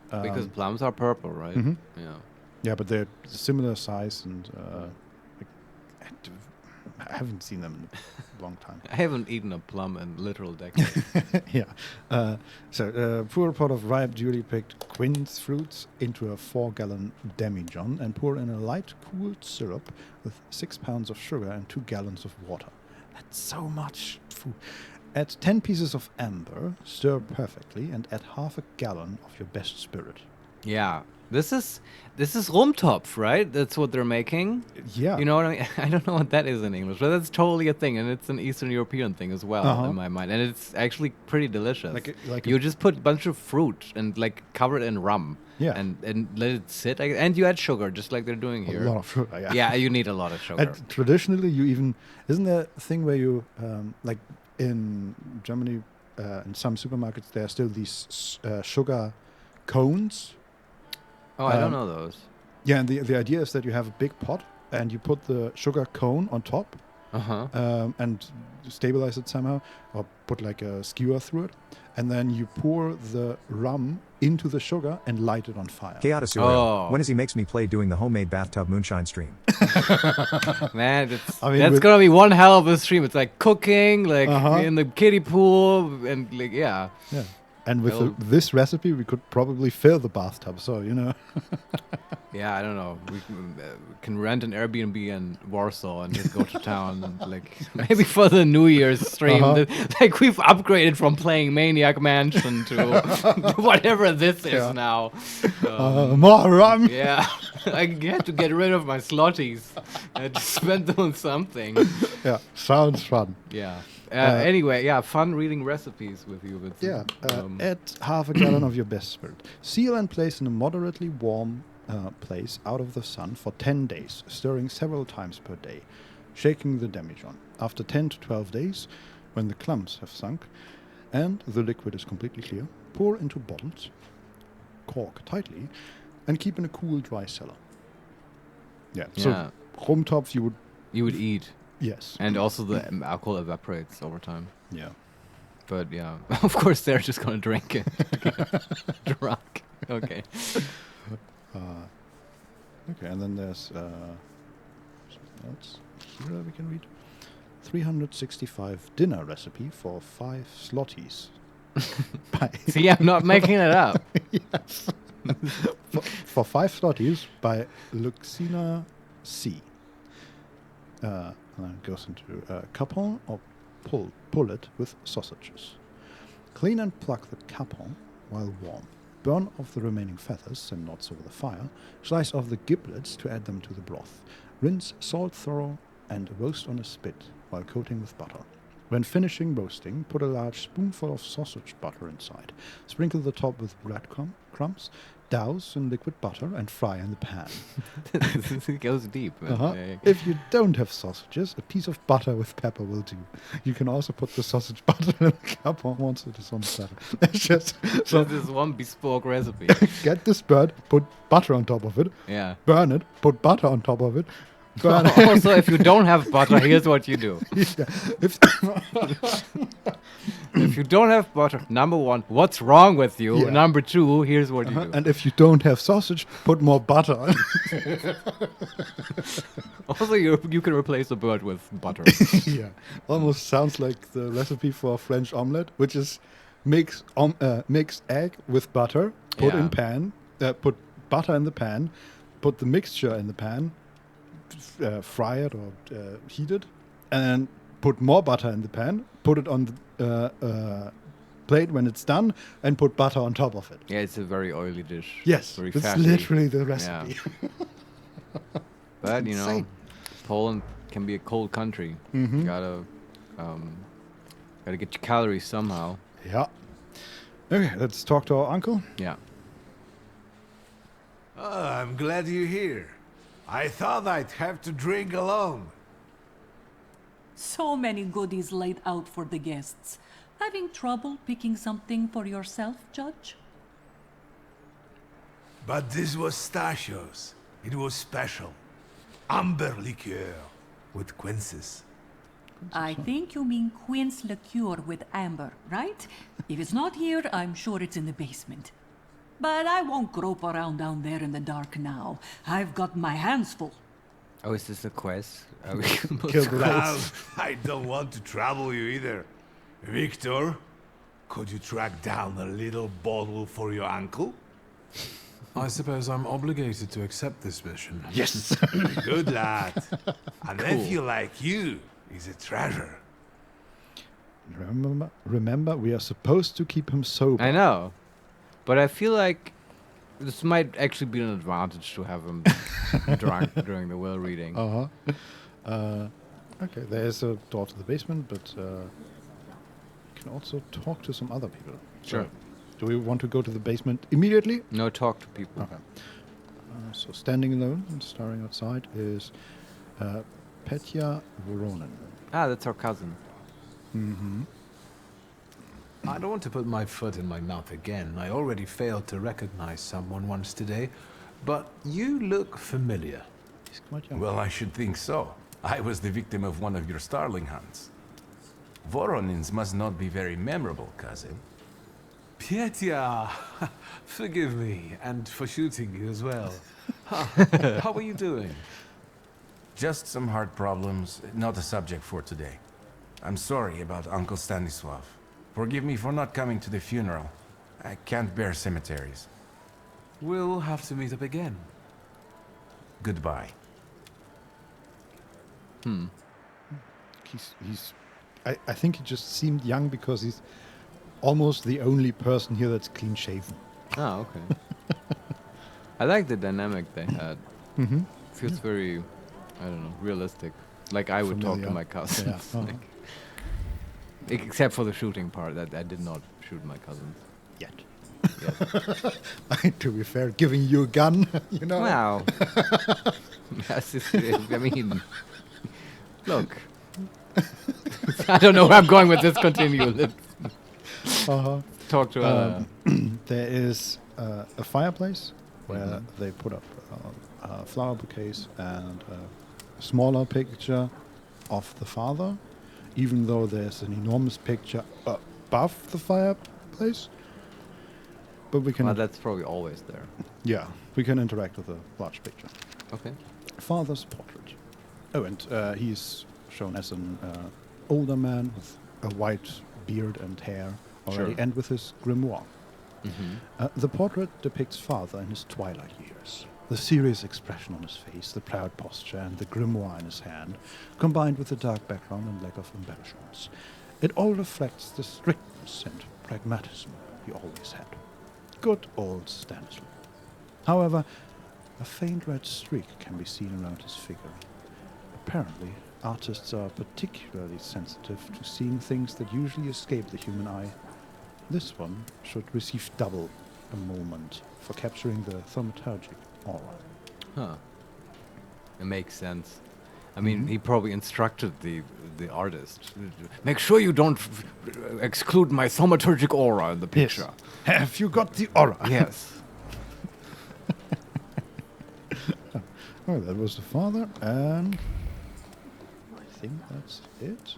Because plums are purple, right? Mhm. Yeah. Yeah, but they're similar size and I haven't seen them in a long time. I haven't eaten a plum in literal decades. Yeah. So pour a pot of ripe, duly picked quince fruits into a 4-gallon demijohn and pour in a light, cooled syrup with 6 pounds of sugar and 2 gallons of water. That's so much food. Add 10 pieces of amber, stir perfectly, and add half a gallon of your best spirit. Yeah. This is Rumtopf, right? That's what they're making. Yeah. You know what I mean? I don't know what that is in English, but that's totally a thing, and it's an Eastern European thing as well in my mind, and it's actually pretty delicious. You just put a bunch of fruit and like cover it in rum. Yeah. And let it sit, and you add sugar, just like they're doing here. A lot of sugar, yeah. Yeah, you need a lot of sugar. And traditionally, you even... Isn't there a thing where you... like in Germany, in some supermarkets, there are still these sugar cones. Oh, I don't know those. Yeah, and the idea is that you have a big pot, and you put the sugar cone on top, and stabilize it somehow, or put like a skewer through it, and then you pour the rum into the sugar and light it on fire. Chaotic Oil. When is HeMakesMePlay doing the homemade bathtub moonshine stream? Man, that's gonna be one hell of a stream. It's like cooking, like in the kiddie pool, and like yeah. Yeah. And with this recipe, we could probably fill the bathtub. So, you know. Yeah, I don't know. We can rent an Airbnb in Warsaw and just go to town. And like maybe for the New Year's stream, like we've upgraded from playing Maniac Mansion to whatever this is now. More rum. Yeah, I had to get rid of my slotties. I had to spend them on something. Yeah, sounds fun. Yeah. Anyway, yeah, fun reading recipes with you, Vincent. Add half a gallon of your best spirit. Seal and place in a moderately warm place out of the sun for 10 days, stirring several times per day, shaking the demijohn. After 10 to 12 days, when the clumps have sunk and the liquid is completely clear, pour into bottles, cork tightly, and keep in a cool, dry cellar. Yeah. So Rumtopf you would eat. Yes. And also the alcohol evaporates over time. Yeah. But yeah, of course they're just gonna drink it. Drunk. Okay. Okay, and then there's something else here we can read. 365 dinner recipe for 5 slotties. See, I'm not making it up. Yes. for 5 slotties by Luxina C. And then it goes into capon or pullet with sausages. Clean and pluck the capon while warm. Burn off the remaining feathers and knots over the fire. Slice off the giblets to add them to the broth. Rinse, salt thorough, and roast on a spit while coating with butter. When finishing roasting, put a large spoonful of sausage butter inside. Sprinkle the top with breadcrumbs. Douse in liquid butter and fry in the pan. It goes deep. If you don't have sausages, a piece of butter with pepper will do. You can also put the sausage butter in the capon once it is on the platter. It's just so this is one bespoke recipe. Get this bird, put butter on top of it. Yeah. Burn it, put butter on top of it. Burn Also, if you don't have butter, here's what you do. Yeah. If you don't have butter, number 1, what's wrong with you? Yeah. Number 2, here's what you do. And if you don't have sausage, put more butter on. Also, you can replace the bird with butter. Yeah. Almost sounds like the recipe for a French omelette, which is mix egg with butter, put in pan, put butter in the pan, put the mixture in the pan, fry it or heat it, and then put more butter in the pan, put it on the plate when it's done, and put butter on top of it. Yeah, it's a very oily dish. Yes, very that's fatty. literally the recipe. Yeah. But, you know, Insane. Poland can be a cold country. Mhm. You gotta get your calories somehow. Yeah. Okay, let's talk to our uncle. Yeah. Oh, I'm glad you're here. I thought I'd have to drink alone. So many goodies laid out for the guests. Having trouble picking something for yourself, Judge? But this was Stashio's. It was special. Amber liqueur with quinces. I think you mean quince liqueur with amber, right? If it's not here, I'm sure it's in the basement. But I won't grope around down there in the dark now. I've got my hands full. Oh, is this a quest? Well, I don't want to trouble you either. Victor, could you track down a little bottle for your uncle? I suppose I'm obligated to accept this mission. Yes. Good lad. A nephew like you is a treasure. Remember, we are supposed to keep him sober. I know. But I feel like this might actually be an advantage to have him drunk during the will reading. Okay, there's a door to the basement, but you can also talk to some other people. Sure. So, do we want to go to the basement immediately? No, talk to people. Okay. So standing alone and staring outside is Petya Voronin. Ah, that's our cousin. Mm-hmm. I don't want to put my foot in my mouth again. I already failed to recognize someone once today, but you look familiar. He's quite young. Well, I should think so. I was the victim of one of your starling hunts. Voronins must not be very memorable, cousin. Petya, forgive me, and for shooting you as well. How are you doing? Just some heart problems, not a subject for today. I'm sorry about Uncle Stanislav. Forgive me for not coming to the funeral. I can't bear cemeteries. We'll have to meet up again. Goodbye. I think he just seemed young because he's almost the only person here that's clean shaven. Oh, okay. I like the dynamic they had. Mm-hmm. Feels very, I don't know, realistic. Like I would talk to Familiar. my cousins. Yeah. Like, Except for the shooting part, that I did not shoot my cousins. Yet. Yes. To be fair, giving you a gun, you know? Wow. I mean, look. I don't know where I'm going with this. Continue. Let's talk to There is a fireplace where they put up flower bouquets and a smaller picture of the father, even though there's an enormous picture above the fireplace. But we can... Well, that's probably always there. Yeah, we can interact with a large picture. Okay. Father's portrait. Oh, and he's shown as an older man with a white beard and hair already, Sure. and with his grimoire. Mm-hmm. The portrait depicts father in his twilight years. The serious expression on his face, the proud posture, and the grimoire in his hand, combined with the dark background and lack of embellishments. It all reflects the strictness and pragmatism he always had. Good old Stanislav. However, a faint red streak can be seen around his figure. Apparently, artists are particularly sensitive to seeing things that usually escape the human eye. This one should receive double a moment for capturing the thaumaturgic aura. Huh. It makes sense. I mean, he probably instructed the artist. Make sure you don't exclude my thaumaturgic aura in the picture. Yes. Have you got the aura? Yes. Oh, that was the father, and I think that's it.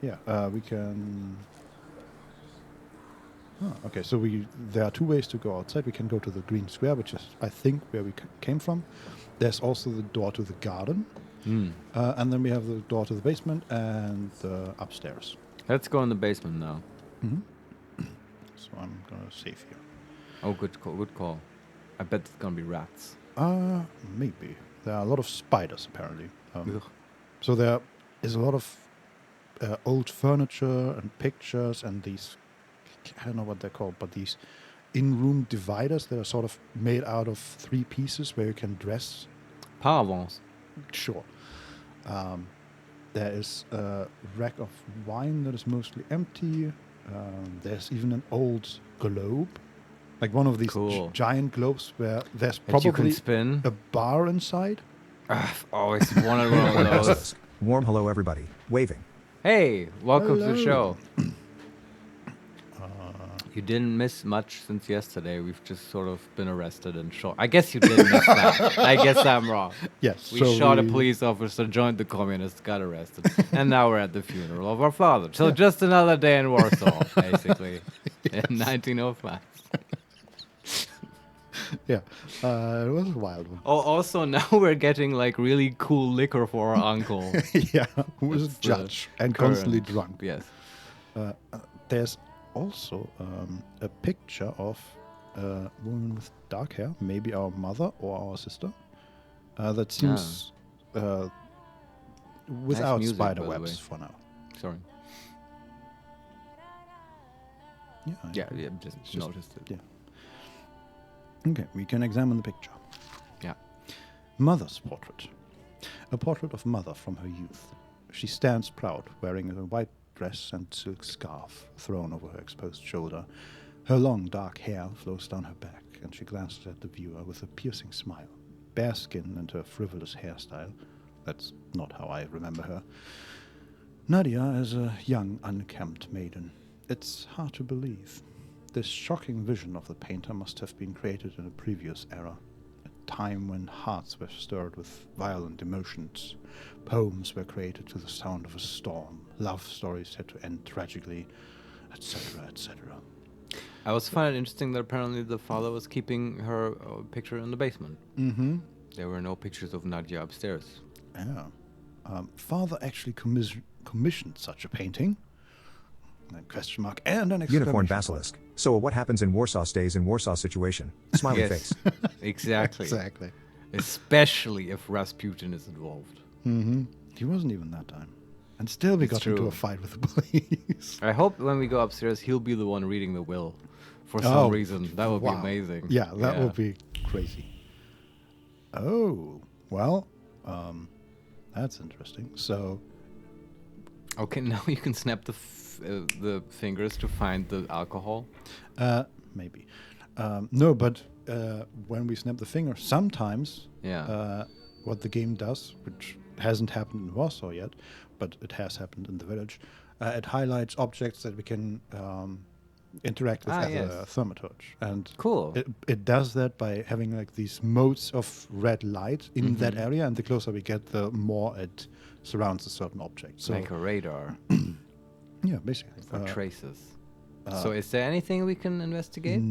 Yeah, we can... Oh, okay, so there are two ways to go outside. We can go to the green square, which is, I think, where we came from. There's also the door to the garden. And then we have the door to the basement and the upstairs. Let's go in the basement now. Mm-hmm. So I'm going to save here. Oh, good call, good call. I bet it's going to be rats. Maybe. There are a lot of spiders, apparently. So there is a lot of old furniture and pictures and these, I don't know what they're called, but these in-room dividers that are sort of made out of 3 pieces where you can dress. Paravents. Sure. There is a rack of wine that is mostly empty. There's even an old globe. Like one of these giant globes where there's probably a bar inside. I've always wanted one of those. Warm hello, everybody. Waving. Hey, welcome to the Hello. show. You didn't miss much since yesterday. We've just sort of been arrested and shot. I guess you did miss that. I guess I'm wrong. Yes. We so shot a police officer, joined the communists, got arrested. And now we're at the funeral of our father. So just another day in Warsaw, basically, in 1905. Yeah, it was a wild one. Oh, also now we're getting like really cool liquor for our uncle. Yeah, who was a judge and constantly drunk. Yes. There's also a picture of a woman with dark hair, maybe our mother or our sister, that seems without music, spider by the webs way. for now. Sorry. Yeah, Yeah, just noticed it. Yeah. Okay, we can examine the picture. Yeah. Mother's portrait. A portrait of mother from her youth. She stands proud, wearing a white dress and silk scarf thrown over her exposed shoulder. Her long dark hair flows down her back, and she glances at the viewer with a piercing smile. Bare skin and her frivolous hairstyle. That's not how I remember her. Nadia is a young, unkempt maiden. It's hard to believe. This shocking vision of the painter must have been created in a previous era, a time when hearts were stirred with violent emotions. Poems were created to the sound of a storm. Love stories had to end tragically, etc., etc. I also find it interesting that apparently the father was keeping her picture in the basement. Mm-hmm. There were no pictures of Nadia upstairs. Yeah. Father actually commissioned such a painting. A question mark and an exclamation Unicorn point. basilisk. So what happens in Warsaw stays in Warsaw situation. Smiley Yes, face. Exactly. Exactly. Especially if Rasputin is involved. Mm-hmm. He wasn't even that time. And still we It's got into true. a fight with the police. I hope when we go upstairs, he'll be the one reading the will. For some reason. That would wow. be amazing. Yeah, that would be crazy. Oh, well, that's interesting. So, Okay, now you can snap the fingers to find the alcohol. Maybe. No, but when we snap the finger, sometimes what the game does, which hasn't happened in Warsaw yet, but it has happened in the village, it highlights objects that we can interact with as a Thaumaturge. And cool. It does that by having like these modes of red light in that area, and the closer we get, the more it surrounds a certain object. So like a radar. Yeah, basically. For traces. So is there anything we can investigate?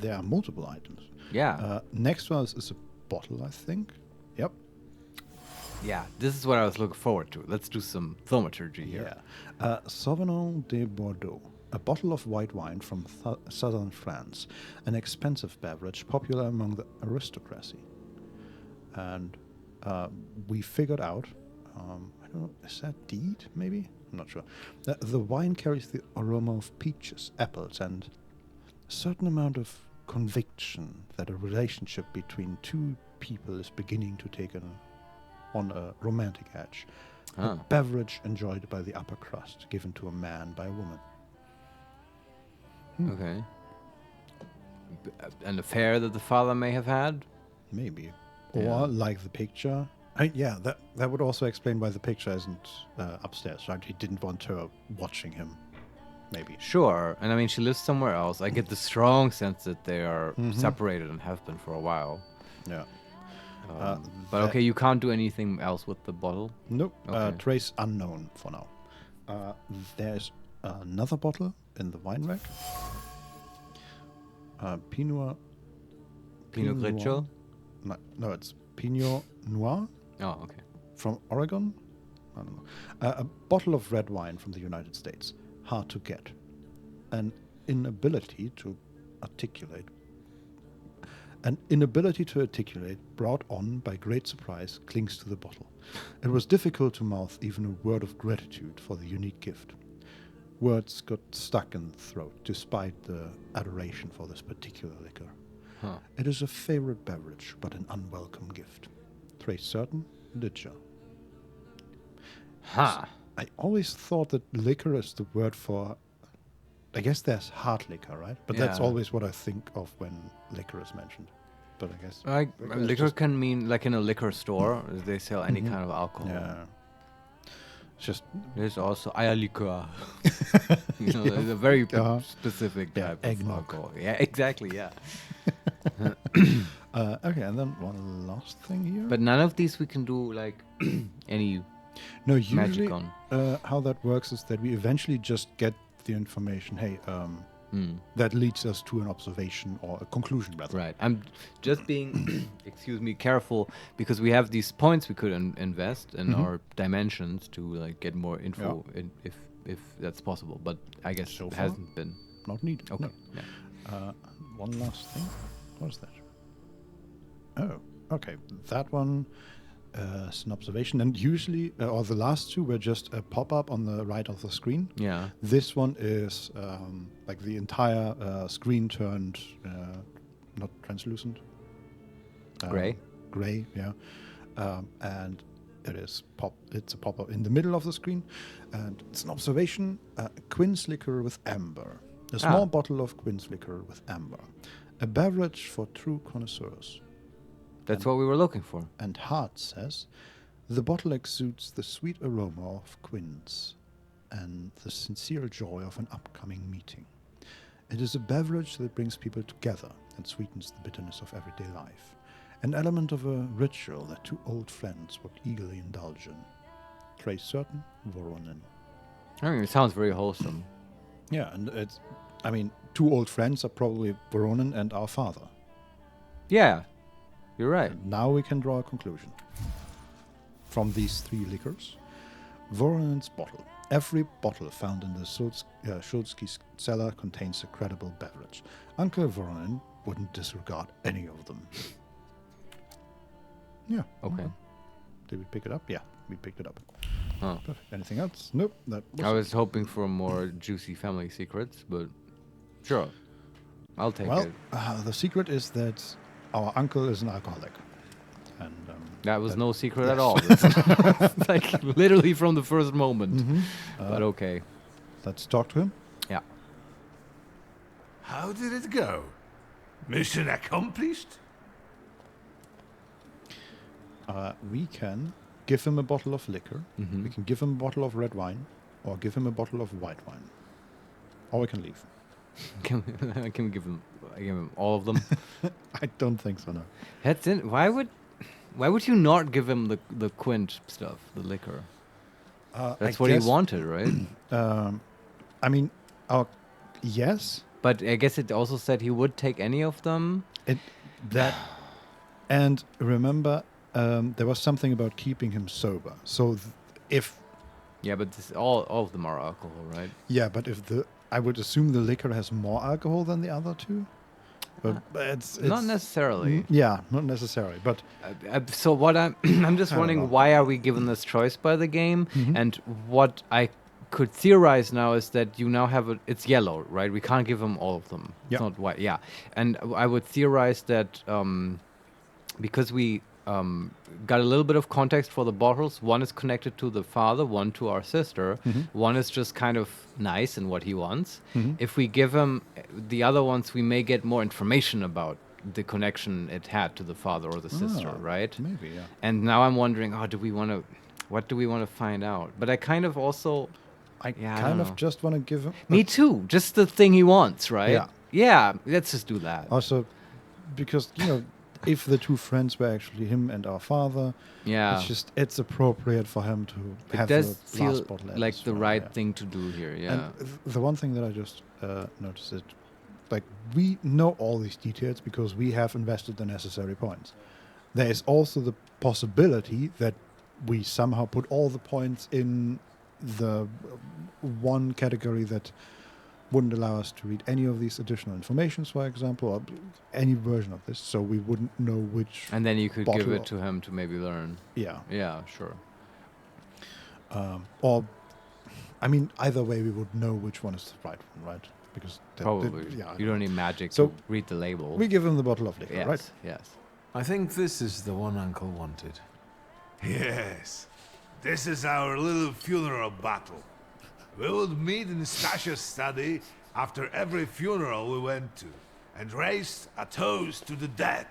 There are multiple items. Yeah. Next one is a bottle, I think. Yep. Yeah, this is what I was looking forward to. Let's do some thaumaturgy here. Yeah. Sauvignon de Bordeaux, a bottle of white wine from southern France, an expensive beverage popular among the aristocracy. And we figured out, I don't know, is that deed, maybe? I'm not sure. The wine carries the aroma of peaches, apples, and a certain amount of conviction that a relationship between two people is beginning to take on a romantic edge. A beverage enjoyed by the upper crust, given to a man by a woman. Okay. An affair that the father may have had? Maybe. Or like the picture. That would also explain why the picture isn't upstairs, right? He didn't want her watching him. Maybe. Sure. And I mean, she lives somewhere else. I get the strong sense that they are separated and have been for a while. Yeah. But okay, you can't do anything else with the bottle? Nope. Okay. Trace unknown for now. There's another bottle in the wine rack. Pinot Grigio? No, it's Pinot Noir. Oh, okay. From Oregon? I don't know. A bottle of red wine from the United States. Hard to get. An inability to articulate, brought on by great surprise, clings to the bottle. It was difficult to mouth even a word of gratitude for the unique gift. Words got stuck in the throat, despite the adoration for this particular liquor. It is a favorite beverage, but an unwelcome gift. Trace certain, liquor. I always thought that liquor is the word for... I guess there's hard liquor, right? But that's always what I think of when liquor is mentioned. But I guess... liquor can mean, like in a liquor store, they sell any kind of alcohol. Yeah. Just... There's also Eierlikör. There's a very specific type of alcohol. Yeah, exactly, yeah. Okay, and then one last thing here. But none of these we can do, like, any usually, magic on. How that works is that we eventually just get the information, hey, that leads us to an observation or a conclusion, rather. Right. I'm just being, careful, because we have these points we could invest in our dimensions to like get more info, if that's possible. But I guess so it far, hasn't been. Not needed. Okay. No. Yeah. One last thing. What is that? Oh, okay. That one is an observation, and usually, or the last two were just a pop-up on the right of the screen. Yeah. This one is like the entire screen turned not translucent. Gray. Gray, yeah. And it's a pop-up in the middle of the screen, and it's an observation. Quince liquor with amber. A small bottle of quince liquor with amber. A beverage for true connoisseurs. That's what we were looking for. And Hart says, the bottle exudes the sweet aroma of quince and the sincere joy of an upcoming meeting. It is a beverage that brings people together and sweetens the bitterness of everyday life. An element of a ritual that two old friends would eagerly indulge in. Trace certain, Voronin. I mean, it sounds very wholesome. Yeah, and it's... I mean, two old friends are probably Voronin and our father. Yeah, you're right. And now we can draw a conclusion. From these three liquors, Voronin's bottle. Every bottle found in the Schultzky's cellar contains a credible beverage. Uncle Voronin wouldn't disregard any of them. Yeah. Okay. Did we pick it up? Yeah, we picked it up. Perfect. Anything else? Nope. That was I was hoping for more juicy family secrets, but sure. I'll take it. The secret is that our uncle is an alcoholic. And that was no secret at all. It's like literally from the first moment. But okay. Let's talk to him. Yeah. How did it go? Mission accomplished? We can give him a bottle of liquor. Mm-hmm. We can give him a bottle of red wine, or give him a bottle of white wine. Or we can leave. Can we give him all of them? I don't think so, no. That's in. Why would you not give him the quint stuff, the liquor? That's what he wanted, right? I mean, yes. But I guess it also said he would take any of them. And remember, there was something about keeping him sober. So if... Yeah, but all of them are alcohol, right? Yeah, but I would assume the liquor has more alcohol than the other two. But it's not necessarily. Yeah, not necessarily. But so what I'm just wondering, why are we given this choice by the game? And what I could theorize now is that you now have it's yellow, right? We can't give them all of them. It's not white. Yeah, and I would theorize that because we got a little bit of context for the bottles. One is connected to the father, one to our sister. One is just kind of nice in what he wants. If we give him the other ones, we may get more information about the connection it had to the father or the sister, right? Maybe, yeah. And now I'm wondering, what do we want to find out? But I kind of also... I kind of just want to give him... Me too. Just the thing he wants, right? Yeah. Yeah, let's just do that. Also, because, if the two friends were actually him and our father, it's appropriate for him to have the last bottle. Like the right thing to do here, yeah. And the one thing that I just noticed is, like, we know all these details because we have invested the necessary points. There is also the possibility that we somehow put all the points in the one category that wouldn't allow us to read any of these additional informations, for example, or any version of this, so we wouldn't know which. And then you could give it to him to maybe learn. Yeah. Yeah, sure. Or, I mean, either way, we would know which one is the right one, right? Because probably. You don't need magic to read the label. We give him the bottle of liquor, right? Yes. I think this is the one Uncle wanted. Yes. This is our little funeral battle. We would meet in Stasha's study after every funeral we went to, and raised a toast to the dead.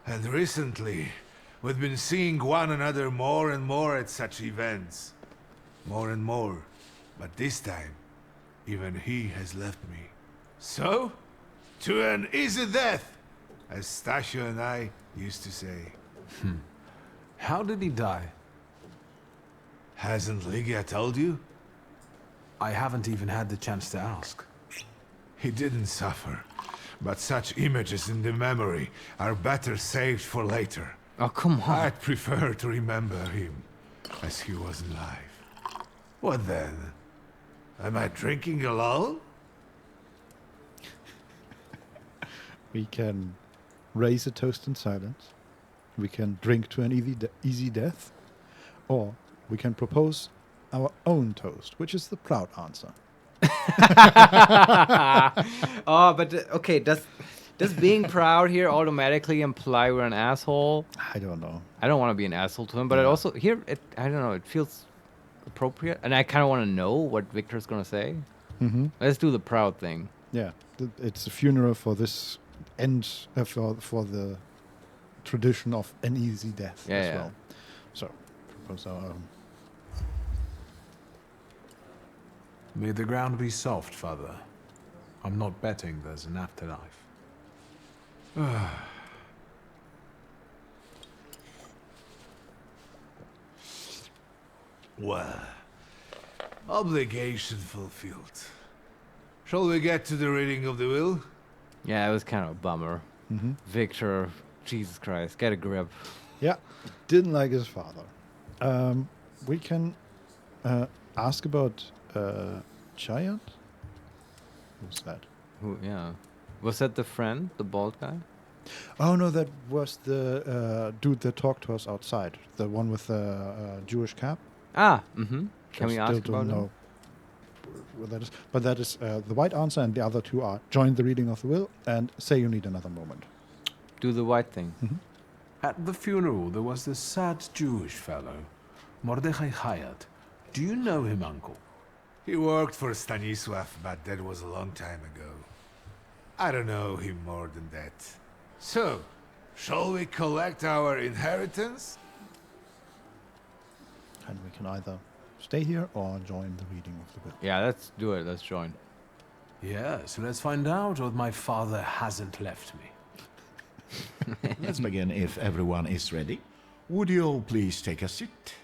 And recently, we've been seeing one another more and more at such events. More and more. But this time, even he has left me. So, to an easy death, as Stasha and I used to say. How did he die? Hasn't Lygia told you? I haven't even had the chance to ask. He didn't suffer, but such images in the memory are better saved for later. Oh, come on. I'd prefer to remember him as he was alive. What then? Am I drinking alone? We can raise a toast in silence. We can drink to an easy death. Or we can propose our own toast, which is the proud answer. Okay, does being proud here automatically imply we're an asshole? I don't know. I don't want to be an asshole to him, but it also I don't know, it feels appropriate, and I kind of want to know what Victor's gonna say. Let's do the proud thing. Yeah, it's a funeral for this end for the tradition of an easy death as well. So, propose our own. May the ground be soft, Father. I'm not betting there's an afterlife. Well, obligation fulfilled. Shall we get to the reading of the will? Yeah, it was kind of a bummer. Victor, Jesus Christ, get a grip. Yeah, didn't like his father. We can ask about Chayat? Who's that? Yeah. Was that the friend, the bald guy? Oh, no, that was the dude that talked to us outside. The one with the Jewish cap. Can we ask about him? What that is. But that is the white answer, and the other two are join the reading of the will and say you need another moment. Do the white thing. At the funeral, there was this sad Jewish fellow, Mordechai Hayat. Do you know him, Uncle? He worked for Stanisław, but that was a long time ago. I don't know him more than that. So, shall we collect our inheritance? And we can either stay here or join the reading of the will. Yeah, let's do it. Let's join. Yeah, so let's find out what my father hasn't left me. Let's begin if everyone is ready. Would you all please take a seat?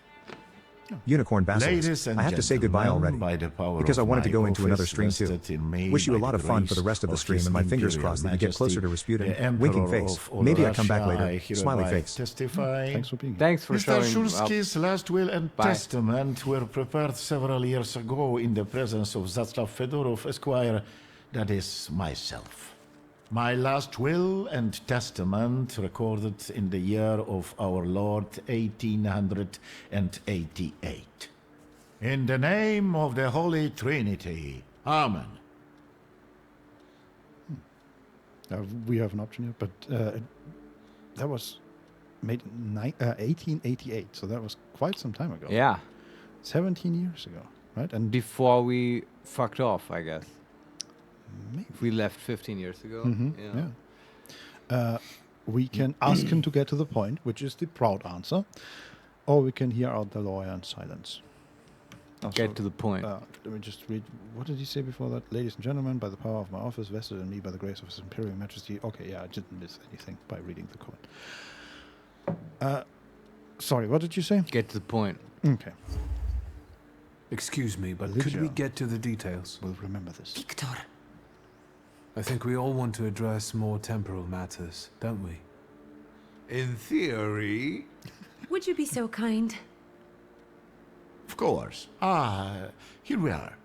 Unicorn Ladies Basilisk, and I have to say goodbye gentlemen, already. by the power Because I of wanted to my go into another office stream too. vested in me Wish you by a lot the of fun for the grace rest of the stream, His and my fingers Imperial crossed that you get closer to Majesty, Rasputin. the Emperor Winking face. of all Maybe I come back Russia, later. I Smiley hereby face. testify. Thanks for being here. Thanks for Mr. showing Shulski's last will and Bye. testament were prepared several years ago in the presence of Zaslav Fedorov, Esquire, that is, myself. My last will and testament recorded in the year of our Lord 1888. In the name of the Holy Trinity. Amen. We have an option here, but that was made in 1888, so that was quite some time ago. Yeah. 17 years ago, right? And before we fucked off, I guess. Maybe. If we left 15 years ago. Yeah. We can ask him to get to the point, which is the proud answer, or we can hear out the lawyer in silence. Get to the point. Let me just read. What did he say before that? Ladies and gentlemen, by the power of my office, vested in me by the grace of His Imperial Majesty. Okay, yeah, I didn't miss anything by reading the code. Sorry, what did you say? Get to the point. Okay. Excuse me, but could we get to the details? We'll remember this. Victor. I think we all want to address more temporal matters, don't we? In theory... Would you be so kind? Of course. Here we are.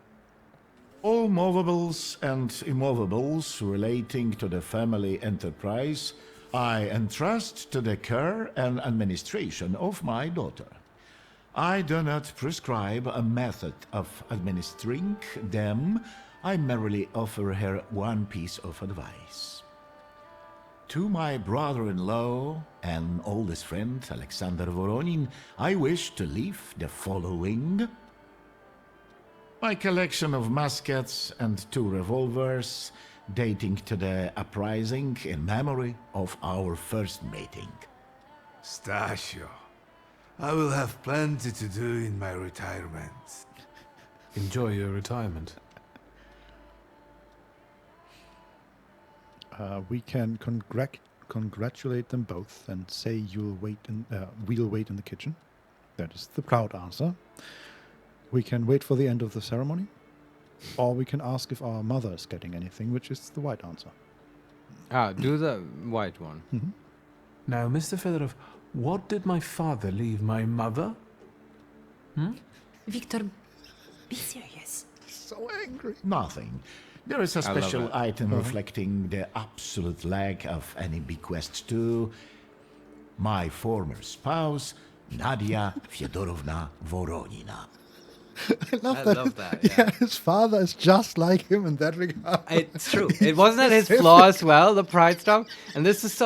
All movables and immovables relating to the family enterprise I entrust to the care and administration of my daughter. I do not prescribe a method of administering them. I merely offer her one piece of advice. To my brother-in-law and oldest friend, Alexander Voronin, I wish to leave the following. My collection of muskets and 2 revolvers, dating to the uprising in memory of our first meeting. Stasio, I will have plenty to do in my retirement. Enjoy your retirement. We can congratulate them both and say we'll wait in the kitchen. That is the proud answer. We can wait for the end of the ceremony, or we can ask if our mother is getting anything, which is the white answer. Do the white one. Mm-hmm. Now, Mr. Fedorov, what did my father leave my mother? Victor, be serious. So angry. Nothing. There is a I love special it. item reflecting the absolute lack of any bequest to my former spouse, Nadia Fyodorovna Voronina. I love I that. love that, Yeah, his father is just like him in that regard. It's true. It wasn't that his flaw as well, the pride stuff. And this is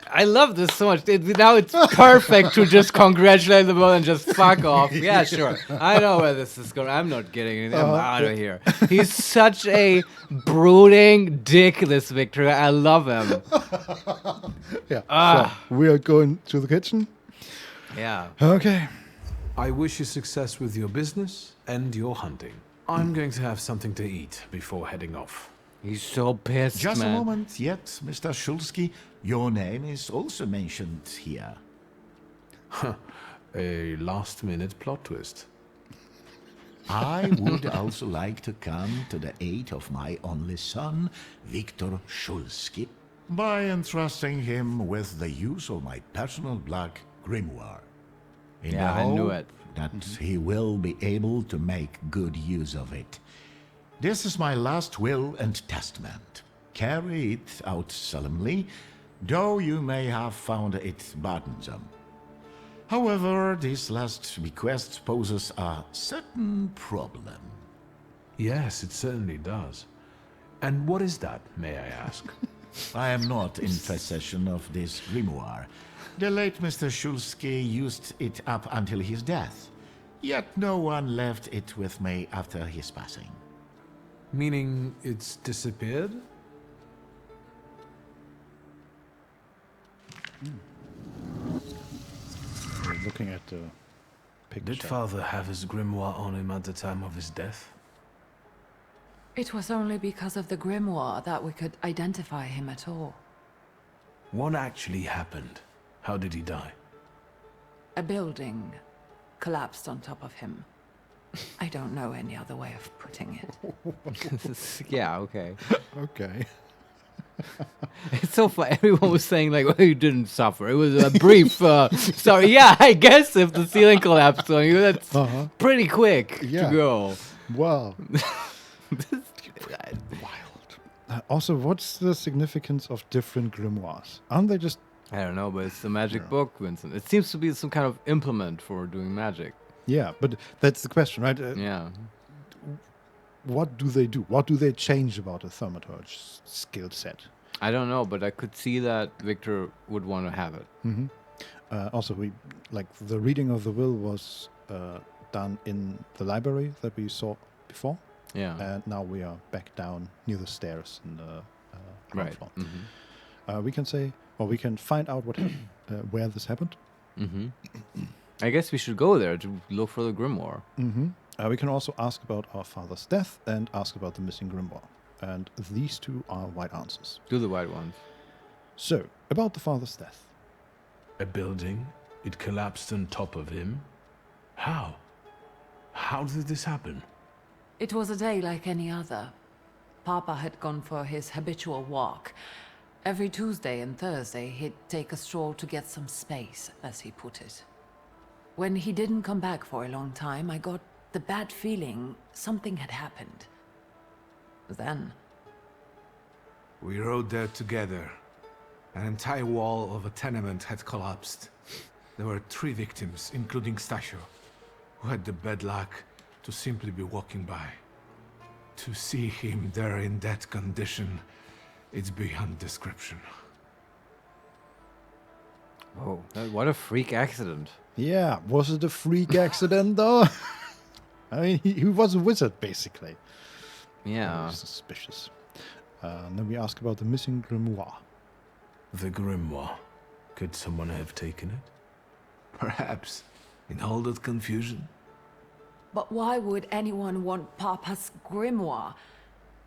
I love this so much. Now it's perfect to just congratulate them all and just fuck off. Yeah, sure. I know where this is going. I'm not getting anything. I'm out of here. He's such a brooding dick, this Victor. I love him. Yeah. Ah. So we are going to the kitchen. Yeah. Okay. I wish you success with your business and your hunting. I'm going to have something to eat before heading off. He's so pissed, Just man. a moment yet, Mr. Shulsky. Your name is also mentioned here. A last-minute plot twist. I would also like to come to the aid of my only son, Viktor Shulsky, by entrusting him with the use of my personal black grimoire. In Yeah, the I knew hope it. that he will be able to make good use of it. This is my last will and testament. Carry it out solemnly, though you may have found it burdensome. However, this last bequest poses a certain problem. Yes, it certainly does. And what is that, may I ask? I am not in possession of this grimoire. The late Mr. Shulsky used it up until his death, yet no one left it with me after his passing. Meaning it's disappeared? We're looking at the picture. Did Father have his grimoire on him at the time of his death? It was only because of the grimoire that we could identify him at all. What actually happened? How did he die? A building collapsed on top of him. I don't know any other way of putting it. Yeah, okay. Okay. It's so funny. Everyone was saying like, "Oh, you didn't suffer. It was a brief." Sorry. Yeah, I guess if the ceiling collapsed on you, that's pretty quick to go. Wow. Wild. Also, what's the significance of different grimoires? Aren't they just... I don't know, but it's a magic book, Vincent. It seems to be some kind of implement for doing magic. Yeah, but that's the question, right? Yeah. What do they do? What do they change about a Thaumaturge skill set? I don't know, but I could see that Victor would want to have it. Mm-hmm. Also, the reading of the will was done in the library that we saw before. Yeah. And now we are back down near the stairs in the ground floor. Mm-hmm. We can say, or we can find out what where this happened. Mm-hmm. I guess we should go there to look for the grimoire. Mm-hmm. We can also ask about our father's death and ask about the missing grimoire. And these two are white answers. Do the white ones. So, about the father's death. A building? It collapsed on top of him? How? How did this happen? It was a day like any other. Papa had gone for his habitual walk. Every Tuesday and Thursday, he'd take a stroll to get some space, as he put it. When he didn't come back for a long time, I got the bad feeling something had happened. Then... We rode there together. An entire wall of a tenement had collapsed. There were 3 victims, including Stasio, who had the bad luck to simply be walking by. To see him there in that condition, it's beyond description. Whoa, what a freak accident. Yeah, was it a freak accident though? I mean, he was a wizard, basically. Yeah. Suspicious. Then we ask about the missing grimoire. The grimoire. Could someone have taken it? Perhaps. In all that confusion. But why would anyone want Papa's grimoire?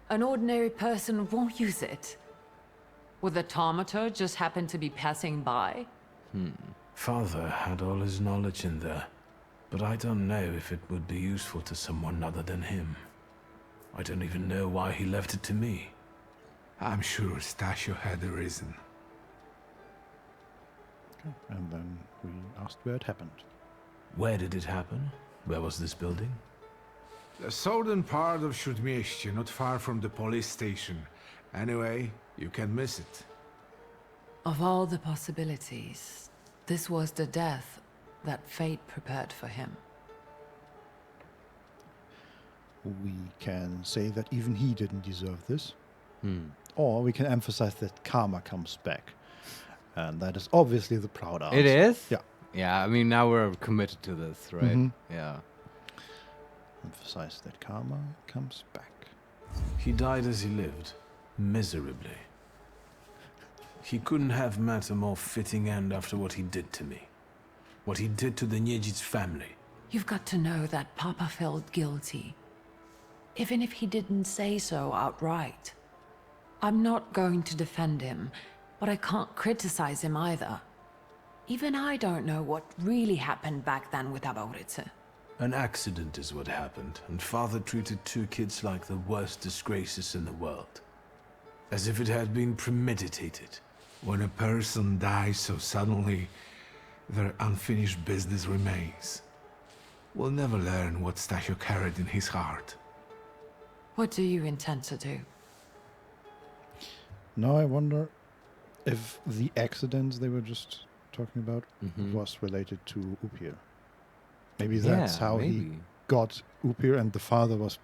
An ordinary person won't use it. Would the Thaumaturge just happen to be passing by? Father had all his knowledge in there, but I don't know if it would be useful to someone other than him. I don't even know why he left it to me. I'm sure Stasio had a reason. Okay. And then we asked where it happened. Where did it happen? Where was this building? The southern part of Śródmieście, not far from the police station. Anyway, you can miss it. Of all the possibilities, this was the death that fate prepared for him. We can say that even he didn't deserve this. Or we can emphasize that karma comes back. And that is obviously the proud answer. It is? Yeah. Yeah, I mean, now we're committed to this, right? Mm-hmm. Yeah. Emphasize that karma comes back. He died as he lived, miserably. He couldn't have met a more fitting end after what he did to me. What he did to the Niedzic's family. You've got to know that Papa felt guilty. Even if he didn't say so outright. I'm not going to defend him, but I can't criticize him either. Even I don't know what really happened back then with Abauritze. An accident is what happened, and Father treated 2 kids like the worst disgraces in the world. As if it had been premeditated. When a person dies so suddenly, their unfinished business remains. We'll never learn what Stasio carried in his heart. What do you intend to do? Now I wonder if the accidents they were just talking about was related to Upir. Maybe that's how he got Upir, and the father was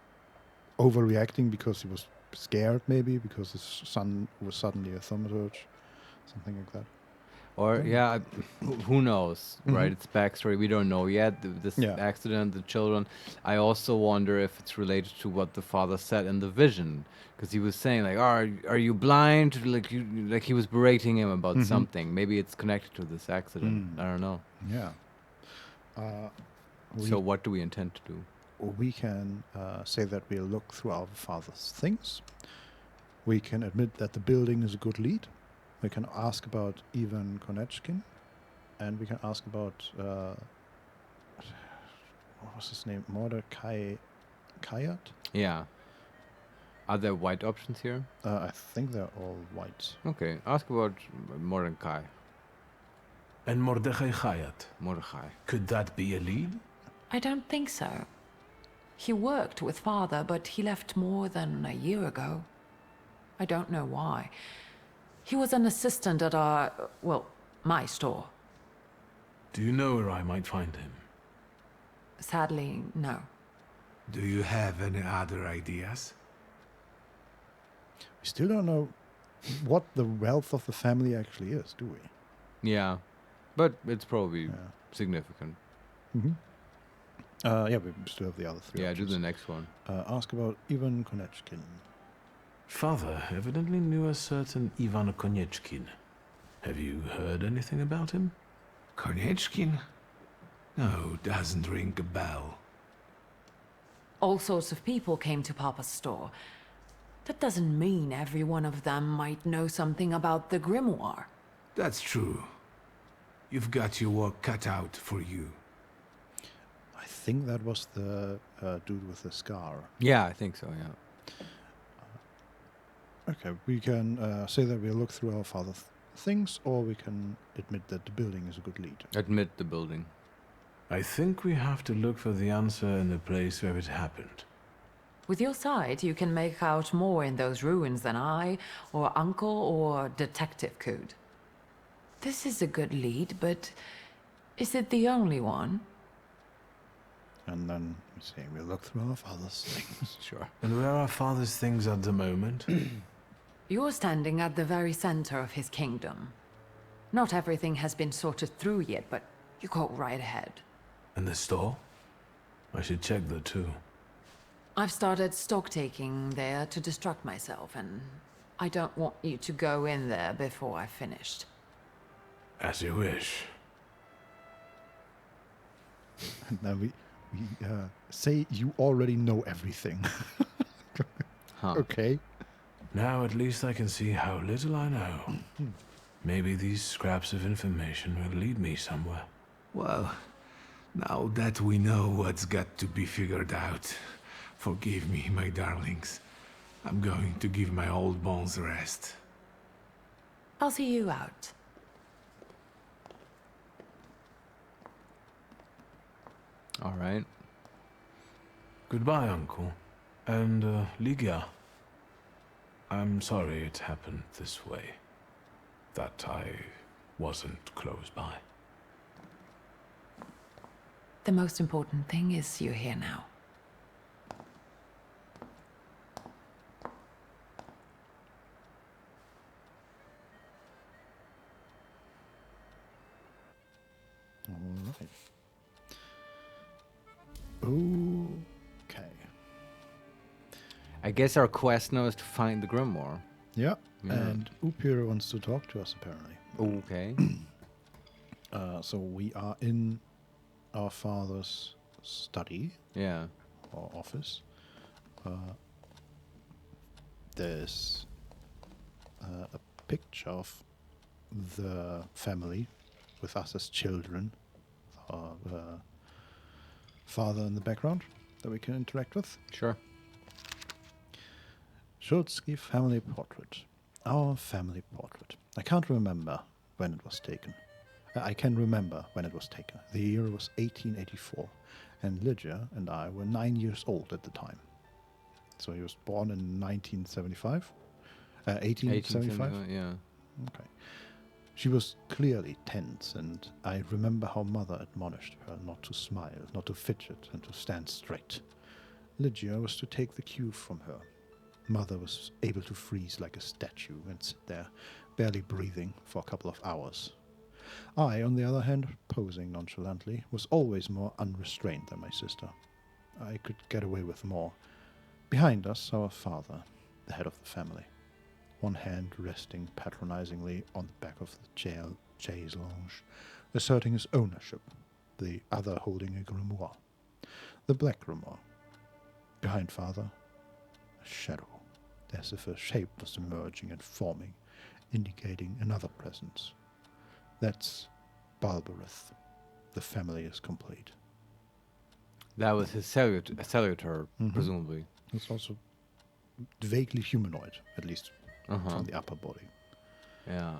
overreacting because he was scared maybe because his son was suddenly a thaumaturge, something like that. Or yeah, who knows, right? Mhm. It's backstory. We don't know yet. This Yeah. accident, the children. I also wonder if it's related to what the father said in the vision, because he was saying like, "Are you blind?" Like he was berating him about Mhm. something. Maybe it's connected to this accident. Mm. I don't know. Yeah. So what do we intend to do? We can say that we'll look through our father's things. We can admit that the building is a good lead. We can ask about Ivan Konechkin. And we can ask about, what was his name? Mordecai Kayat? Yeah. Are there white options here? I think they're all white. Okay. Ask about Mordecai. And Mordechai Chayat. Mordechai. Could that be a lead? I don't think so. He worked with father, but he left more than a year ago. I don't know why. He was an assistant at my store. Do you know where I might find him? Sadly, no. Do you have any other ideas? We still don't know what the wealth of the family actually is, do we? Yeah. But it's probably significant. Mm-hmm. Yeah, we still have the other three. Yeah, options. do the next one. Ask about Ivan Konechkin. Father evidently knew a certain Ivan Konechkin. Have you heard anything about him? Konechkin? No, doesn't ring a bell. All sorts of people came to Papa's store. That doesn't mean every one of them might know something about the grimoire. That's true. You've got your work cut out for you. I think that was the dude with the scar. Yeah, I think so, yeah. Okay, we can say that we'll look through our father's things, or we can admit that the building is a good lead. Admit the building. I think we have to look for the answer in the place where it happened. With your sight, you can make out more in those ruins than I, or Uncle, or Detective could. This is a good lead, but is it the only one? And then we say we'll look through our father's things. Sure. And where are father's things at the moment? You're standing at the very center of his kingdom. Not everything has been sorted through yet, but you go right ahead. And the store? I should check that too. I've started stock-taking there to distract myself, and I don't want you to go in there before I've finished. As you wish. And then we say you already know everything. Okay. Now at least I can see how little I know. Maybe these scraps of information will lead me somewhere. Well, now that we know what's got to be figured out, forgive me, my darlings. I'm going to give my old bones a rest. I'll see you out. All right. Goodbye, Uncle. And, Ligia. I'm sorry it happened this way. That I wasn't close by. The most important thing is you're here now. All right. Okay. I guess our quest now is to find the grimoire. Yeah. Yeah. And Upir wants to talk to us, apparently. Okay. So we are in our father's study. Yeah. Or office. There's a picture of the family with us as children. Our father in the background that we can interact with. Sure. Schultzky family portrait. Our family portrait. I can't remember when it was taken. I can remember when it was taken. The year was 1884, and Lydia and I were 9 years old at the time. So he was born in 1975? 1875? Yeah. Okay. She was clearly tense, and I remember how Mother admonished her not to smile, not to fidget, and to stand straight. Lygia was to take the cue from her. mother was able to freeze like a statue and sit there, barely breathing, for a couple of hours. I, on the other hand, posing nonchalantly, was always more unrestrained than my sister. I could get away with more. Behind us, our father, the head of the family, one hand resting patronizingly on the back of the chaise lounge, asserting his ownership, the other holding a grimoire. The black grimoire. Behind father, a shadow, as if a shape was emerging and forming, indicating another presence. That's Balberith. The family is complete. That was his salutor, presumably. It's also vaguely humanoid, at least from the upper body. Yeah.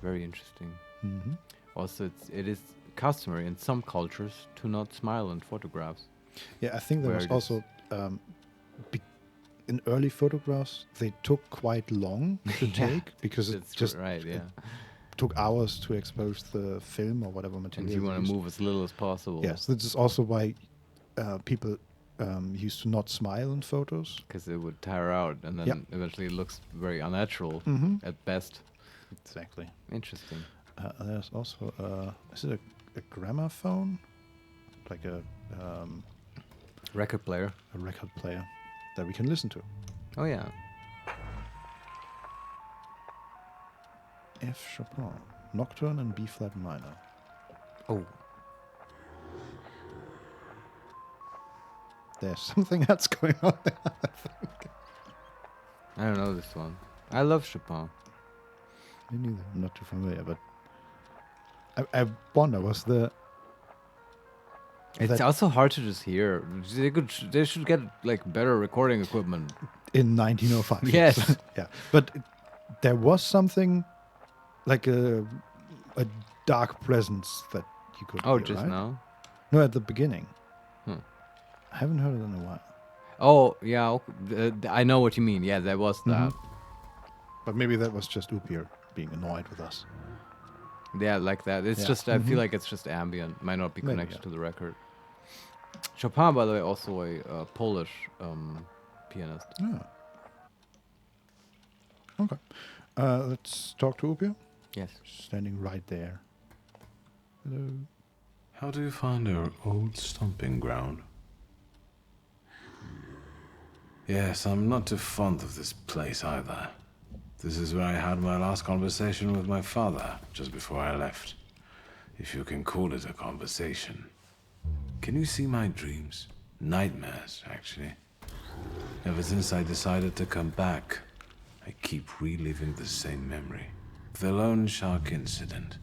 Very interesting. Also, it is customary in some cultures to not smile in photographs. Yeah, I think there was also in early photographs they took quite long to take because it just took hours to expose the film or whatever material. And you want to move as little as possible. Yes, this is also why people used to not smile in photos, because it would tire out, and then eventually it looks very unnatural at best. Exactly. Interesting. There's also is it a gramophone, like a record player? A record player that we can listen to. Oh yeah. F. Chopin, Nocturne in B flat minor. Oh. There's something else going on there, I think. I don't know this one. I love Chopin. Me neither. I'm not too familiar, but I wonder, was the... It's also hard to just hear. They should get like better recording equipment. In 1905. Yes. Yeah. But there was something like a dark presence that you could hear, just right? now? No, at the beginning. I haven't heard it in a while. Oh, yeah. I know what you mean. Yeah, there was that. But maybe that was just Upir being annoyed with us. Yeah, like that. It's just, I feel like it's just ambient. Might not be connected to the record. Chopin, by the way, also a Polish pianist. Yeah. Okay. Let's talk to Upir. Yes. Standing right there. Hello. How do you find our old stomping ground? Yes, I'm not too fond of this place either. This is where I had my last conversation with my father, just before I left. If you can call it a conversation. Can you see my dreams? Nightmares, actually. Ever since I decided to come back, I keep reliving the same memory. The loan shark incident.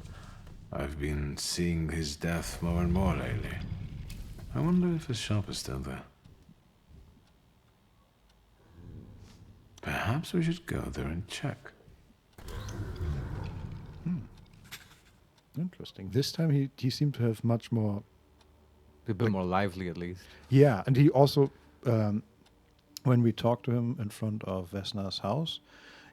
I've been seeing his death more and more lately. I wonder if his shop is still there. Perhaps we should go there and check. Interesting. This time he seemed to have much more... A bit more lively, at least. Yeah, and he also, when we talked to him in front of Vesna's house,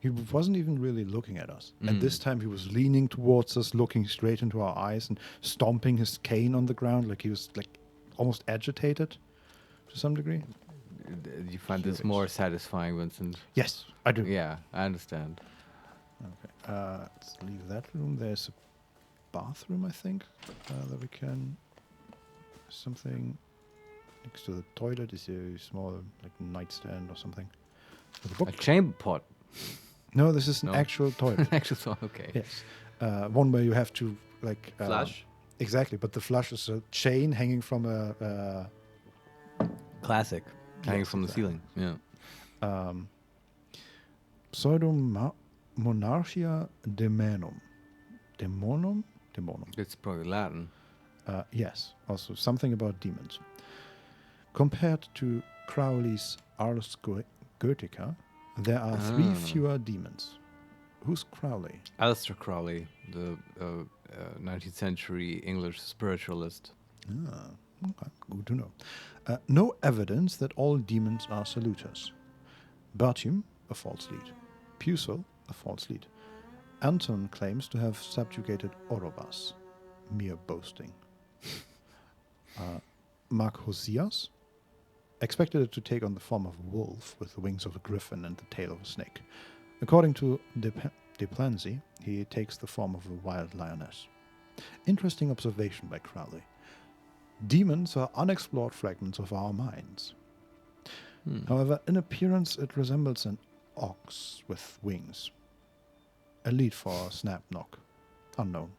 he wasn't even really looking at us. And this time he was leaning towards us, looking straight into our eyes and stomping his cane on the ground like he was like almost agitated to some degree. You find this more satisfying, Vincent? Yes, I do. Yeah, I understand. Okay, let's leave that room. There's a bathroom, I think, that we can... Something next to the toilet is a small like nightstand or something. With a book. A chamber pot? No, this is an actual toilet. Actual toilet, okay. Yes. One where you have to like... flush? Exactly, but the flush is a chain hanging from a... Classic. Hanging from the ceiling, yeah. Monarchia Demonum. Demonum? Demonum. It's probably Latin. Yes, also something about demons. Compared to Crowley's Ars Goetica, there are 3 fewer demons. Who's Crowley? Aleister Crowley, the 19th century English spiritualist. Okay, good to know. No evidence that all demons are saluters. Bertium, a false lead. Pusel, a false lead. Anton claims to have subjugated Orobas. Mere boasting. Mark Hosias, expected it to take on the form of a wolf with the wings of a griffin and the tail of a snake. According to De Plancy, he takes the form of a wild lioness. Interesting observation by Crowley. Demons are unexplored fragments of our minds. However, in appearance it resembles an ox with wings. A lead for snap knock. Unknown.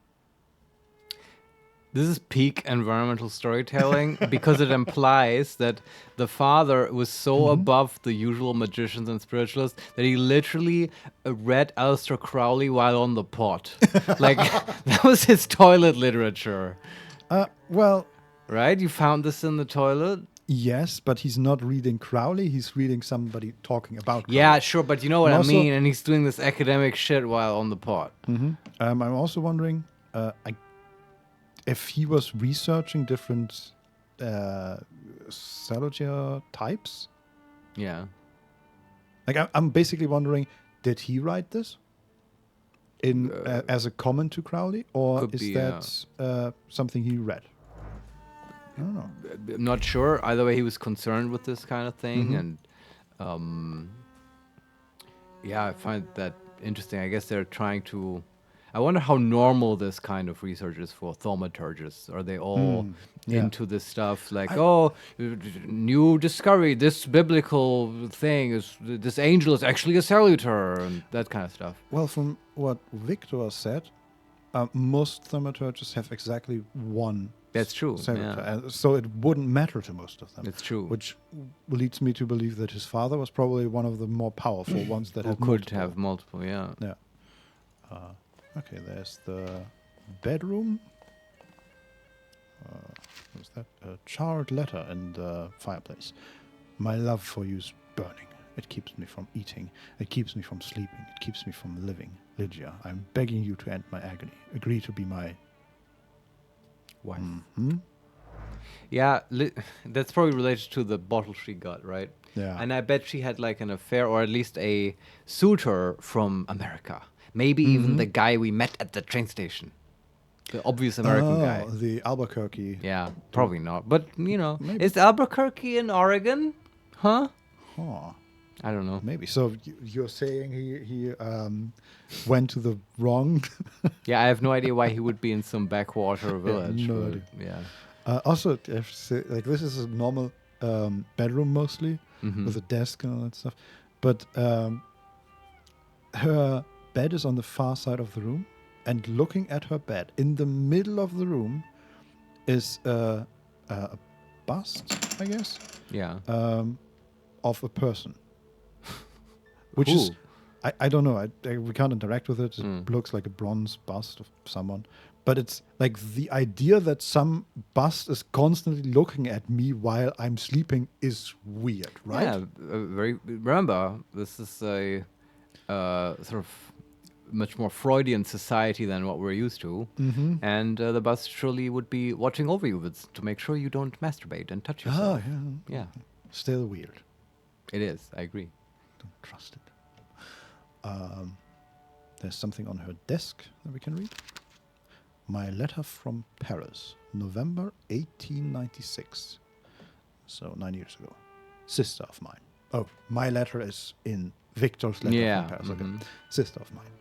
This is peak environmental storytelling because it implies that the father was so above the usual magicians and spiritualists that he literally read Aleister Crowley while on the pot. Like, that was his toilet literature. Well... Right? You found this in the toilet? Yes, but he's not reading Crowley, he's reading somebody talking about Crowley. Yeah, sure, but you know what And I also- mean, and he's doing this academic shit while on the pot. I'm also wondering if he was researching different Salutier types. Yeah. Like, I'm basically wondering, did he write this in as a comment to Crowley, or Could is be, that something he read? I don't know. I'm not sure. Either way, he was concerned with this kind of thing, Mhm. and yeah, I find that interesting. I guess they're trying to. I wonder how normal this kind of research is for thaumaturgists. Are they all yeah. into this stuff? Like, new discovery. This biblical thing is this angel is actually a saluter, and that kind of stuff. Well, from what Victor said, most thaumaturgists have exactly one. That's true. Saluter, Yeah. so it wouldn't matter to most of them. It's true. Which leads me to believe that his father was probably one of the more powerful ones that Who had could multiple. have multiple. Yeah. Yeah. Okay, there's the bedroom. What's that? A charred letter in the fireplace. My love for you is burning. It keeps me from eating. It keeps me from sleeping. It keeps me from living. Lygia, I'm begging you to end my agony. Agree to be my wife. Mm-hmm. Yeah, that's probably related to the bottle she got, right? Yeah. And I bet she had like an affair, or at least a suitor from America. Maybe even the guy we met at the train station. The obvious American guy. The Albuquerque. Yeah, probably not. But, you know, Maybe. is Albuquerque in Oregon? Huh? Huh. I don't know. Maybe. So you're saying he went to the wrong... Yeah, I have no idea why he would be in some backwater village. no but, idea. Yeah. Also, I have to say, like, this is a normal bedroom mostly, Mhm. with a desk and all that stuff. But her bed is on the far side of the room, and looking at her bed, in the middle of the room, is a bust, I guess? Yeah. Of a person. Which is... I don't know. We can't interact with it. It looks like a bronze bust of someone. But it's like the idea that some bust is constantly looking at me while I'm sleeping is weird, right? Yeah, remember, this is a sort of much more Freudian society than what we're used to. Mhm. And the bust surely would be watching over you to make sure you don't masturbate and touch yourself. Yeah. Still weird. It is, I agree. Don't trust it. There's something on her desk that we can read. My letter from Paris, November 1896. So 9 years ago. Sister of mine. Oh, my letter is in Victor's letter from Paris. Okay. Sister of mine.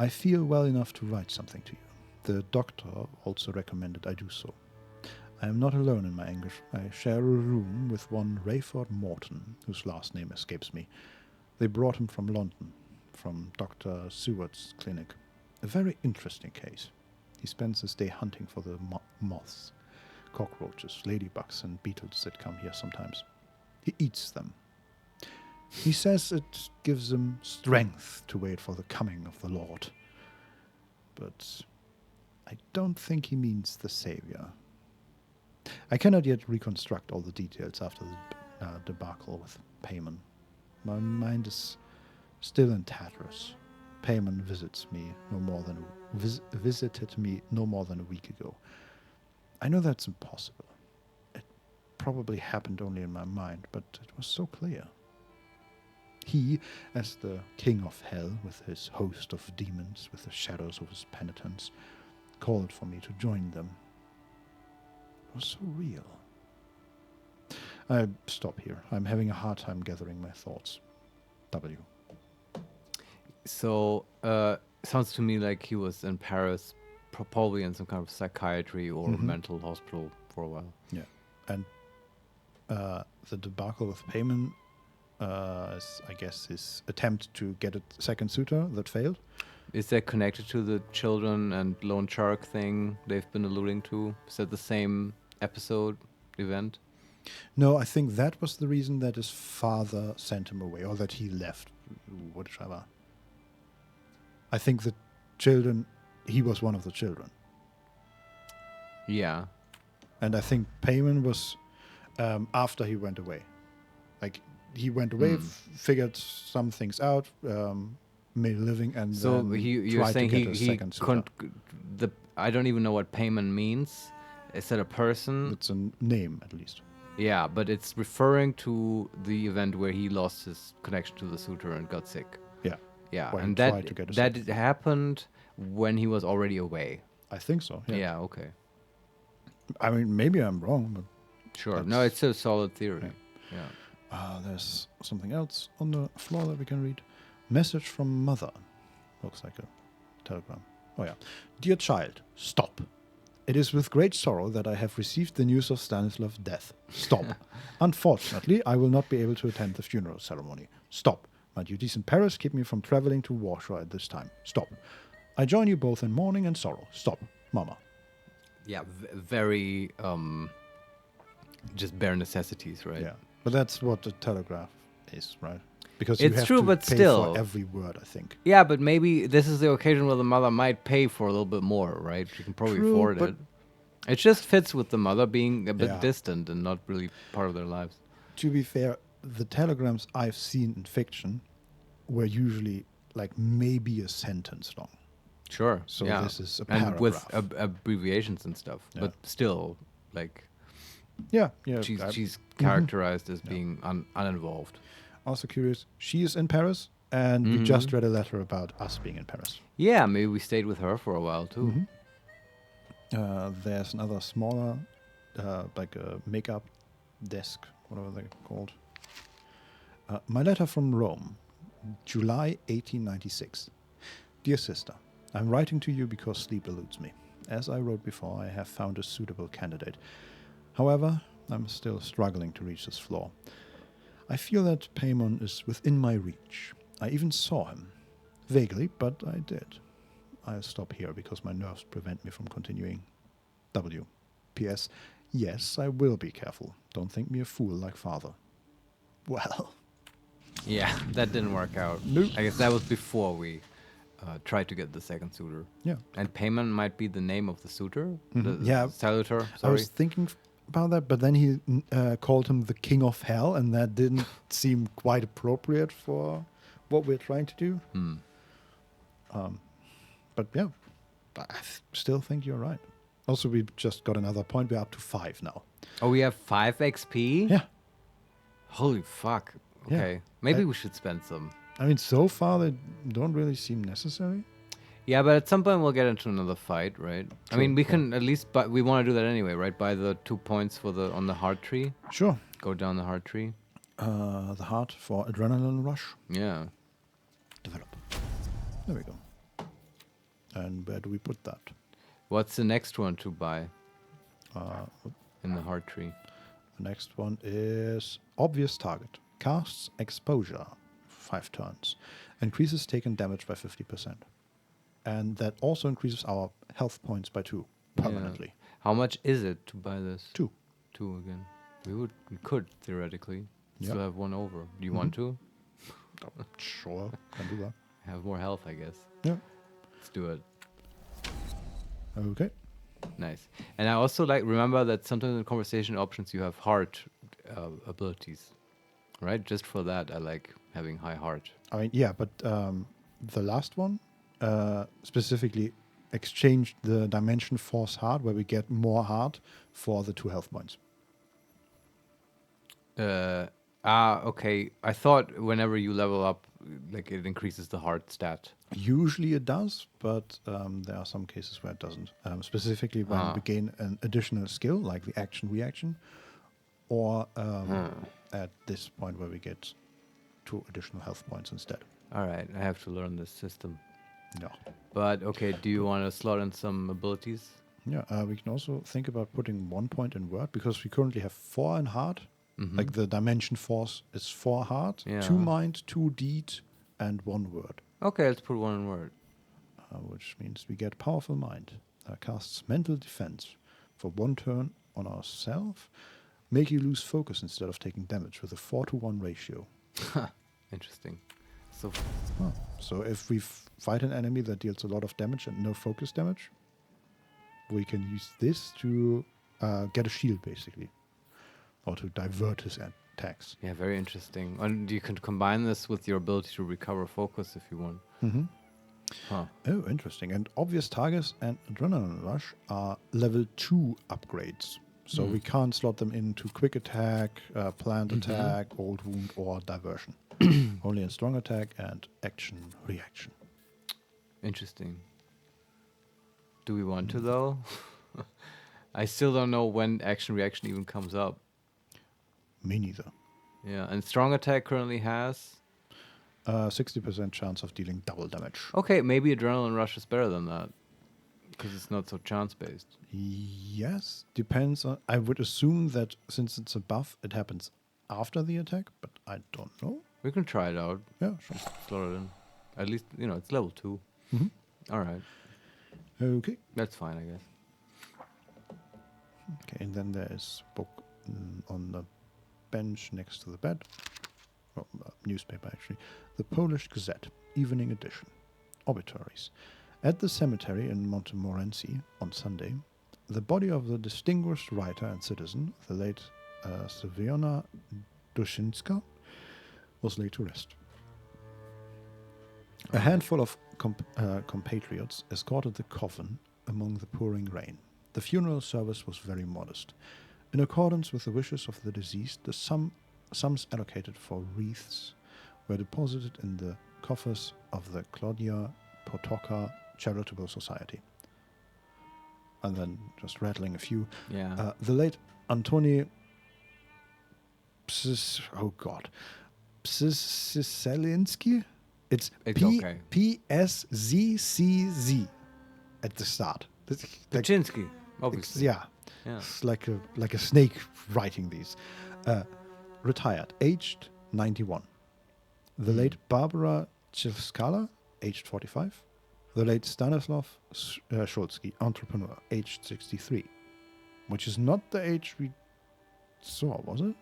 I feel well enough to write something to you. The doctor also recommended I do so. I am not alone in my anguish. I share a room with one Rayford Morton, whose last name escapes me. They brought him from London, from Dr. Seward's clinic. A very interesting case. He spends his day hunting for the moths, cockroaches, ladybugs, and beetles that come here sometimes. He eats them. He says it gives him strength to wait for the coming of the Lord. But I don't think he means the Savior. I cannot yet reconstruct all the details after the debacle with Payman. My mind is still in tatters. Payman visited me no more than a week ago. I know that's impossible. It probably happened only in my mind, but it was so clear. He, as the king of hell, with his host of demons, with the shadows of his penitents, called for me to join them. It was so real. I stop here. I'm having a hard time gathering my thoughts. W. So, sounds to me like he was in Paris, probably in some kind of psychiatry or mental hospital for a while. Yeah. And the debacle with Payman is, I guess, his attempt to get a second suitor that failed. Is that connected to the children and loan shark thing they've been alluding to? Is that the same episode event? No, I think that was the reason that his father sent him away, or that he left, whichever. I think the children, he was one of the children. Yeah. And I think Payman was after he went away. Like, he went away, figured some things out, made a living, and so then you're tried saying to get a second suitor. I don't even know what Payman means. Is that a person? It's a name, at least. Yeah, but it's referring to the event where he lost his connection to the suitor and got sick. Yeah. Yeah, Where he and tried to get a that happened when he was already away. I think so. Yeah. Yeah. Okay. I mean, maybe I'm wrong, but sure. No, it's a solid theory. Yeah. There's something else on the floor that we can read. Message from mother. Looks like a telegram. Oh yeah. Dear child, stop. It is with great sorrow that I have received the news of Stanislav's death. Stop. Unfortunately, I will not be able to attend the funeral ceremony. Stop. My duties in Paris keep me from traveling to Warsaw at this time. Stop. I join you both in mourning and sorrow. Stop. Mama. Yeah, very just bare necessities, right? Yeah. But that's what the telegraph is, right? Because it's you have true, to but pay still, for every word, I think. Yeah, but maybe this is the occasion where the mother might pay for a little bit more, right? She can probably True, afford but it. It just fits with the mother being a bit distant and not really part of their lives. To be fair, the telegrams I've seen in fiction were usually like maybe a sentence long. Sure. So yeah. this is a paragraph. And with abbreviations and stuff, but still, like, yeah, she's characterized as being uninvolved. Also curious, she is in Paris, and we just read a letter about us being in Paris. Yeah, maybe we stayed with her for a while too. There's another smaller, like a makeup desk, whatever they're called. My letter from Rome, July 1896. Dear sister, I'm writing to you because sleep eludes me. As I wrote before, I have found a suitable candidate. However, I'm still struggling to reach this floor. I feel that Paimon is within my reach. I even saw him. Vaguely, but I did. I'll stop here because my nerves prevent me from continuing. W. P.S. Yes, I will be careful. Don't think me a fool like father. Well. Yeah, that didn't work out. Nope. I guess that was before we tried to get the second suitor. Yeah. And Payman might be the name of the suitor? Yeah. Salutor, sorry. I was thinking about that, but then he called him the King of Hell, and that didn't seem quite appropriate for what we're trying to do. But yeah, I still think you're right. Also, we just got another point. We're up to 5 now. Oh, we have 5 XP? Yeah. Holy fuck. Okay. Yeah. Maybe we should spend some. I mean, so far they don't really seem necessary. Yeah, but at some point we'll get into another fight, right? True, I mean, we can at least buy, we want to do that anyway, right? Buy the 2 points for on the heart tree. Sure. Go down the heart tree. The heart for adrenaline rush. Yeah. Develop. There we go. And where do we put that? What's the next one to buy? In the heart tree. The next one is obvious target. Casts exposure 5 turns. Increases taken damage by 50%. And that also increases our health points by 2 permanently. Yeah. How much is it to buy this? 2. 2 again. We could theoretically still have 1 over. Do you want to? Sure, can do that. Have more health, I guess. Yeah. Let's do it. Okay. Nice. And I also remember that sometimes in conversation options you have heart abilities, right? Just for that, I like having high heart. I mean, yeah, but the last one specifically exchanged the dimension force heart, where we get more heart for the 2 health points. Okay. I thought whenever you level up, like it increases the heart stat. Usually it does, but there are some cases where it doesn't. Specifically when we gain an additional skill, like the action-reaction, or at this point where we get 2 additional health points instead. All right, I have to learn this system. No. But okay, do you want to slot in some abilities? Yeah, we can also think about putting 1 point in word, because we currently have 4 in heart. Like the dimension force is 4 heart, 2 mind, 2 deed, and 1 word. Okay, let's put 1 in word. Which means we get powerful mind. Casts mental defense for 1 turn on ourselves. Make you lose focus instead of taking damage with a 4-to-1 ratio. Interesting. So, so if we fight an enemy that deals a lot of damage and no focus damage, we can use this to get a shield, basically. Or to divert his attacks. yeah, very interesting. And you can combine this with your ability to recover focus if you want. Huh. Oh, interesting. And obvious targets and adrenaline rush are level 2 upgrades. So we can't slot them into quick attack, plant attack, old wound, or diversion. Only in strong attack and action reaction. Interesting. Do we want to though? I still don't know when action reaction even comes up. Me neither. Yeah, and strong attack currently has 60% chance of dealing double damage. Okay, maybe adrenaline rush is better than that because it's not so chance based. Yes, depends on. I would assume that since it's a buff, it happens after the attack, but I don't know. We can try it out. Yeah, sure. Slot it in. At least it's level 2. All right. Okay. That's fine, I guess. Okay, and then there is a book on the bench next to the bed. Well, newspaper, actually. The Polish Gazette, Evening Edition. Obituaries. At the cemetery in Montmorency on Sunday, the body of the distinguished writer and citizen, the late Sylwiana Duszyńska, was laid to rest. A handful of compatriots escorted the coffin among the pouring rain. The funeral service was very modest. In accordance with the wishes of the deceased, the sums allocated for wreaths were deposited in the coffers of the Claudia Potoka Charitable Society. And then just rattling a few. Yeah. The late Antoni Pszczyszczeliński. It's P-S-Z-C-Z at the start. Pszczyszczeliński, obviously. Yeah. It's like a snake writing these. Retired, aged 91. The late Barbara Czewskala, aged 45. The late Stanislav Szulski, entrepreneur, aged 63. Which is not the age we saw, was it?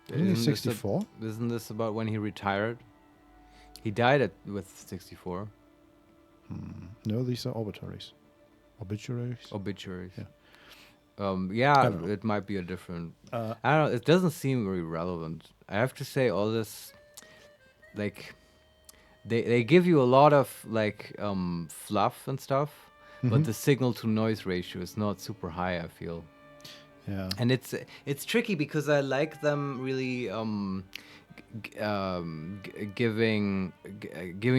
Isn't he 64? Isn't this about when he retired? He died with 64. No, these are obituaries. Obituaries? Obituaries. Yeah. It might be a different... I don't know, it doesn't seem very relevant. I have to say, all this, like... They give you a lot of, like, fluff and stuff, but the signal-to-noise ratio is not super high, I feel. Yeah. And it's tricky because I like them really giving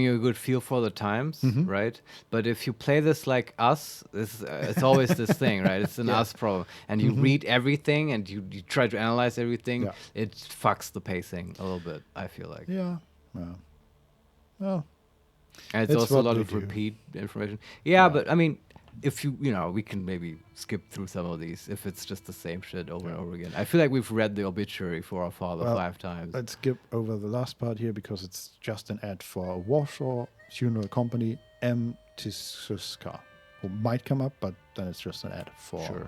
you a good feel for the times, right? But if you play this like us, it's always this thing, right? It's an us problem, and you read everything and you try to analyze everything. Yeah. It fucks the pacing a little bit, I feel like. Yeah. Well, and it's also a lot of repeat information. Yeah, but I mean, if we can maybe skip through some of these if it's just the same shit over and over again. I feel like we've read the obituary for our father 5 times. Let's skip over the last part here because it's just an ad for Warsaw funeral company M. Tysuska, who might come up, but then it's just an ad for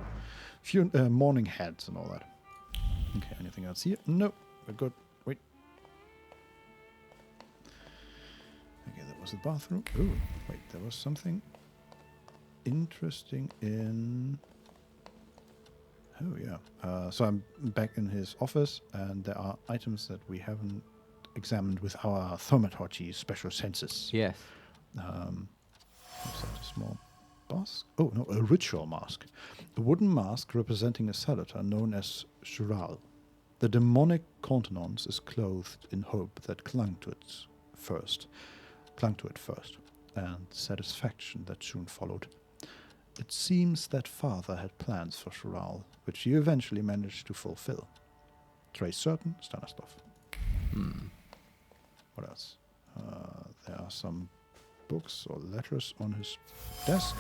mourning heads and all that. Okay, anything else here? No, we're good. Wait. Okay, that was the bathroom. Oh, wait, there was something interesting in... Oh, yeah. So I'm back in his office, and there are items that we haven't examined with our Thaumaturge special senses. Yes. What's that, a small mask? Oh, no, a ritual mask. A wooden mask representing a Salator known as Shural. The demonic countenance is clothed in hope that clung to it first, and satisfaction that soon followed. It seems that father had plans for Shural, which he eventually managed to fulfill. Trace certain, Stanislav. What else? There are some books or letters on his desk.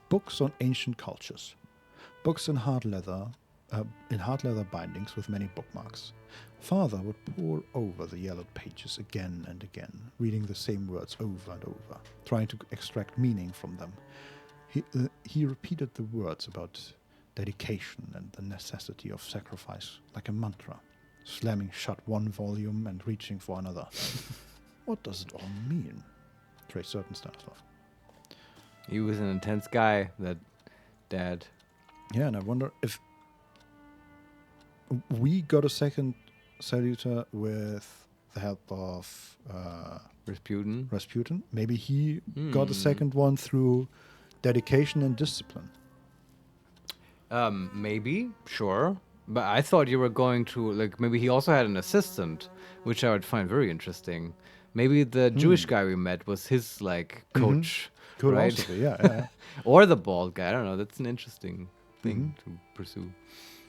Books on ancient cultures. Books in hard leather bindings with many bookmarks. Father would pore over the yellowed pages again and again, reading the same words over and over, trying to extract meaning from them. He repeated the words about dedication and the necessity of sacrifice like a mantra, slamming shut one volume and reaching for another. What does it all mean? Trace certain, Stanislav. He was an intense guy, that dad. Yeah, and I wonder if we got a second salutor with the help of Rasputin. Maybe he got a second one through dedication and discipline. Maybe, sure. But I thought you were going to, like, maybe he also had an assistant, which I would find very interesting. Maybe the Jewish guy we met was his, like, coach. Could right? also be, yeah. Or the bald guy. I don't know. That's an interesting thing to pursue.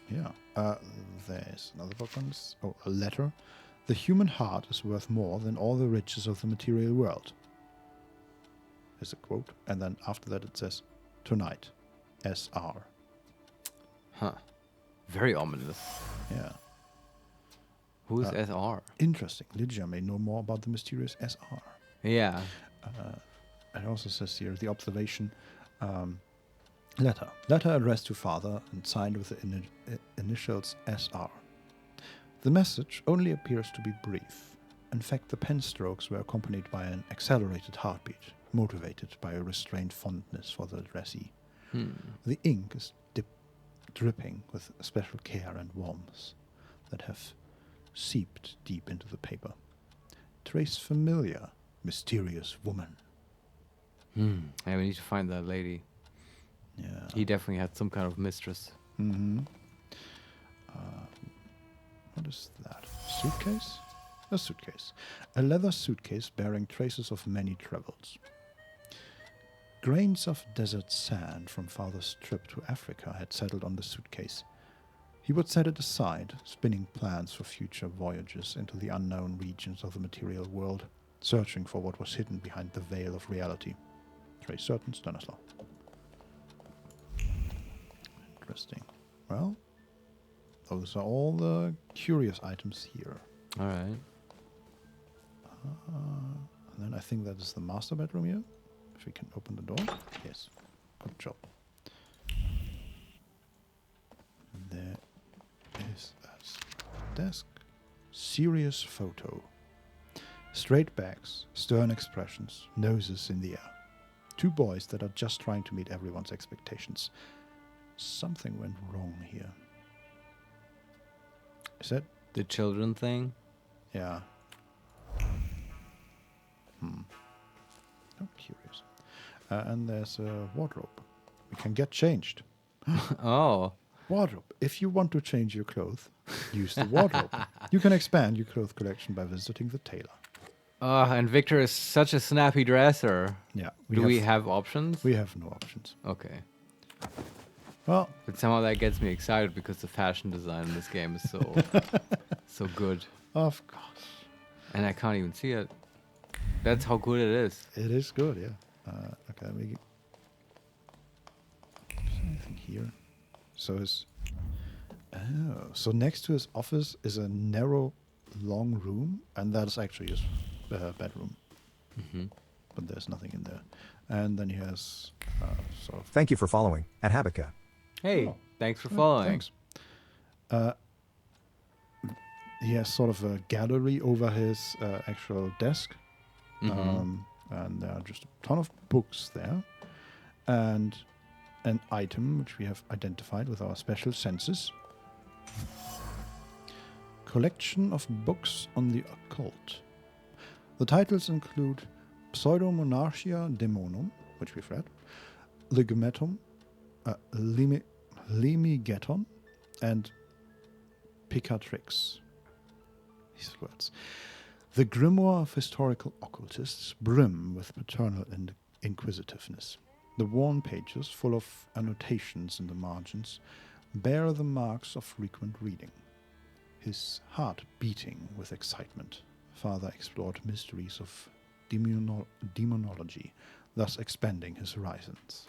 Yeah. There's another book on this. Oh, a letter. The human heart is worth more than all the riches of the material world. Is a quote. And then after that it says, tonight, SR. Huh. Very ominous. Yeah. Who's SR? Interesting. Lydia may know more about the mysterious SR. Yeah. It also says here, the observation, letter. Letter addressed to father and signed with the initials SR. The message only appears to be brief. In fact, the pen strokes were accompanied by an accelerated heartbeat, motivated by a restrained fondness for the addressee. The ink is dripping with special care and warmth that have seeped deep into the paper. Trace familiar, mysterious woman. Yeah, we need to find that lady. Yeah. He definitely had some kind of mistress. What is that? Suitcase? A suitcase. A leather suitcase bearing traces of many travels. Grains of desert sand from father's trip to Africa had settled on the suitcase. He would set it aside, spinning plans for future voyages into the unknown regions of the material world, searching for what was hidden behind the veil of reality. Trace certain, Stanislav. Interesting. Well, those are all the curious items here. All right. And then I think that is the master bedroom here. If we can open the door. Yes. Good job. There is a desk. Serious photo. Straight backs, stern expressions, noses in the air. Two boys that are just trying to meet everyone's expectations. Something went wrong here. Is that the children thing? Yeah. I'm curious. And there's a wardrobe. We can get changed. Oh. Wardrobe. If you want to change your clothes, use the wardrobe. You can expand your clothes collection by visiting the tailor. And Victor is such a snappy dresser. Yeah. Do we have options? We have no options. Okay. Well, but somehow that gets me excited because the fashion design in this game is so so good. Of course. And I can't even see it. That's how good it is. It is good, yeah. Okay, let me. Anything here? So next to his office is a narrow, long room, and that is actually his bedroom. But there's nothing in there. And then he has sort of. Thank you for following at Habitka. Hey, thanks for following. Thanks. He has sort of a gallery over his actual desk. And there are just a ton of books there. And an item which we have identified with our special senses. Collection of books on the occult. The titles include Pseudomonarchia Daemonum, which we've read, Legimetum, Limigeton, and Picatrix. These words. The grimoire of historical occultists brim with paternal inquisitiveness. The worn pages, full of annotations in the margins, bear the marks of frequent reading. His heart beating with excitement, Father explored mysteries of demonology, thus expanding his horizons.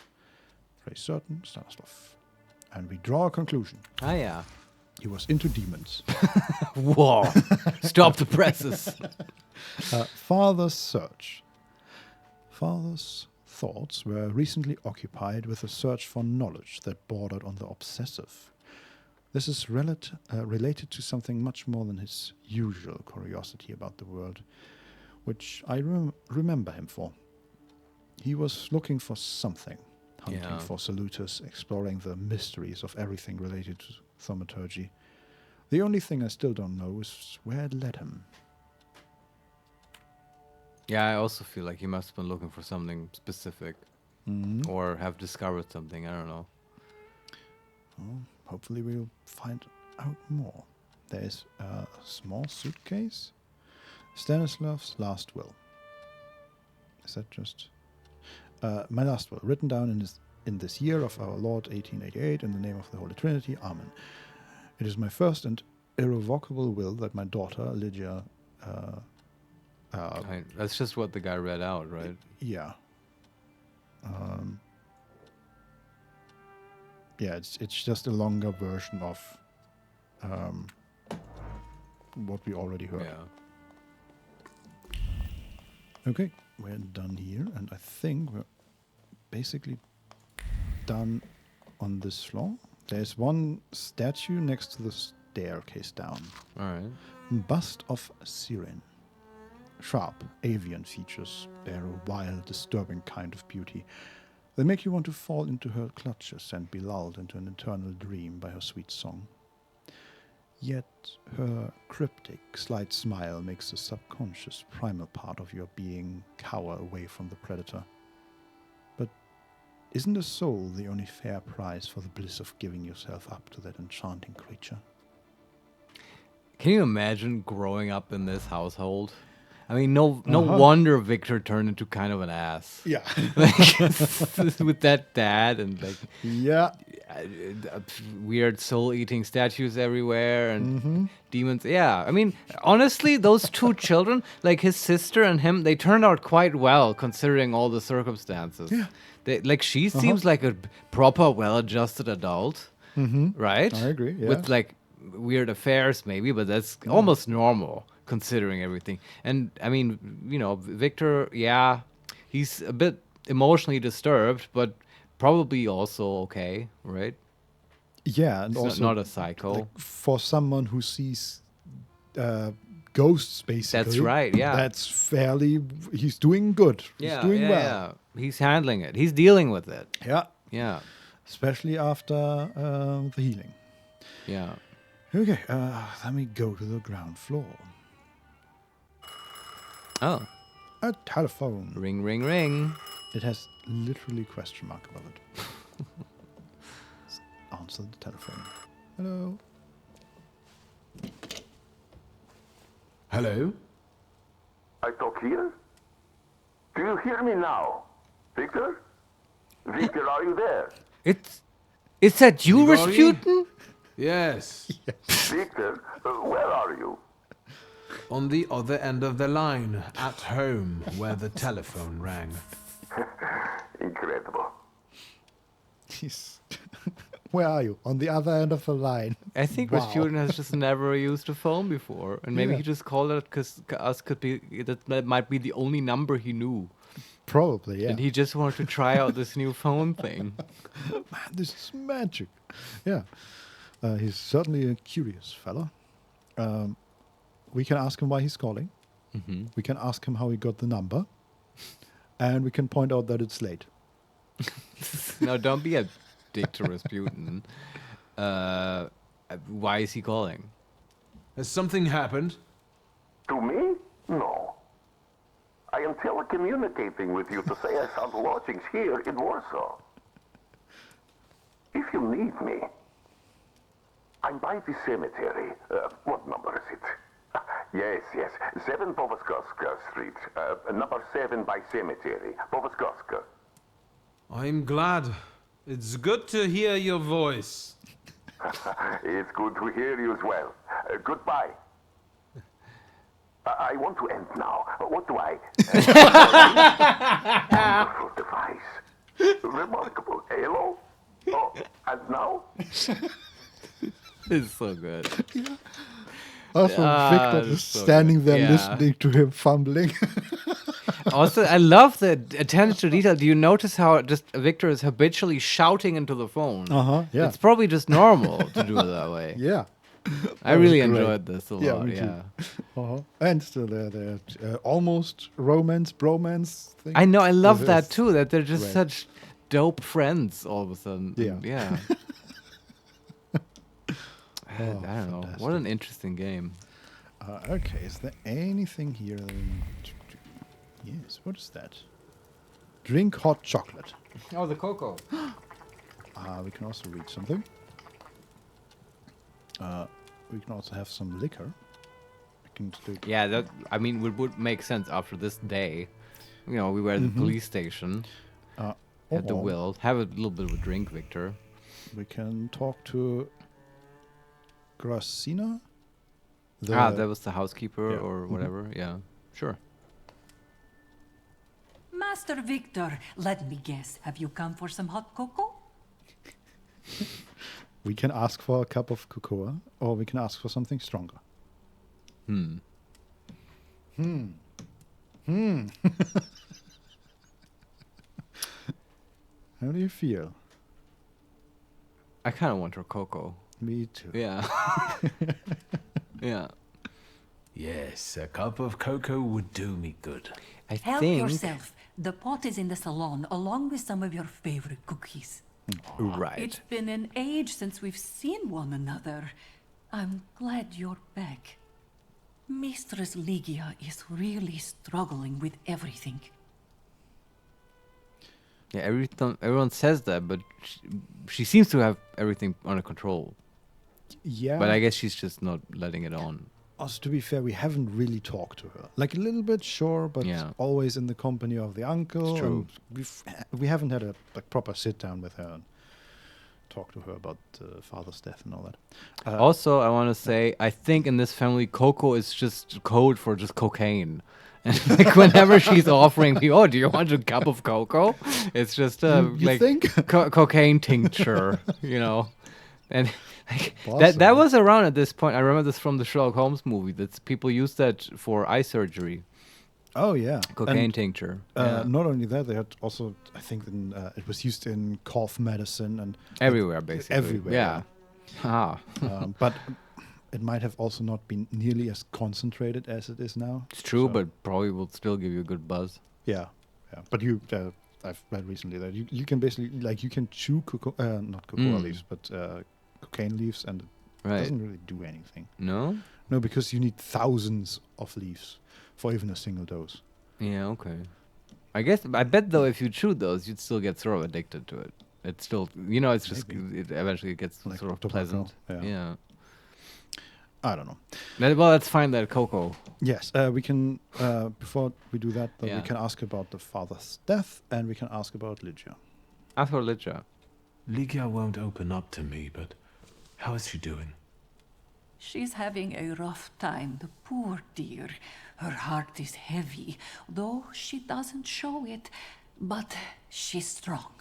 Very certain, Stanislav. And we draw a conclusion. Ah, yeah. He was into demons. Whoa. Stop the presses. Father's search. Father's thoughts were recently occupied with a search for knowledge that bordered on the obsessive. This is related to something much more than his usual curiosity about the world, which I remember him for. He was looking for something, hunting for saluters, exploring the mysteries of everything related to thaumaturgy. The only thing I still don't know is where it led him. Yeah, I also feel like he must have been looking for something specific. Or have discovered something, I don't know. Well, hopefully we'll find out more. There is a small suitcase. Stanislav's last will. Is that just... my last will, written down in this year of our Lord 1888, in the name of the Holy Trinity, Amen. It is my first and irrevocable will that my daughter, Lydia... that's just what the guy read out, right? Yeah. Yeah, it's just a longer version of what we already heard. Yeah. Okay, we're done here, and I think we're basically done on this floor. There's one statue next to the staircase down. All right. Bust of Siren. Sharp, avian features bear a wild, disturbing kind of beauty. They make you want to fall into her clutches and be lulled into an eternal dream by her sweet song. Yet her cryptic, slight smile makes the subconscious, primal part of your being cower away from the predator. But isn't a soul the only fair price for the bliss of giving yourself up to that enchanting creature? Can you imagine growing up in this household? I mean, no wonder Victor turned into kind of an ass. Yeah. With that dad and like weird soul-eating statues everywhere and demons. Yeah, I mean, honestly, those two children, like his sister and him, they turned out quite well considering all the circumstances. Yeah. She seems like a proper, well-adjusted adult, right? I agree, yeah. With like weird affairs maybe, but that's almost normal. Considering everything. And I mean, Victor, he's a bit emotionally disturbed, but probably also okay, right? Yeah, and he's also not a psycho. Like, for someone who sees ghosts, basically. That's right, yeah. That's he's doing good. He's doing well. Yeah. He's handling it. He's dealing with it. Yeah. Yeah. Especially after the healing. Yeah. Okay, let me go to the ground floor. Oh. A telephone. Ring, ring, ring. It has literally question mark above it. Let's answer the telephone. Hello. Hello? I talk here? Do you hear me now? Victor? Victor, are you there? Is that you, Rasputin? Yes. Victor, where are you? On the other end of the line, at home, where the telephone rang. Incredible. Where are you? On the other end of the line. I think Rasputin has just never used a phone before, and maybe he just called it because that might be the only number he knew. Probably, yeah. And he just wanted to try out this new phone thing. Man, this is magic. Yeah. He's certainly a curious fella. We can ask him why he's calling. We can ask him how he got the number. And we can point out that it's late. No, don't be a dick to Rasputin. Why is he calling? Has something happened? To me? No. I am telecommunicating with you to say I found lodgings here in Warsaw. If you need me, I'm by the cemetery. What number is it? Yes. 7 Powaskowska Street. Number 7 by cemetery. Powaskowska. I'm glad. It's good to hear your voice. It's good to hear you as well. Goodbye. I want to end now. What do I? Wonderful device. Remarkable. Hello? Oh, and now? It's so good. Also, Victor it's just so standing good. there Yeah. listening to him fumbling. Also, I love the attention to detail. Do you notice how just Victor is habitually shouting into the phone? Yeah. It's probably just normal to do it that way. Yeah. I That was really great. enjoyed this a lot. Me too. Yeah. And still the almost bromance thing. I know. I love This that is too. That they're just great. such dope friends all of a sudden. Yeah. Yeah. I don't know. What an interesting game. Okay, is there anything here? That we need to do? Yes, what is that? Drink hot chocolate. Oh, the cocoa. We can also read something. We can also have some liquor. I can take Yeah, that. I mean, it would make sense after this day. You know, we were at the police station. Had the will. Have a little bit of a drink, Victor. We can talk to Gracina. That was the housekeeper Yeah. or whatever. Yeah, sure. Master Victor, let me guess. Have you come for some hot cocoa? We can ask for a cup of cocoa, or we can ask for something stronger. How do you feel? I kind of want her cocoa. Me too. Yeah. Yeah. Yes, a cup of cocoa would do me good. I Help think. yourself. The pot is in the salon, along with some of your favorite cookies. Right. It's been an age since we've seen one another. I'm glad you're back. Mistress Ligia is really struggling with everything. Yeah, everyone says that, but she seems to have everything under control. Yeah. But I guess she's just not letting it on. Also, to be fair, we haven't really talked to her. Like a little bit, sure, but Yeah. always in the company of the uncle. It's true. And we haven't had a proper sit down with her and talk to her about father's death and all that. Also, I want to say, I think in this family, cocoa is just code for just cocaine. And like whenever she's offering me, oh, do you want a cup of cocoa? It's just You like think? cocaine tincture, you know. And like, that Possible. was around at this point. I remember this from the Sherlock Holmes movie. That people use that for eye surgery. Oh yeah, Cocaine And, tincture. Yeah. Not only that, they had also, I think, it was used in cough medicine and Everywhere, basically. Everywhere. Yeah. Ah. But it might have also not been nearly as concentrated as it is now. It's true, So, but probably will still give you a good buzz. yeah. But I've read recently that you can basically you can chew not cocoa leaves, but cocaine leaves, and it Right. doesn't really do anything. No? No, because you need thousands of leaves for even a single dose. Yeah, okay. I bet though, if you chewed those, you'd still get sort of addicted to it. It's still, it's just, it eventually gets Like sort of tobacco, pleasant. yeah. Yeah. I don't know. Well, let's find that cocoa. Yes, we can. Before we do that, though, Yeah. we can ask about the father's death, and we can ask about Lygia. Ask for Lygia. Ligia won't open up to me, but how is she doing? She's having a rough time, the poor dear. Her heart is heavy, though she doesn't show it. But she's strong.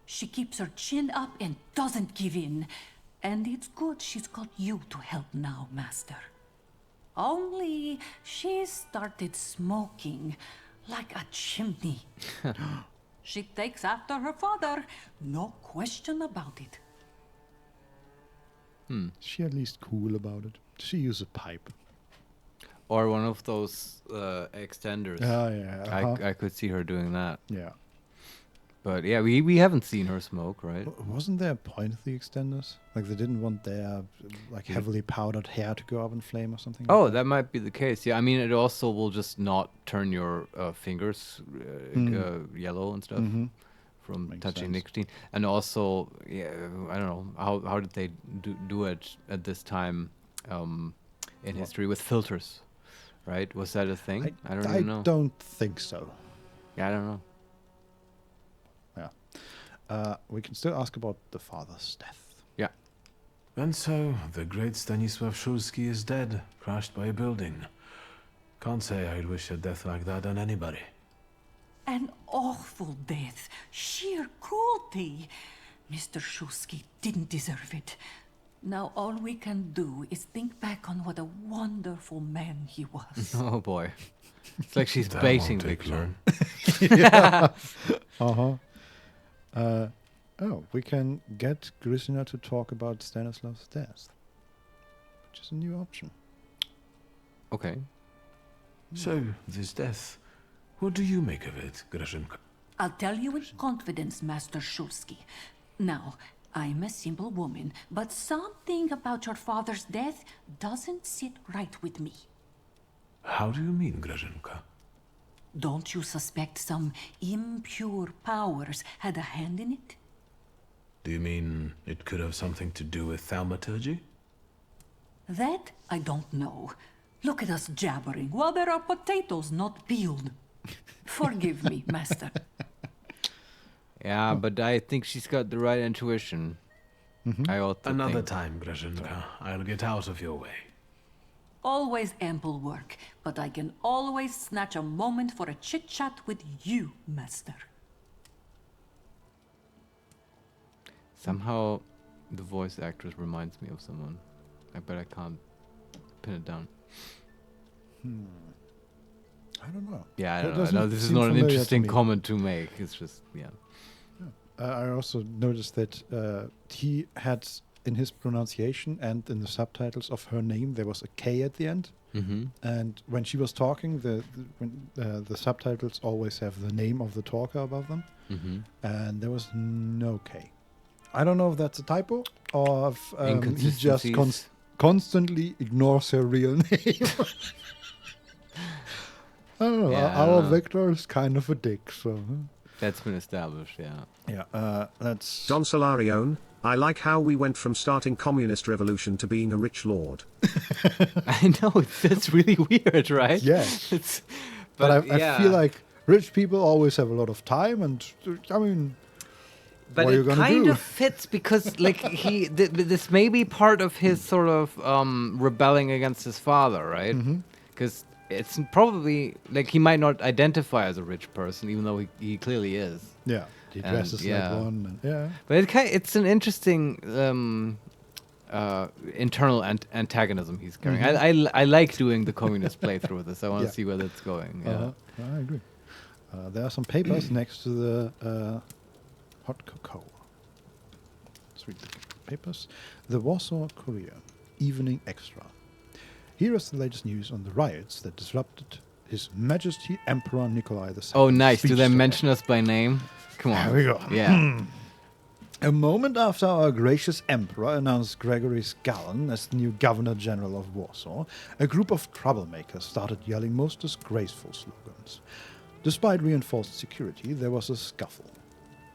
She keeps her chin up and doesn't give in. And it's good she's got you to help now, Master. Only she started smoking like a chimney. She takes after her father, no question about it. Is she at least cool about it? Does she use a pipe? Or one of those extenders. Ah, yeah, I could see her doing that. Yeah. But yeah, we haven't seen her smoke, right? Wasn't there a point of the extenders? Like they didn't want their heavily powdered hair to go up in flame or something? Oh, like that might be the case. Yeah, I mean, it also will just not turn your fingers yellow and stuff from Makes touching sense. nicotine. And also, yeah, I don't know how did they do it at this time in history with filters, right? Was that a thing? I don't even know. I don't think so. Yeah, I don't know. Yeah. We can still ask about the father's death. Yeah. And so, the great Stanisław Szulski is dead, crushed by a building. Can't say I'd wish a death like that on anybody. An awful death. Sheer cruelty. Mr. Szulski didn't deserve it. Now all we can do is think back on what a wonderful man he was. Oh boy. It's like she's That baiting won't take Victor. Yeah. Oh, we can get Grisina to talk about Stanislav's death, which is a new option. Okay. So, this death, what do you make of it, Grażynka? I'll tell you in confidence, Master Szulski. Now, I'm a simple woman, but something about your father's death doesn't sit right with me. How do you mean, Grażynka? Don't you suspect some impure powers had a hand in it? Do you mean it could have something to do with thaumaturgy? That I don't know. Look at us jabbering while there are potatoes not peeled. Forgive me, Master. Yeah, but I think she's got the right intuition. I also Another think. time, Grażynka. I'll get out of your way. Always ample work, but I can always snatch a moment for a chit-chat with you, Master. Somehow, the voice actress reminds me of someone. But I can't pin it down. I don't know. Yeah, I That don't know. I doesn't know this is seem not an familiar to interesting me. comment to make. It's just, yeah. I also noticed that he had in his pronunciation and in the subtitles of her name there was a K at the end. And when she was talking, the subtitles always have the name of the talker above them, and there was no K. I don't know if that's a typo or if he just Inconsistencies. constantly ignores her real name. I don't know. Yeah, I Our don't know. Victor is kind of a dick, so. That's been established, yeah. Yeah, that's... Don Solarione, I like how we went from starting communist revolution to being a rich lord. I know, that's really weird, right? Yeah. It's, But I yeah. feel like rich people always have a lot of time, and I mean, But what are you it gonna kind do? of fits because, like, this may be part of his sort of rebelling against his father, right? Because it's probably like he might not identify as a rich person, even though he clearly is. Yeah, he And, dresses like one. And, yeah, but it's an interesting internal antagonism he's carrying. I like doing the communist playthrough of this. I want to see where that's going. Yeah. I agree. There are some papers next to the hot cocoa. Let's read the papers. The Warsaw Courier, Evening Extra. Here is the latest news on the riots that disrupted His Majesty Emperor Nikolai II. Oh, nice. Do speech they today. mention us by name? Come on. There we go. Yeah. A moment after our gracious emperor announced Gregory Scallon as the new Governor General of Warsaw, a group of troublemakers started yelling most disgraceful slogans. Despite reinforced security, there was a scuffle.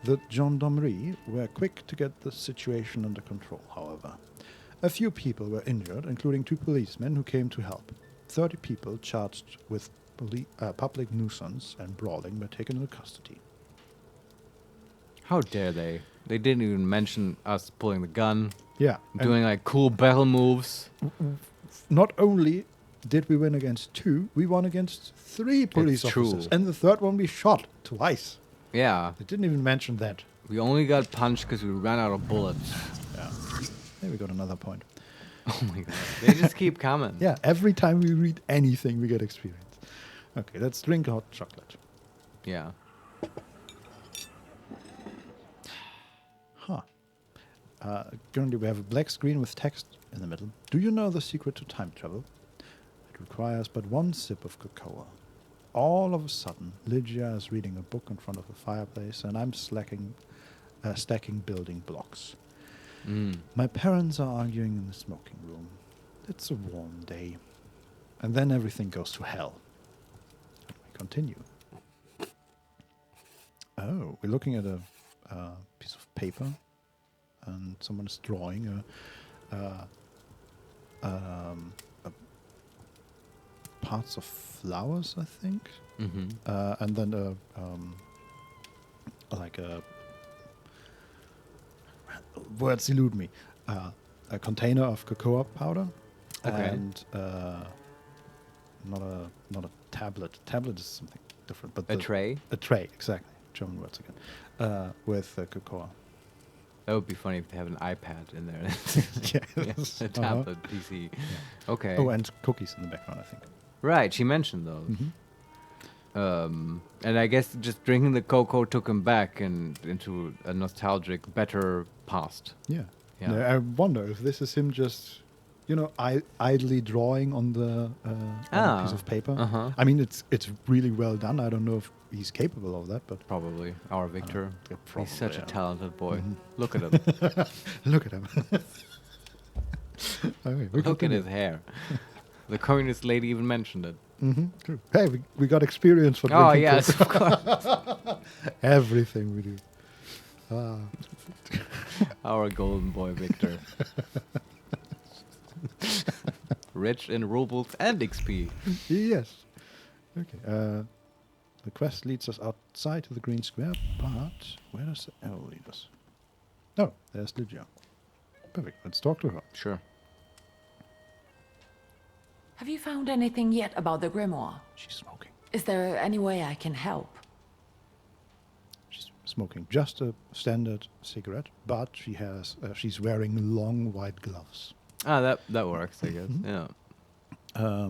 The gendarmerie were quick to get the situation under control, however. A few people were injured, including 2 policemen who came to help. 30 people charged with public nuisance and brawling were taken into custody. How dare they? They didn't even mention us pulling the gun. Yeah. Doing like cool battle moves. Not only did we win against 2, we won against 3 police It's officers. true. And the third one we shot twice. Yeah. They didn't even mention that. We only got punched because we ran out of bullets. Yeah. There we got another point. Oh my god. They just keep coming. Yeah, every time we read anything, we get experience. Okay, let's drink hot chocolate. Yeah. Huh. Currently, we have a black screen with text in the middle. Do you know the secret to time travel? It requires but 1 sip of cocoa. All of a sudden, Lygia is reading a book in front of the fireplace, and I'm stacking building blocks. My parents are arguing in the smoking room. It's a warm day. And then everything goes to hell. We continue. Oh, we're looking at a piece of paper, and someone is drawing parts of flowers, I think, and then like a words elude me. A container of cocoa powder, Okay. and not a tablet. Tablet is something different, but A tray? A tray, exactly. German words again. With cocoa. That would be funny if they have an iPad in there. Yes. A tablet, PC. Okay. Oh, and cookies in the background, I think. Right, she mentioned those. And I guess just drinking the cocoa took him back and into a nostalgic, better past. Yeah. Yeah. Yeah, I wonder if this is him just, idly drawing on the on a piece of paper. Uh-huh. I mean, it's really well done. I don't know if he's capable of that, but Probably. Our Victor. He's such a yeah. talented boy. Mhm. Look at him. Look at him. Okay, we Look at continue. his hair. The communist lady even mentioned it. True. Hey, we got experience for Oh, drinking yes, of cocoa. Everything we do. Our golden boy Victor. Rich in rubles and XP. Yes. Okay. The quest leads us outside to the green square, but where does the arrow lead us? Oh, there's Lydia. Perfect. Let's talk to her. Sure. Have you found anything yet about the grimoire? She's smoking. Is there any way I can help? She's smoking just a standard cigarette, but she's wearing long white gloves. Ah, that works, I guess. Yeah.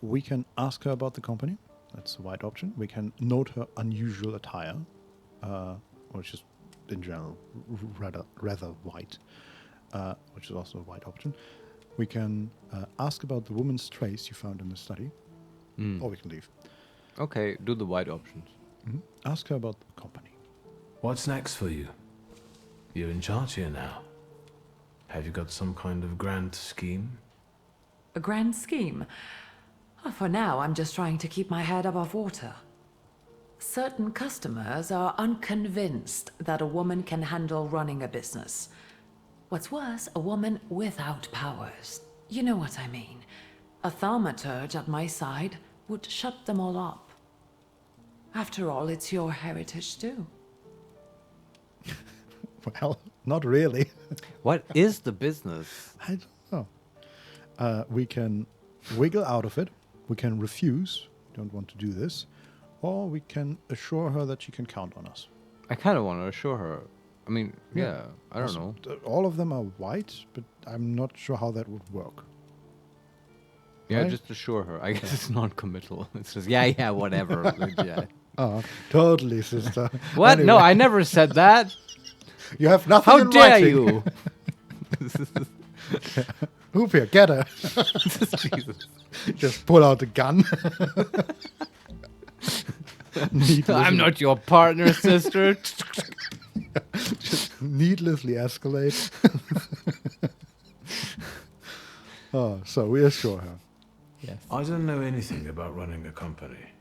We can ask her about the company. That's the white option. We can note her unusual attire, which is in general rather white, which is also a white option. We can ask about the woman's trace you found in the study, or we can leave. Okay, do the white options. Ask her about the company. What's next for you? You're in charge here now. Have you got some kind of grand scheme? A grand scheme? Oh, for now, I'm just trying to keep my head above water. Certain customers are unconvinced that a woman can handle running a business. What's worse, a woman without powers. You know what I mean. A thaumaturge at my side would shut them all up. After all, it's your heritage too. Well, not really. What is the business? I don't know. We can wiggle out of it. We can refuse. Don't want to do this. Or we can assure her that she can count on us. I kind of want to assure her. I mean, yeah, I don't know. All of them are white, but I'm not sure how that would work. Yeah, Right? just assure her. I guess it's non-committal. It's just, yeah, whatever. Like, yeah. Oh, totally, sister. What? Anyway. No, I never said that. You have nothing How in dare writing. you? Hoop here, get her. Jesus. Just pull out the gun. I'm not your partner, sister. Just needlessly escalate. So we assure her. Yes. I don't know anything about running a company,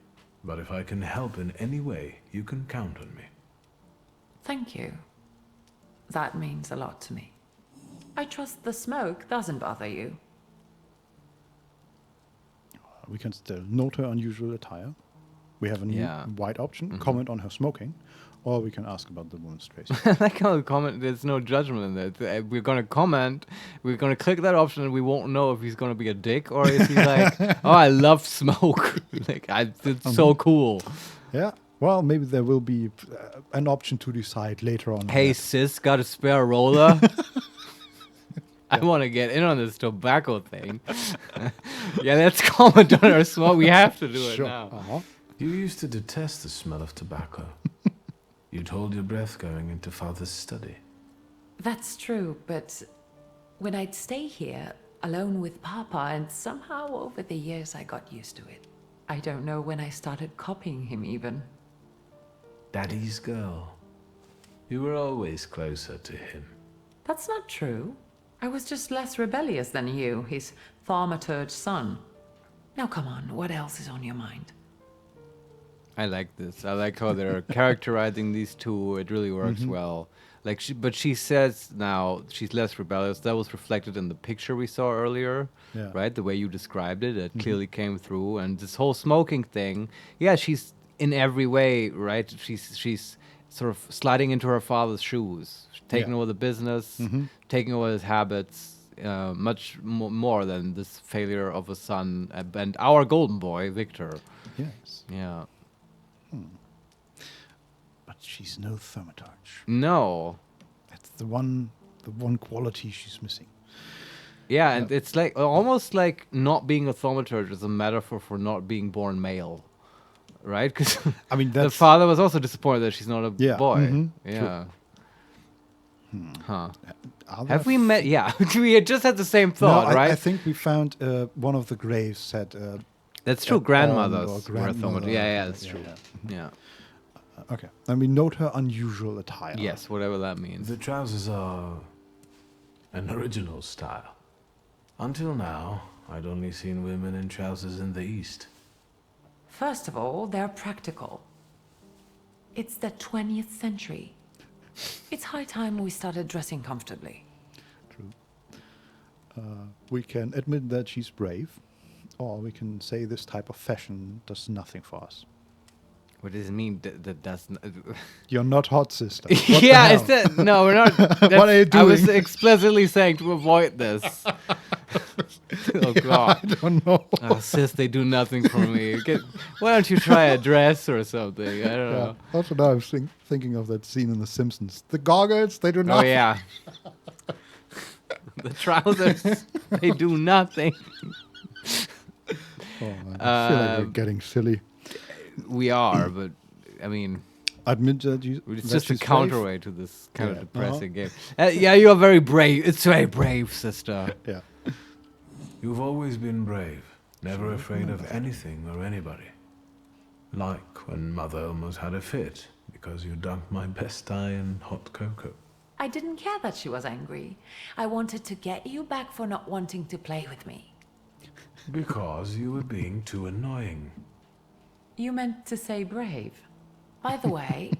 but if I can help in any way, you can count on me. Thank you. That means a lot to me. I trust the smoke doesn't bother you. We can still note her unusual attire. We have a new white option, comment on her smoking, or we can ask about the woman's trace. I like how the comment, there's no judgment in that. We're going to comment, we're going to click that option, and we won't know if he's going to be a dick or if he's like, oh, I love smoke. It's so cool. Yeah. Well, maybe there will be an option to decide later on. Hey, sis, got a spare roller? I want to get in on this tobacco thing. Yeah, let's comment on our smoke. We have to do it now. You used to detest the smell of tobacco. You'd hold your breath going into Father's study. That's true, but when I'd stay here, alone with Papa, and somehow over the years I got used to it. I don't know when I started copying him even. Daddy's girl. You were always closer to him. That's not true. I was just less rebellious than you, his thaumaturge son. Now come on, what else is on your mind? I like this. I like how they're characterizing these two. It really works well. Like, but she says now she's less rebellious. That was reflected in the picture we saw earlier, Yeah. right? The way you described it, it clearly came through. And this whole smoking thing, yeah, she's in every way, right? She's sort of sliding into her father's shoes, taking over the business, taking over his habits, much more than this failure of a son and our golden boy, Victor. Yes. Yeah. But she's no Thaumaturge. No. That's the one quality she's missing. Yeah, and it's like almost like not being a Thaumaturge is a metaphor for not being born male, right? Because I mean, the father was also disappointed that she's not a boy. Mhm. Yeah. Huh. Are Have there we met? Yeah, we had just had the same thought, no, right? I think we found one of the graves said. That's true. Grandmothers were grandmother. Thaumaturge. Yeah, that's true. Yeah. Okay. And we note her unusual attire. Yes, whatever that means. The trousers are an original style. Until now, I'd only seen women in trousers in the East. First of all, they're practical. It's the 20th century. It's high time we started dressing comfortably. True. We can admit that she's brave, or we can say this type of fashion does nothing for us. What does it mean? That doesn't. You're not hot, sister. Yeah, is that no? We're not. What are you doing? I was explicitly saying to avoid this. Oh God! I don't know. Oh, sis, they do nothing for me. Why don't you try a dress or something? I don't know. Also, now I'm thinking of that scene in The Simpsons. The goggles, they do nothing. Oh yeah. The trousers, they do nothing. Oh man, I feel like we're getting silly. We are, but I mean, admit that it's just a counterweight to this kind of depressing game. Yeah, you are very brave. It's very brave, sister. Yeah. You've always been brave, never afraid of anything or anybody. Like when Mother almost had a fit because you dunked my best dye in hot cocoa. I didn't care that she was angry. I wanted to get you back for not wanting to play with me. Because you were being too annoying. You meant to say brave. By the way,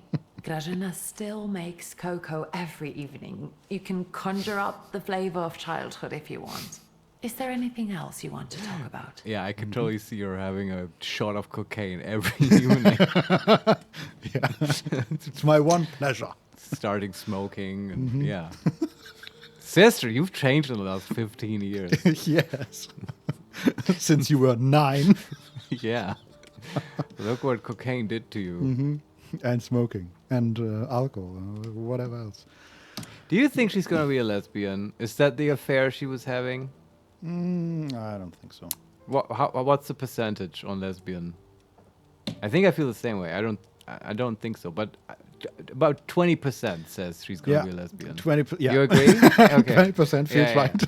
Grażyna still makes cocoa every evening. You can conjure up the flavor of childhood if you want. Is there anything else you want to talk about? Yeah, I can totally see her having a shot of cocaine every evening. It's my one pleasure. Starting smoking, and yeah. Sister, you've changed in the last 15 years. Yes. Since you were 9. Yeah. Look what cocaine did to you. And smoking. And alcohol. Whatever else. Do you think she's going to be a lesbian? Is that the affair she was having? I don't think so. What's the percentage on lesbian? I think I feel the same way. I don't think so, but about 20% says she's going to be a lesbian. 20%. Yeah. You agree? Okay. 20% feels right.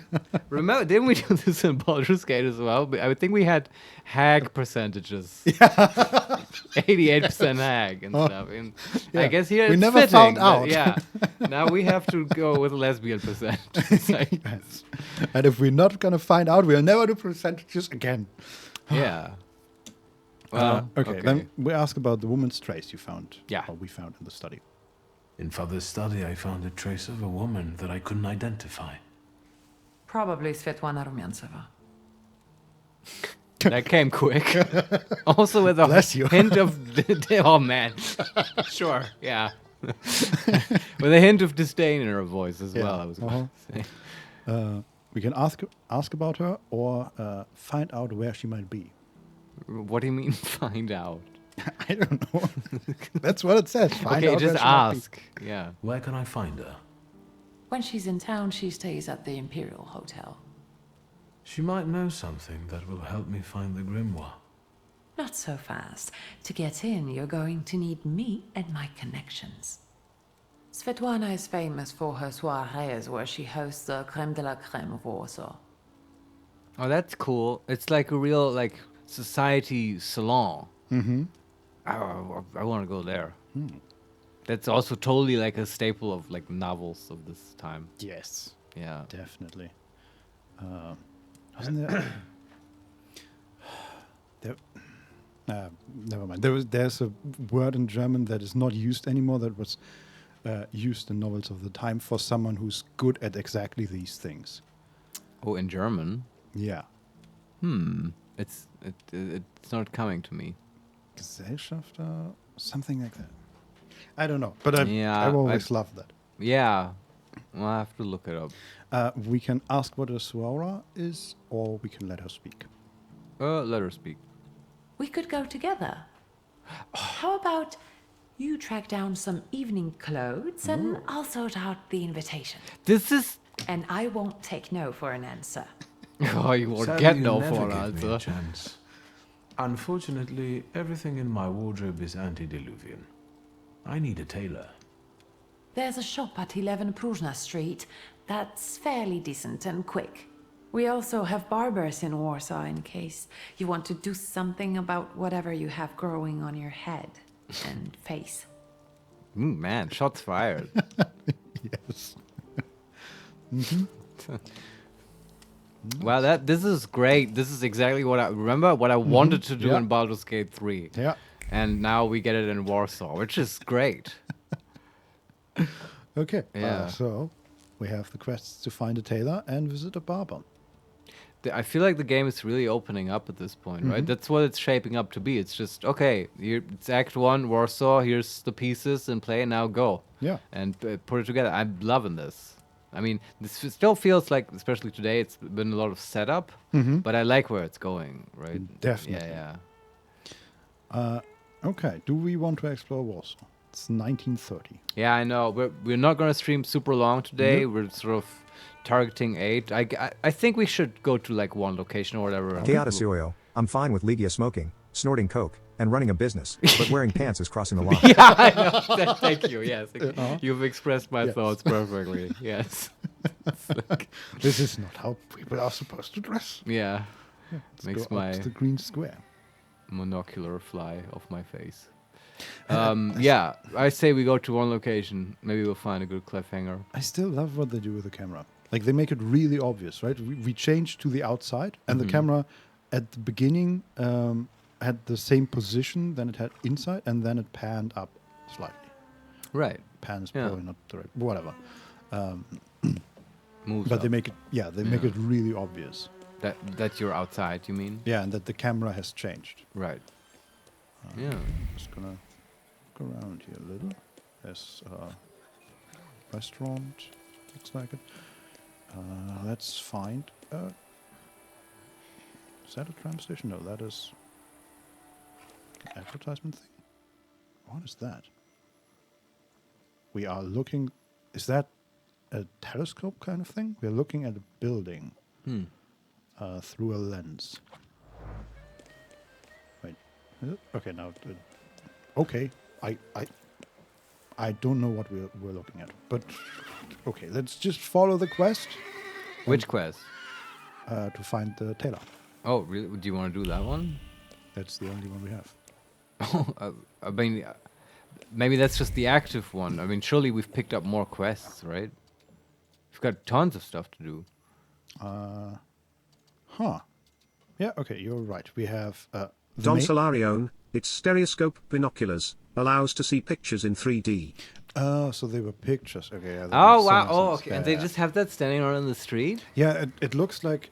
Remember, didn't we do this in Baldur's Gate as well? I think we had hag percentages. 88% hag and stuff. And I guess here we it's never fitting, found out. Yeah. Now we have to go with lesbian percentage. Yes. And if we're not going to find out, we'll never do percentages again. Yeah. Well, okay. Then we ask about the woman's trace you found. Yeah. Or we found in the study. In Father's study, I found a trace of a woman that I couldn't identify. Probably Svetlana Rumyantseva. That came quick. Also with a hint of... oh, man. Sure, yeah. With a hint of disdain in her voice as well, I was going to say. We can ask about her or find out where she might be. What do you mean, find out? I don't know. That's what it says. Find okay, out just where she might ask. Yeah. Where can I find her? When she's in town, she stays at the Imperial Hotel. She might know something that will help me find the grimoire. Not so fast. To get in, you're going to need me and my connections. Svetlana is famous for her soirees where she hosts the creme de la creme of Warsaw. Oh, that's cool. It's like a real, like, society salon. Mm-hmm. I want to go there. That's also totally like a staple of like novels of this time. Yes. Yeah. Definitely. Wasn't there? Never mind. There's a word in German that is not used anymore that was used in novels of the time for someone who's good at exactly these things. Oh, in German? Yeah. It's not coming to me. Gesellschafter, something like that. I don't know, but I've always loved that. Yeah, well, I have to look it up. We can ask what a Suara is, or we can let her speak. Let her speak. We could go together. How about you track down some evening clothes and I'll sort out the invitation. This is... And I won't take no for an answer. Oh, you won't Sadly, get you no never for an gave me a answer. chance. Unfortunately, everything in my wardrobe is antediluvian. I need a tailor. There's a shop at 11 Pruzhna Street that's fairly decent and quick. We also have barbers in Warsaw in case you want to do something about whatever you have growing on your head and face. Man, shots fired. Yes. Mm-hmm. Wow, this is great. This is exactly what I remember. What I wanted to do in Baldur's Gate 3. Yeah. And now we get it in Warsaw, which is great. Okay. Yeah. So we have the quests to find a tailor and visit a barber. I feel like the game is really opening up at this point, right? That's what it's shaping up to be. It's just, okay, it's Act 1, Warsaw, here's the pieces and play, now go. Yeah. And put it together. I'm loving this. I mean, this still feels like, especially today, it's been a lot of setup, but I like where it's going, right? Definitely. Yeah. Okay. Do we want to explore Warsaw? It's 1930. Yeah, I know. We're not going to stream super long today. We're sort of targeting 8. I think we should go to like one location or whatever. Keata I'm fine with Legia smoking, snorting coke, and running a business, but wearing pants is crossing the line. Yeah, I know. Thank you. Yes, you've expressed my thoughts perfectly. Yes. This is not how people are supposed to dress. Yeah. Let's Makes go up my to the green square. monocular fly off my face. Yeah, I say we go to one location. Maybe we'll find a good cliffhanger. I still love what they do with the camera. Like, they make it really obvious, right? We change to the outside, and the camera at the beginning had the same position than it had inside, and then it panned up slightly. Right. Pan is probably not the right... Whatever. Moves but up. they make it... Yeah, they make it really obvious. That you're outside, you mean? Yeah, and that the camera has changed. Right. Yeah. I'm just gonna look around here a little. There's a restaurant. Looks like it. Let's find... is that a tram station? No, that is an advertisement thing. What is that? We are looking... Is that a telescope kind of thing? We're looking at a building through a lens. Wait. Is it? Okay, now... okay, I don't know what we're looking at, but okay, let's just follow the quest. Which quest? To find the tailor. Oh, really? Do you want to do that one? That's the only one we have. I mean, maybe that's just the active one. I mean, surely we've picked up more quests, right? We've got tons of stuff to do. Yeah, okay, you're right. We have... Don Solarione, its stereoscope binoculars, allows to see pictures in 3D. Oh, so they were pictures. Okay. Yeah, oh, wow. Oh, okay. And they just have that standing around the street? Yeah, it looks like...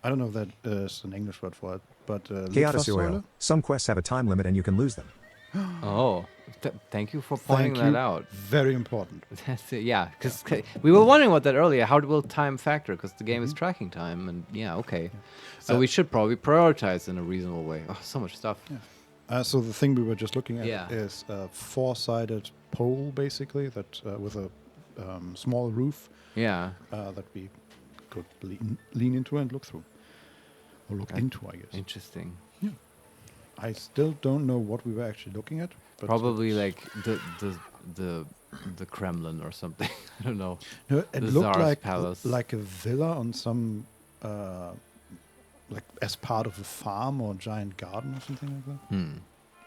I don't know if that is an English word for it, but... Keata some quests have a time limit and you can lose them. Oh, thank you for pointing that out. Very important. That's it, yeah, because we were wondering about that earlier. How will time factor? Because the game is tracking time, and okay. So we should probably prioritize in a reasonable way. Oh, so much stuff. Yeah. So the thing we were just looking at is a four-sided pole, basically, that with a small roof. Yeah. That we could lean into and look through, or look into, I guess. Interesting. Yeah. I still don't know what we were actually looking at. But probably like the Kremlin or something. I don't know. No, it the looked Tsar's palace. like a villa on some, like as part of a farm or a giant garden or something like that.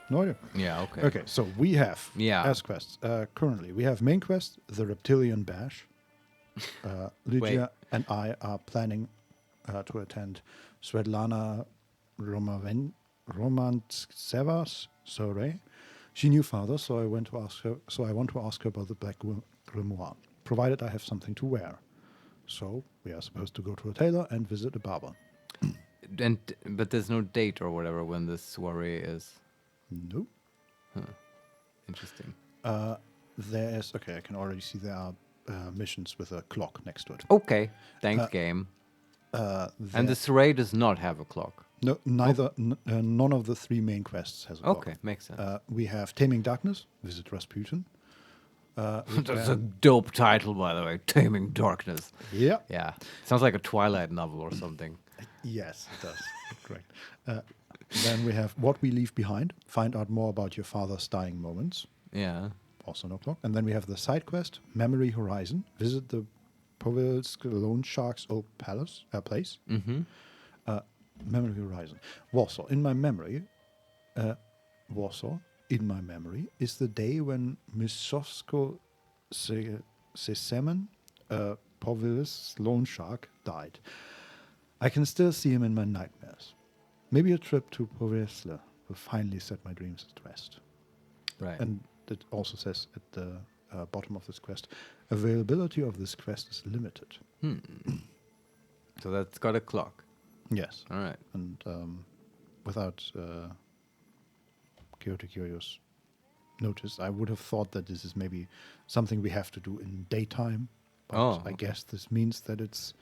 No idea. Yeah. Okay. Okay. So we have as quests currently. We have main quest, the Reptilian Bash. Lydia and I are planning to attend Svetlana Romantseva's soiree. She knew father, so I went to ask her. So I want to ask her about the Black Grimoire, provided I have something to wear. So we are supposed to go to a tailor and visit a barber. But there's no date or whatever when this soiree is. No. Huh. Interesting. There's okay. I can already see there are missions with a clock next to it. Okay, thanks, game. And the Saray does not have a clock. No, neither. None of the 3 main quests has a clock. Okay, makes sense. We have Taming Darkness. Visit Rasputin. That's a dope title, by the way. Taming Darkness. Yeah. Yeah. Sounds like a Twilight novel or something. Yes, it does. Correct. Then we have What We Leave Behind. Find out more about your father's dying moments. Yeah. Also no clock. And then we have the side quest, Memory Horizon. Visit the Povilsk Loan Shark's old place. Mm-hmm. Memory Horizon. Warsaw. In my memory, is the day when Misovsko Sesemen, Povilsk's loan shark, died. I can still see him in my nightmares. Maybe a trip to Povilsk will finally set my dreams at rest. Right. And it also says at the bottom of this quest, availability of this quest is limited. So that's got a clock. Yes. All right. And without Curious notice, I would have thought that this is maybe something we have to do in daytime. But I guess this means that it's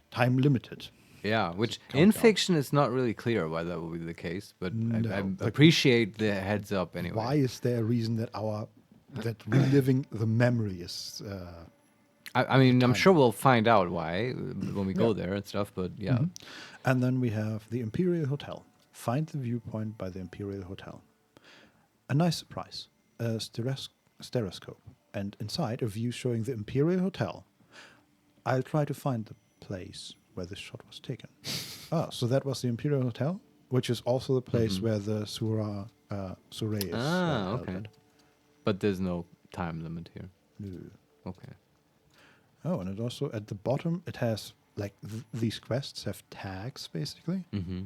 time limited. Yeah, which in fiction is not really clear why that would be the case, but I appreciate the heads up anyway. Why is there a reason that reliving the memory is... I mean, I'm sure we'll find out why when we go there and stuff, but yeah. Mm-hmm. And then we have the Imperial Hotel. Find the viewpoint by the Imperial Hotel. A nice surprise. A stereoscope. And inside, a view showing the Imperial Hotel. I'll try to find the place where this shot was taken. So that was the Imperial Hotel, which is also the place where the Suray is. Okay. But there's no time limit here. No. Okay. Oh, and it also, at the bottom, it has, like, these quests have tags, basically. Mm-hmm.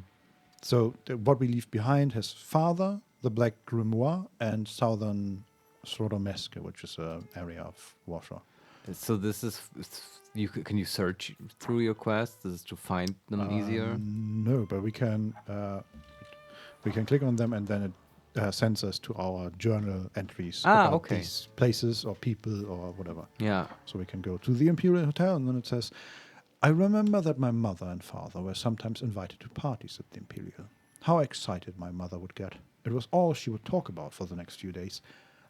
So What We Leave Behind has Father, the Black Grimoire, and Southern Srodomeske, which is an area of Warsaw. So this is... Can you search through your quests? Is to find them easier? No, but we can click on them and then it sends us to our journal entries about these places or people or whatever. Yeah. So we can go to the Imperial Hotel and then it says, I remember that my mother and father were sometimes invited to parties at the Imperial. How excited my mother would get. It was all she would talk about for the next few days.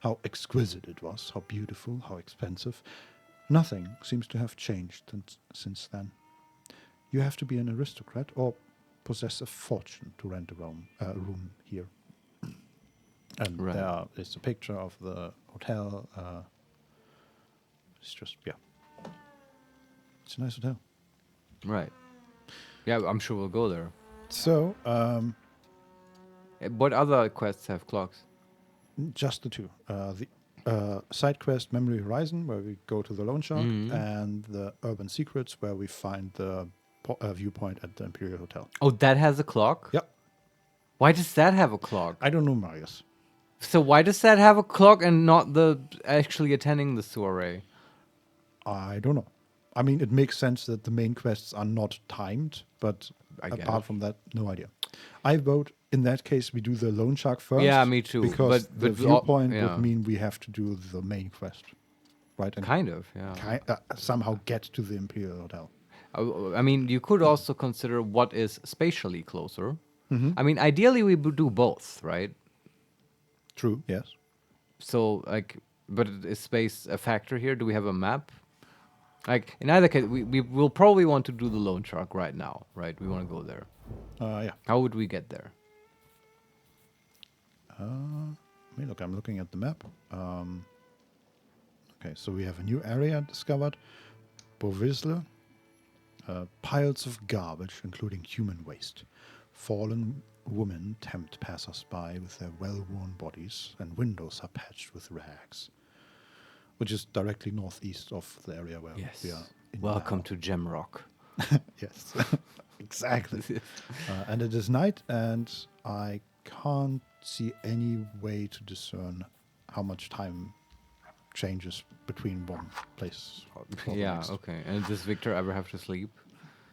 How exquisite it was, how beautiful, how expensive. Nothing seems to have changed since then. You have to be an aristocrat or possess a fortune to rent a room here. And there is a picture of the hotel. It's just, it's a nice hotel. Right. Yeah, I'm sure we'll go there. So, what other quests have clocks? Just the 2. The side quest Memory Horizon, where we go to the loan shark, and the Urban Secrets, where we find the viewpoint at the Imperial Hotel. Oh, that has a clock? Yep. Why does that have a clock? I don't know, Marius. So why does that have a clock and not the actually attending the soiree? I don't know. I mean, it makes sense that the main quests are not timed, but apart from that, no idea. I vote, in that case, we do the loan shark first. Yeah, me too. Because the viewpoint would mean we have to do the main quest. Right? And kind of, yeah. Somehow get to the Imperial Hotel. I mean, you could also consider what is spatially closer. Mm-hmm. I mean, ideally, we would do both, right? True, yes. So, but is space a factor here? Do we have a map? In either case, we will probably want to do the loan shark right now, right? We want to go there. Yeah. How would we get there? Look, I'm looking at the map. Okay, so we have a new area discovered. Povilsk. Piles of garbage, including human waste. Fallen women tempt passers-by with their well-worn bodies, and windows are patched with rags. Which is directly northeast of the area where we are. Welcome to Gemrock. Yes, exactly. And it is night, and I can't see any way to discern how much time changes between one place or the next. Okay. And does Victor ever have to sleep?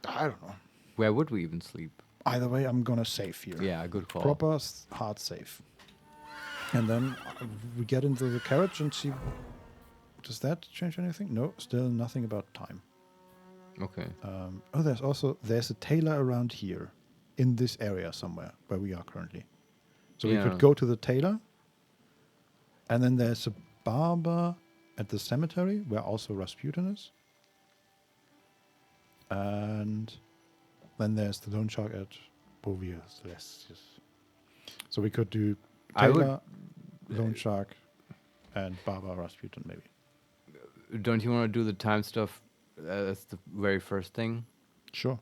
I don't know. Where would we even sleep? Either way, I'm gonna save here. Yeah, good call. Proper hard save. And then we get into the carriage and see. Does that change anything? No, still nothing about time. Okay. There's a tailor around here, in this area somewhere where we are currently. So we Yeah. could go to the tailor, and then there's a barber at the cemetery where also Rasputin is, and then there's the loan shark at Bovier Celestius. So we could do tailor, loan shark, and barber Rasputin maybe. Don't you want to do the time stuff as the very first thing? Sure.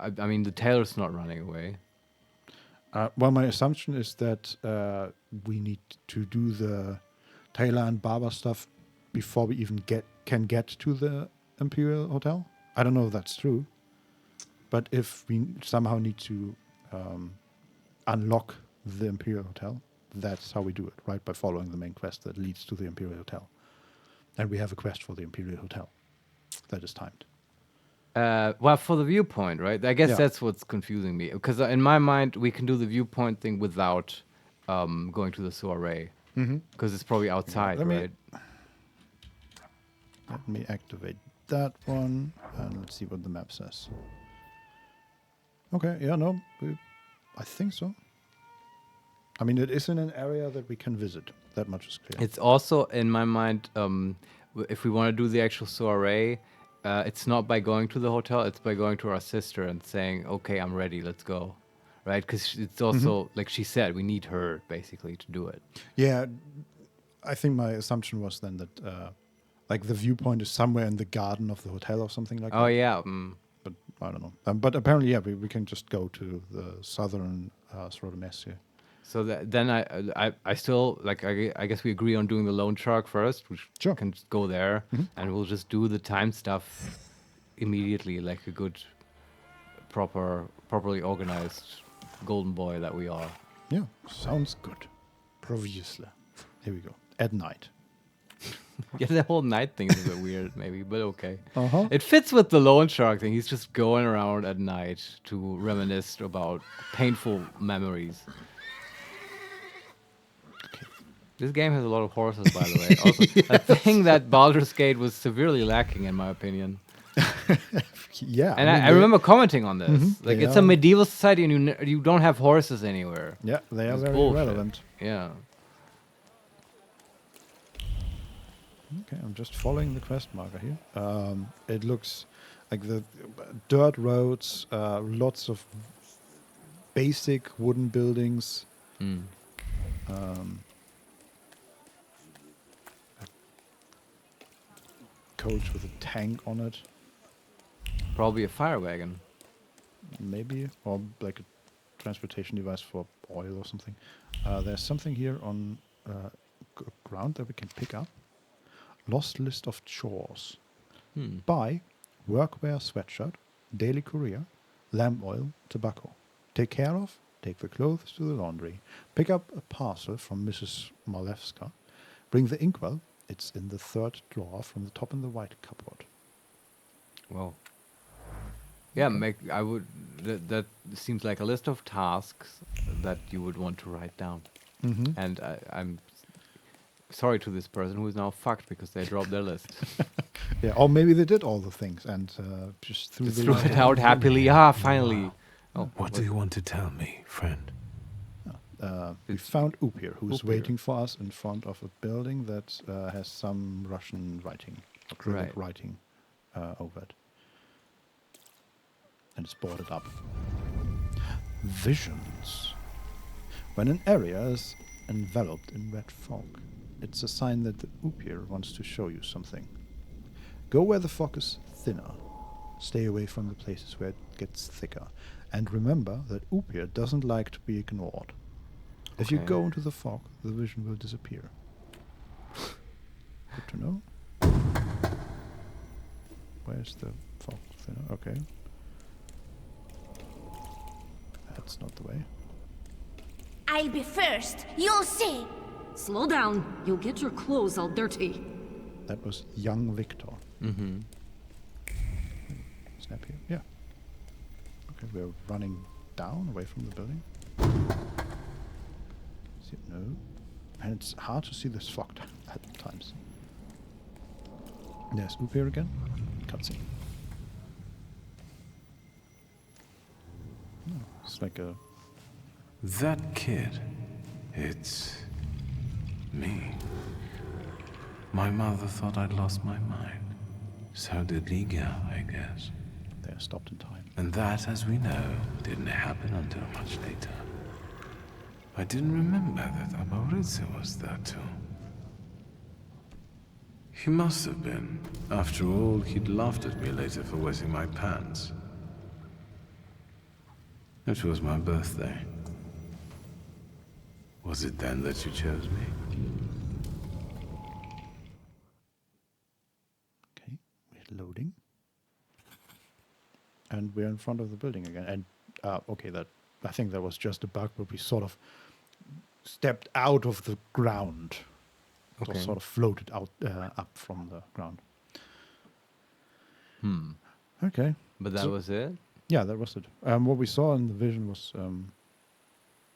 I mean, the tailor's not running away. Well, my assumption is that we need to do the tailor and barber stuff before we even can get to the Imperial Hotel. I don't know if that's true, but if we somehow need to unlock the Imperial Hotel, that's how we do it, right? By following the main quest that leads to the Imperial Hotel. And we have a quest for the Imperial Hotel that is timed. Well, for the viewpoint, right? I guess Yeah. that's what's confusing me. Because in my mind, we can do the viewpoint thing without going to the soiree. Because it's probably outside, right? Let me activate that one, and let's see what the map says. Okay, yeah, no, I think so. I mean, it is in an area that we can visit. That much is clear. It's also, in my mind, if we want to do the actual soiree, it's not by going to the hotel, it's by going to our sister and saying, okay, I'm ready, let's go. Right? Because it's also, like she said, we need her, basically, to do it. Yeah, I think my assumption was then that, like, the viewpoint is somewhere in the garden of the hotel or something like that. Oh, yeah. But I don't know. But apparently, yeah, we can just go to the southern Srodemess here. So then I still, like, I guess we agree on doing the loan shark first, which can just go there, and we'll just do the time stuff immediately, like a good, properly organized golden boy that we are. Yeah, sounds good. Previously. Here we go. At night. Yeah, the whole night thing is a bit weird, maybe, but okay. Uh-huh. It fits with the loan shark thing. He's just going around at night to reminisce about painful memories. This game has a lot of horses, by the way. Also, a thing that Baldur's Gate was severely lacking, in my opinion. Yeah. And I remember commenting on this. Like, They it's a are- medieval society, and you don't have horses anywhere. Yeah, they are It's very bullshit. relevant. Yeah. Okay, I'm just following the quest marker here. It looks like the dirt roads, lots of basic wooden buildings. A coach with a tank on it. Probably a fire wagon. Maybe, or like a transportation device for oil or something. There's something here on ground that we can pick up. Lost list of chores. Buy workwear sweatshirt, daily courier, lamp oil, tobacco. Take care of, take the clothes to the laundry. Pick up a parcel from Mrs. Malewska. Bring the inkwell. It's in the third drawer from the top in the white cupboard. Wow. Yeah, that seems like a list of tasks that you would want to write down. And I'm sorry to this person who is now fucked because they dropped their list. Yeah, or maybe they did all the things and just threw it out happily. Ah, finally. Oh, What do you want to tell me, friend? We found Upir, who's waiting for us in front of a building that has some Russian writing, acrylic writing over it. And it's boarded up. Visions. When an area is enveloped in red fog, it's a sign that the Upir wants to show you something. Go where the fog is thinner. Stay away from the places where it gets thicker. And remember that Upir doesn't like to be ignored. If you Okay. go into the fog, the vision will disappear. Good to know. Where's the fog thinner? Okay. That's not the way. I'll be first. You'll see. Slow down. You'll get your clothes all dirty. That was young Victor. Mm-hmm. Snap here. Yeah. Okay, we're running down away from the building. No. And it's hard to see this fog at times. There's Oop here again. Cutscene. Oh, it's like a... That kid. It's... me. My mother thought I'd lost my mind. So did Liga, I guess. They're stopped in time. And that, as we know, didn't happen until much later. I didn't remember that Abaritze was there too. He must have been. After all, he'd laughed at me later for wetting my pants. It was my birthday. Was it then that you chose me? Okay, we're loading. And we're in front of the building again. And, okay, I think that was just a bug, but we sort of stepped out of the ground. Okay. Or sort of floated out up from the ground. Okay. But that was it? Yeah, that was it. What we saw in the vision was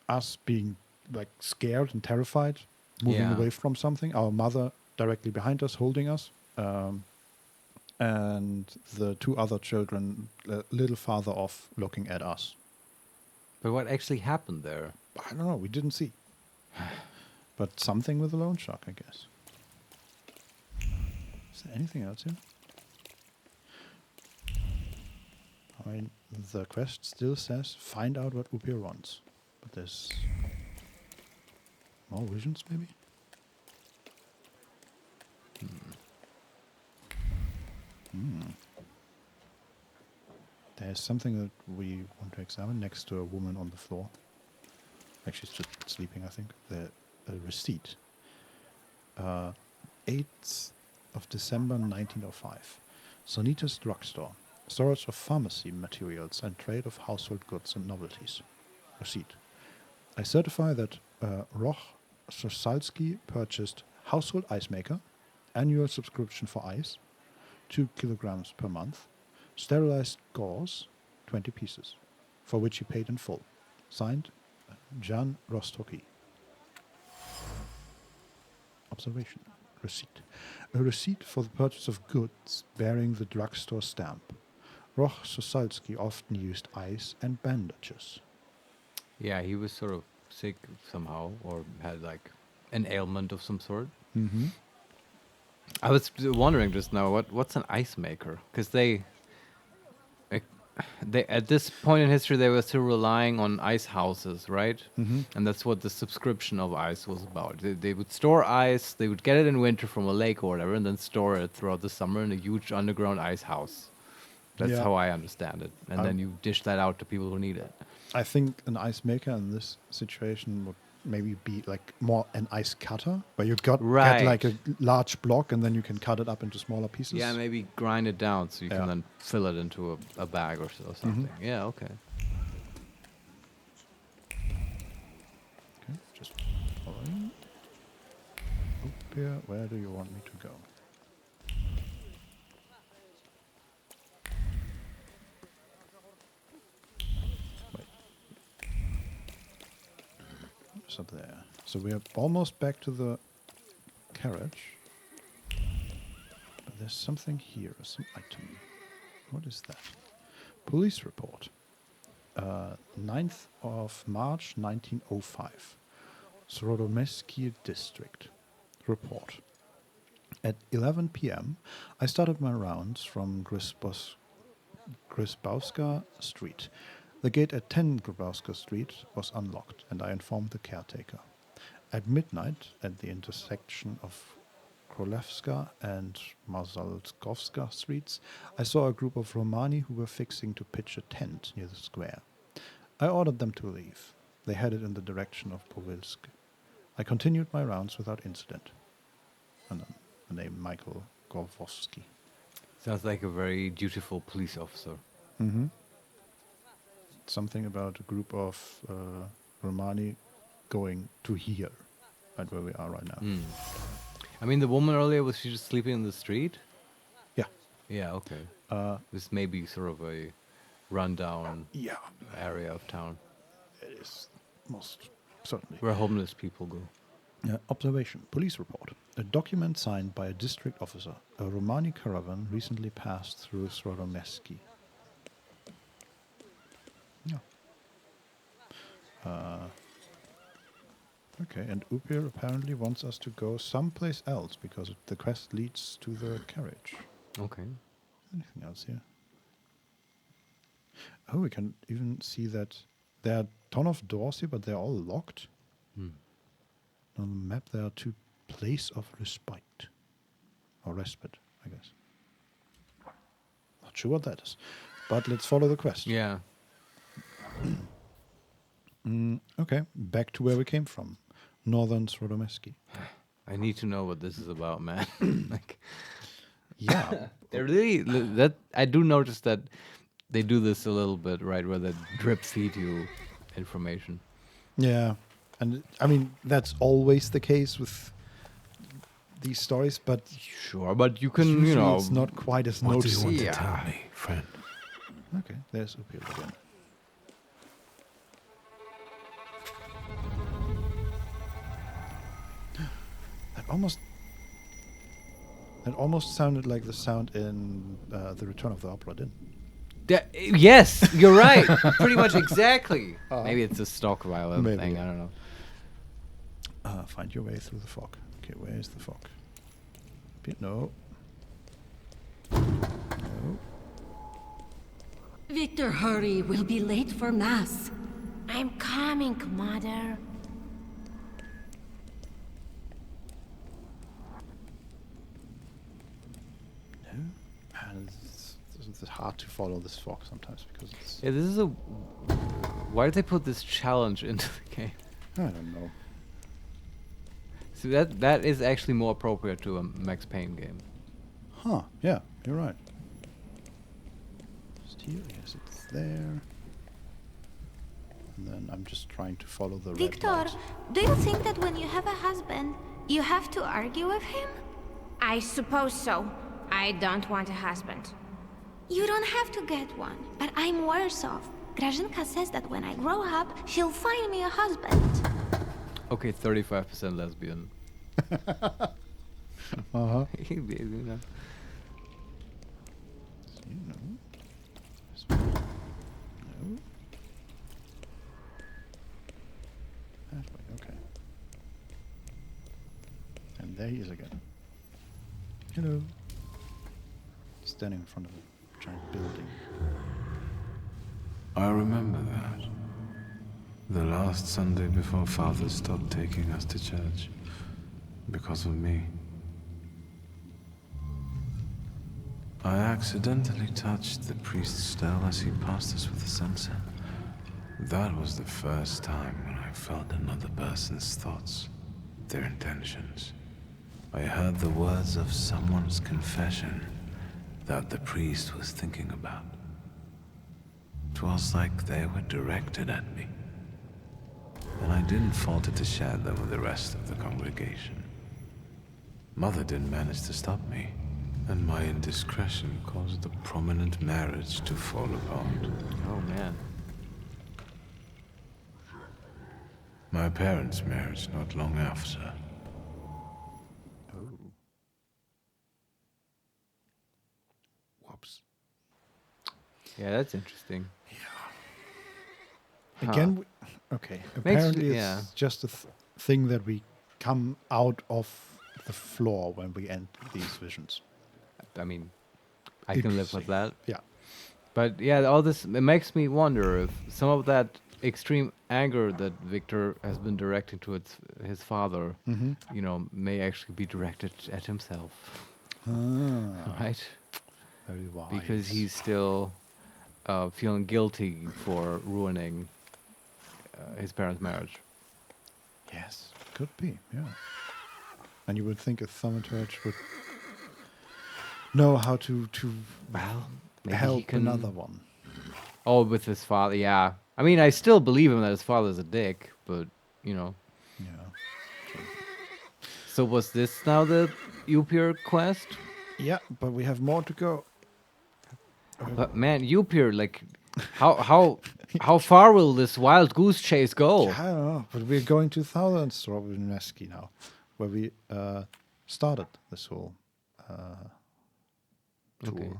us being like scared and terrified, moving away from something. Our mother directly behind us, holding us. And the two other children a little farther off looking at us. But what actually happened there? I don't know. We didn't see. But something with a loan shark, I guess. Is there anything else here? I mean, the quest still says find out what Upir wants. But there's more visions, maybe? There's something that we want to examine next to a woman on the floor. Actually, she's just sleeping, I think. A receipt. 8th of December 1905. Sonita's drugstore. Storage of pharmacy materials and trade of household goods and novelties. Receipt. I certify that Roch Sosalski purchased household ice maker, annual subscription for ice, 2 kilograms per month, sterilized gauze, 20 pieces, for which he paid in full. Signed, Jan Rostoki. Observation. Receipt. A receipt for the purchase of goods bearing the drugstore stamp. Roch Sosalski often used ice and bandages. Yeah, he was sort of sick somehow, or had like an ailment of some sort. Mm-hmm. I was wondering just now, what's an ice maker? Because they at this point in history they were still relying on ice houses, right? Mhm. And that's what the subscription of ice was about. They would store ice, they would get it in winter from a lake or whatever, and then store it throughout the summer in a huge underground ice house. That's Yeah. how I understand it. And then you dish that out to people who need it. I think an ice maker in this situation would maybe be like more an ice cutter, where you get like a large block and then you can cut it up into smaller pieces. Yeah, maybe grind it down so you can then fill it into a bag or something. Yeah, okay. Okay, just following. Up here, where do you want me to go? Up there. So we are almost back to the carriage. But there's something here, some item. What is that? Police report. 9th of March 1905. Srodomesky district. Report. At 11 p.m., I started my rounds from Grzybowska Street. The gate at 10 Grabowska Street was unlocked, and I informed the caretaker. At midnight, at the intersection of Królewska and Mazalskowska streets, I saw a group of Romani who were fixing to pitch a tent near the square. I ordered them to leave. They headed in the direction of Powilsk. I continued my rounds without incident. And then the name Michael Gorwowski. Sounds like a very dutiful police officer. Mm-hmm. Something about a group of Romani going to here, right where we are right now. I mean, the woman earlier, was she just sleeping in the street? Yeah. Yeah, okay. This may be sort of a rundown area of town. It is most certainly. Where homeless people go. Observation. Police report. A document signed by a district officer. A Romani caravan recently passed through Srodomeski. Yeah. Okay, and Upir apparently wants us to go someplace else because the quest leads to the carriage. Okay. Anything else here? Oh, we can even see that there are a ton of doors here, but they're all locked. On the map, there are 2 place of respite. Or respite, I guess. Not sure what that is. But let's follow the quest. Yeah. Okay, back to where we came from. Northern Srodomeski. I need to know what this is about, man. Like, yeah. They really that I do notice that they do this a little bit, right, where they drip feed you information. Yeah. And I mean, that's always the case with these stories, but sure, but you can, you usually know, it's not quite as What do you noticeable. want to tell me, friend? Okay, there's Upil again. That almost sounded like the sound in The Return of the Opera, didn't it? Yes, you're right. Pretty much exactly. Maybe it's a stock violin Maybe. thing. I don't know. Find your way through the fog. Okay, where is the fog? No. No. Victor, hurry. We'll be late for Mass. I'm coming, Mother. Man, it's hard to follow this fog sometimes because it's... Yeah, this is a... Why did they put this challenge into the game? I don't know. See, that is actually more appropriate to a Max Payne game. Huh, yeah, you're right. Just here, yes, it's there. And then I'm just trying to follow the red Victor, light. do you think that when you have a husband, you have to argue with him? I suppose so. I don't want a husband. You don't have to get one, but I'm worse off. Grażynka says that when I grow up, she'll find me a husband. Okay, 35% lesbian. Uh-huh. You know. No. That way, okay. And there he is again. Hello. Standing in front of a giant building. I remember that. The last Sunday before Father stopped taking us to church. Because of me. I accidentally touched the priest's stele as he passed us with the censer. That was the first time when I felt another person's thoughts, their intentions. I heard the words of someone's confession that the priest was thinking about. It was like they were directed at me. And I didn't falter to share them with the rest of the congregation. Mother didn't manage to stop me, and my indiscretion caused the prominent marriage to fall apart. Oh, man. My parents' marriage not long after. Whoops. Yeah, that's interesting. Again, okay. Apparently it's just a thing that we come out of the floor when we end these visions. I mean, I can live with that. Yeah. But yeah, all this, it makes me wonder if some of that extreme anger that Victor has been directing towards his father, you know, may actually be directed at himself. Right? Very wise. Because he's still feeling guilty for ruining his parents' marriage. Yes, could be, yeah. And you would think a thaumaturge would know how to Maybe help he can, another one. Oh, with his father, yeah. I mean, I still believe him that his father's a dick, but, you know. Yeah. So was this now the Upir quest? Yeah, but we have more to go. But man, Upir, like, How far will this wild goose chase go? I don't know, but we're going to Thaumaturge now, where we started this whole tour. Okay.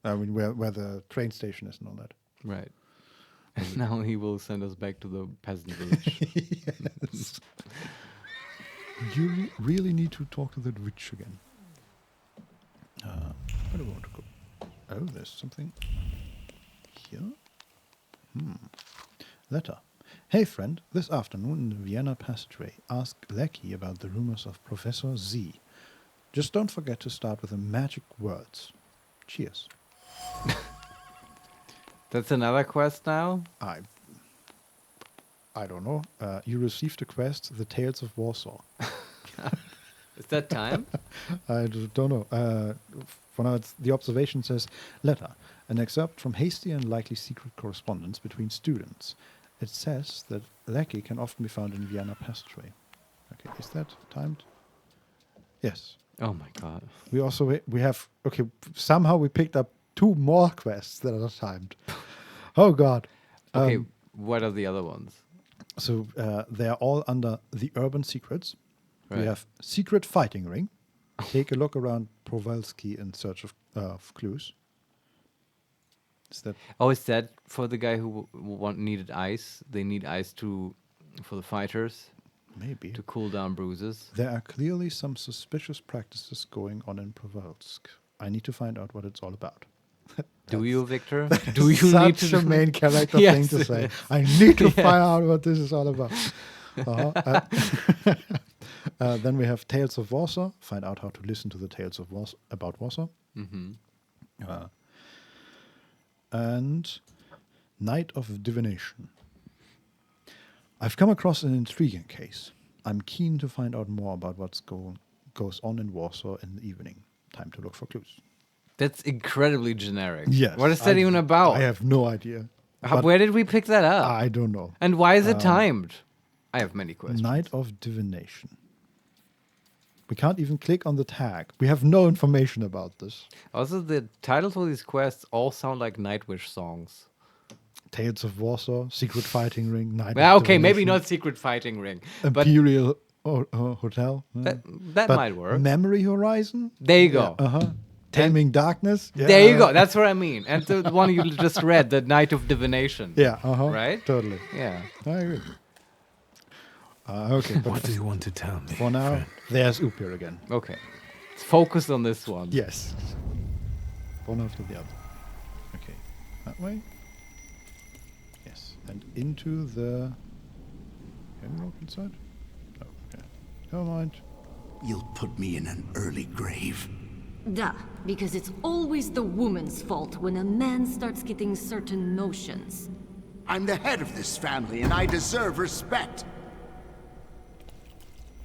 I mean, where the train station is and all that. Right. And now he will send us back to the peasant village. Yes. You really need to talk to that witch again. Where do I want to go? Oh, there's something here. Letter. Hey friend, this afternoon in the Vienna passageway, ask Lecky about the rumors of Professor Z. Just don't forget to start with the magic words. Cheers. That's another quest now? I don't know. You received a quest, The Tales of Warsaw. Is that time? I don't know. For now, the observation says, letter, an excerpt from hasty and likely secret correspondence between students. It says that Lecky can often be found in Vienna passageway. Okay, is that timed? Yes. Oh my god. We also we have somehow we picked up 2 more quests that are timed. Oh god. Okay, what are the other ones? So they are all under the urban secrets. Right. We have secret fighting ring. Take a look around Powalski in search of clues. Is that? Oh, is that for the guy who needed ice? They need ice for the fighters. Maybe. To cool down bruises. There are clearly some suspicious practices going on in Powalsk. I need to find out what it's all about. Do you, Victor? Do you such need to a main character Yes, thing to it say? is. I need to find out what this is all about. Then we have Tales of Warsaw. Find out how to listen to the tales of about Warsaw. Mm-hmm. And Night of Divination. I've come across an intriguing case. I'm keen to find out more about what goes on in Warsaw in the evening. Time to look for clues. That's incredibly generic. Yes. What is that even about? I have no idea. Where did we pick that up? I don't know. And why is it timed? I have many questions. Night of Divination. We can't even click on the tag. We have no information about this. Also, the titles for these quests all sound like Nightwish songs. Tales of Warsaw, Secret Fighting Ring, Night Well, of okay, maybe Divination, not Secret Fighting Ring. Imperial Hotel. That But might work. Memory Horizon? There you go. Taming Darkness? There you go. That's what I mean. And the one you just read, the Night of Divination. Yeah, Right? Totally. Yeah. I agree. Okay. What do you want to tell me? For now, there's Upir again. Okay. Let's focus on this one. Yes. One after the other. Okay. That way. Yes. And into the... Can we walk inside? No. Okay. Never mind. You'll put me in an early grave. Duh, because it's always the woman's fault when a man starts getting certain notions. I'm the head of this family and I deserve respect.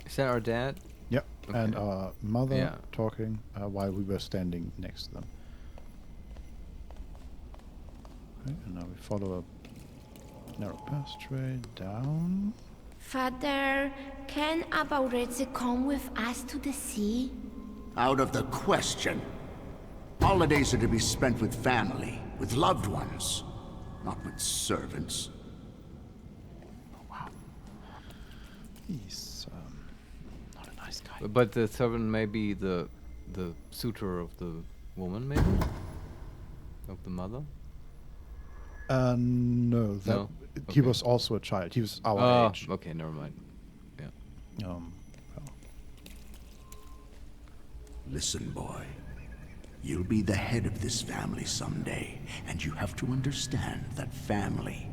Is that our dad? Yep. Okay. And our mother Yeah. talking while we were standing next to them. Okay, and now we follow a narrow passageway down. Father, can Abauretse come with us to the sea? Out of the question. Holidays are to be spent with family, with loved ones, not with servants. He's not a nice guy. But the servant may be the suitor of the woman, maybe? Of the mother? No. That No? He Okay. was also a child. He was our age. Okay, never mind. Yeah. Well. Listen, boy. You'll be the head of this family someday, and you have to understand that family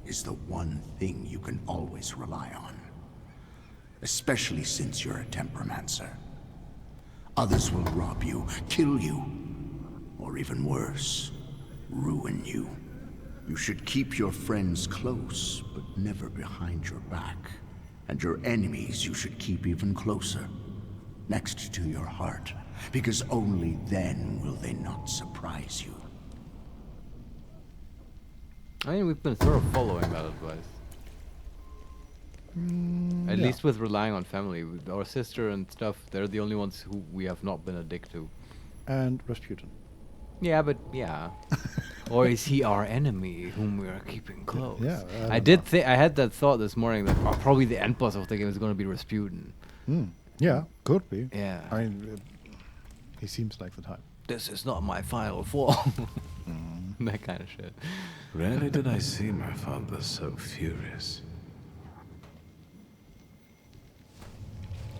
is the one thing you can always rely on. Especially since you're a temperamencer. Others will rob you, kill you, or even worse, ruin you. You should keep your friends close, but never behind your back. And your enemies you should keep even closer, next to your heart, because only then will they not surprise you. I mean, we've been sort of following that advice. At yeah. least with relying on family. With our sister and stuff, they're the only ones who we have not been a dick to. And Rasputin. Yeah, but yeah. Or is he our enemy, whom we are keeping close? Yeah, I had that thought this morning that probably the end boss of the game is going to be Rasputin. Yeah, could be. Yeah. I mean, he seems like the type. This is not my final form. That kind of shit. Rarely did I see my father so furious.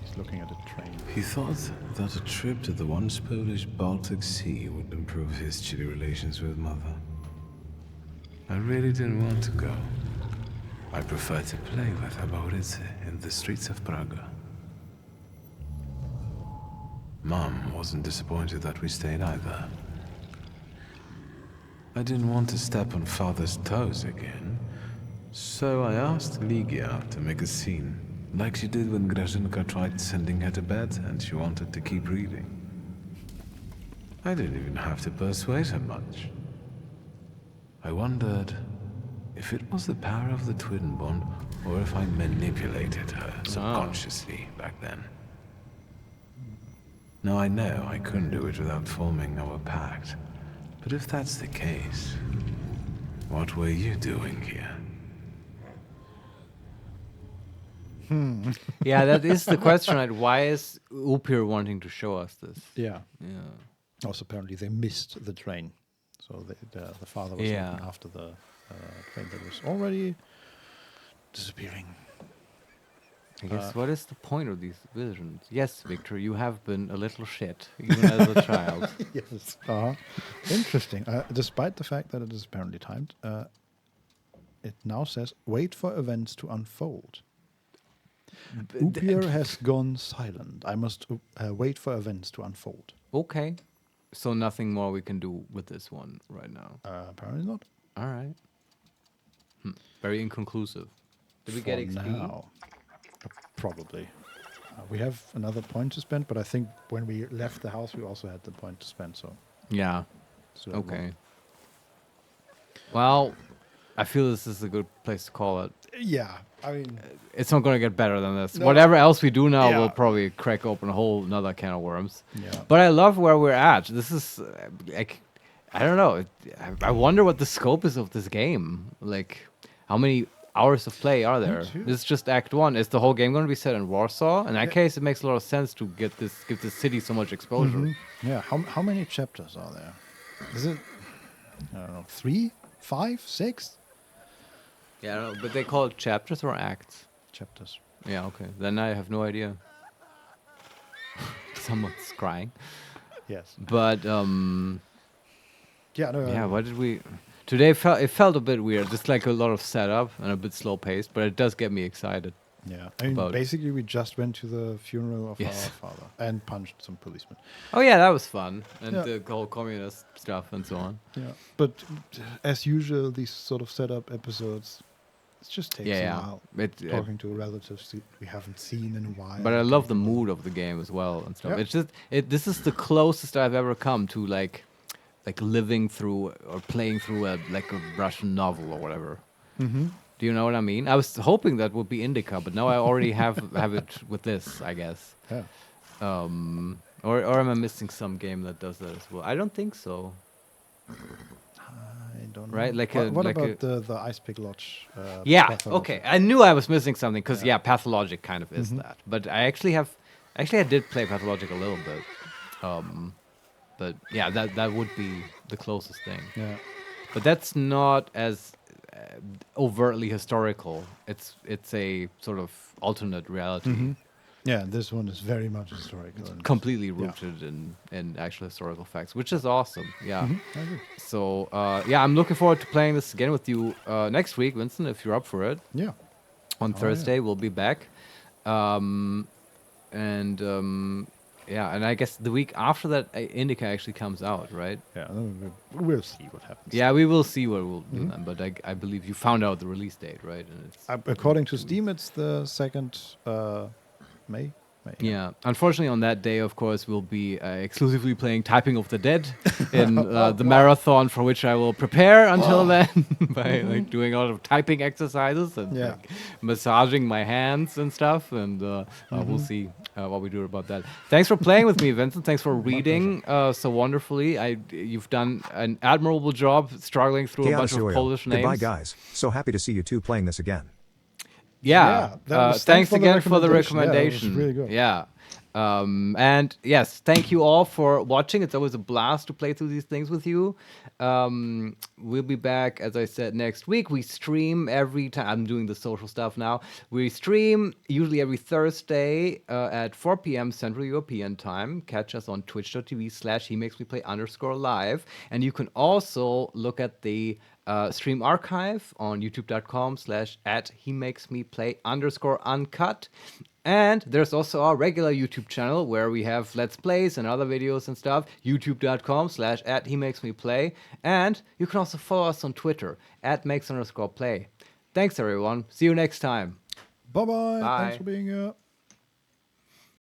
He's looking at a train. He thought that a trip to the once Polish Baltic Sea would improve his chilly relations with Mother. I really didn't want to go. I preferred to play with Aborice in the streets of Prague. Mom wasn't disappointed that we stayed either. I didn't want to step on Father's toes again, so I asked Ligia to make a scene, like she did when Grażynka tried sending her to bed and she wanted to keep reading. I didn't even have to persuade her much. I wondered if it was the power of the twin bond or if I manipulated her subconsciously back then. Now I know I couldn't do it without forming our pact. But if that's the case, what were you doing here? Yeah, that is the question, right? Why is Upir wanting to show us this? Yeah. Yeah. Also, apparently they missed the train. So the father was looking after the train that was already disappearing. I guess what is the point of these visions? Yes, Victor, you have been a little shit, even as a child. Yes. Interesting. Despite the fact that it is apparently timed, it now says, wait for events to unfold. Upir has gone silent. I must wait for events to unfold. Okay. So nothing more we can do with this one right now? Apparently not. All right. Very inconclusive. Did we For get XP? now. Probably. We have another point to spend, but I think when we left the house, we also had the point to spend, so... Yeah. So Okay. Well, I feel this is a good place to call it. Yeah, I mean... It's not going to get better than this. No. Whatever else we do now Yeah. will probably crack open a whole another can of worms. Yeah. But I love where we're at. This is, like, I don't know. I wonder what the scope is of this game. Like, how many hours of play are there? too. This is just Act 1. Is the whole game going to be set in Warsaw? In that case, it makes a lot of sense to give this city so much exposure. Mhm. Yeah, how many chapters are there? Is it, I don't know, 3, 5, 6? Yeah, I don't know, but they call it chapters or acts? Chapters. Yeah, okay. Then I have no idea. Someone's crying. Yes. But, Yeah, no, yeah, what did we... Today it felt a bit weird. Just like a lot of setup and a bit slow paced, but it does get me excited. Yeah, I mean, about- basically we just went to the funeral of Yes. our father and punched some policemen. Oh yeah, that was fun. And Yeah. the whole communist stuff and so on. Yeah, but as usual, these sort of setup episodes, it just takes Yeah, a yeah. while. It- Talking to relatives we haven't seen in a while. But I love the mood of the game as well and stuff. Yeah. It's just this is the closest I've ever come to like living through or playing through a Russian novel or whatever. Mm-hmm. Do you know what I mean? I was hoping that would be Indica, but now I already have it with this, I guess. Yeah. Or am I missing some game that does that as well? I don't think so. I don't know. Right, like what like about the Ice Pick Lodge? Yeah. Pathology? Okay. I knew I was missing something because Yeah. Pathologic kind of is Mhm. that. But I did play Pathologic a little bit. But yeah, that would be the closest thing. Yeah. But that's not as overtly historical. It's a sort of alternate reality. Mhm. Yeah, this one is very much historical. and- Completely yeah. rooted in actual historical facts, which is awesome. Yeah. Mhm, I agree. So yeah, I'm looking forward to playing this again with you next week, Vincent, if you're up for it. Yeah. On Oh, Thursday we'll be back. And I guess the week after that, Indica actually comes out, right? Yeah, we'll see what happens. Yeah, we will see what we'll do Mhm. then. But I believe you found out the release date, right? And it's According to Steam, it's the 2nd May. yeah. Unfortunately, on that day, of course, we'll be exclusively playing Typing of the Dead in the marathon for which I will prepare until then by doing a lot of typing exercises and Yeah. massaging my hands and stuff. And we'll see. what we do about that. Thanks for playing with me, Vincent. Thanks for reading so wonderfully. You've done an admirable job struggling through a bunch of Polish names. Goodbye, guys. So happy to see you two playing this again. Yeah. Thanks again for the recommendation. Yeah, really good. Yeah. And yes, thank you all for watching. It's always a blast to play through these things with you. We'll be back, as I said, next week. We stream every time. I'm doing the social stuff now. We stream usually every Thursday at 4 p.m. Central European Time. Catch us on twitch.tv/HeMakesMePlay_live. And you can also look at the stream archive on youtube.com/@HeMakesMePlay_uncut. And there's also our regular YouTube channel where we have Let's Plays and other videos and stuff. youtube.com/@HeMakesMePlay. And you can also follow us on Twitter @Makes_play. Thanks, everyone. See you next time. Bye-bye. Bye. Thanks for being here.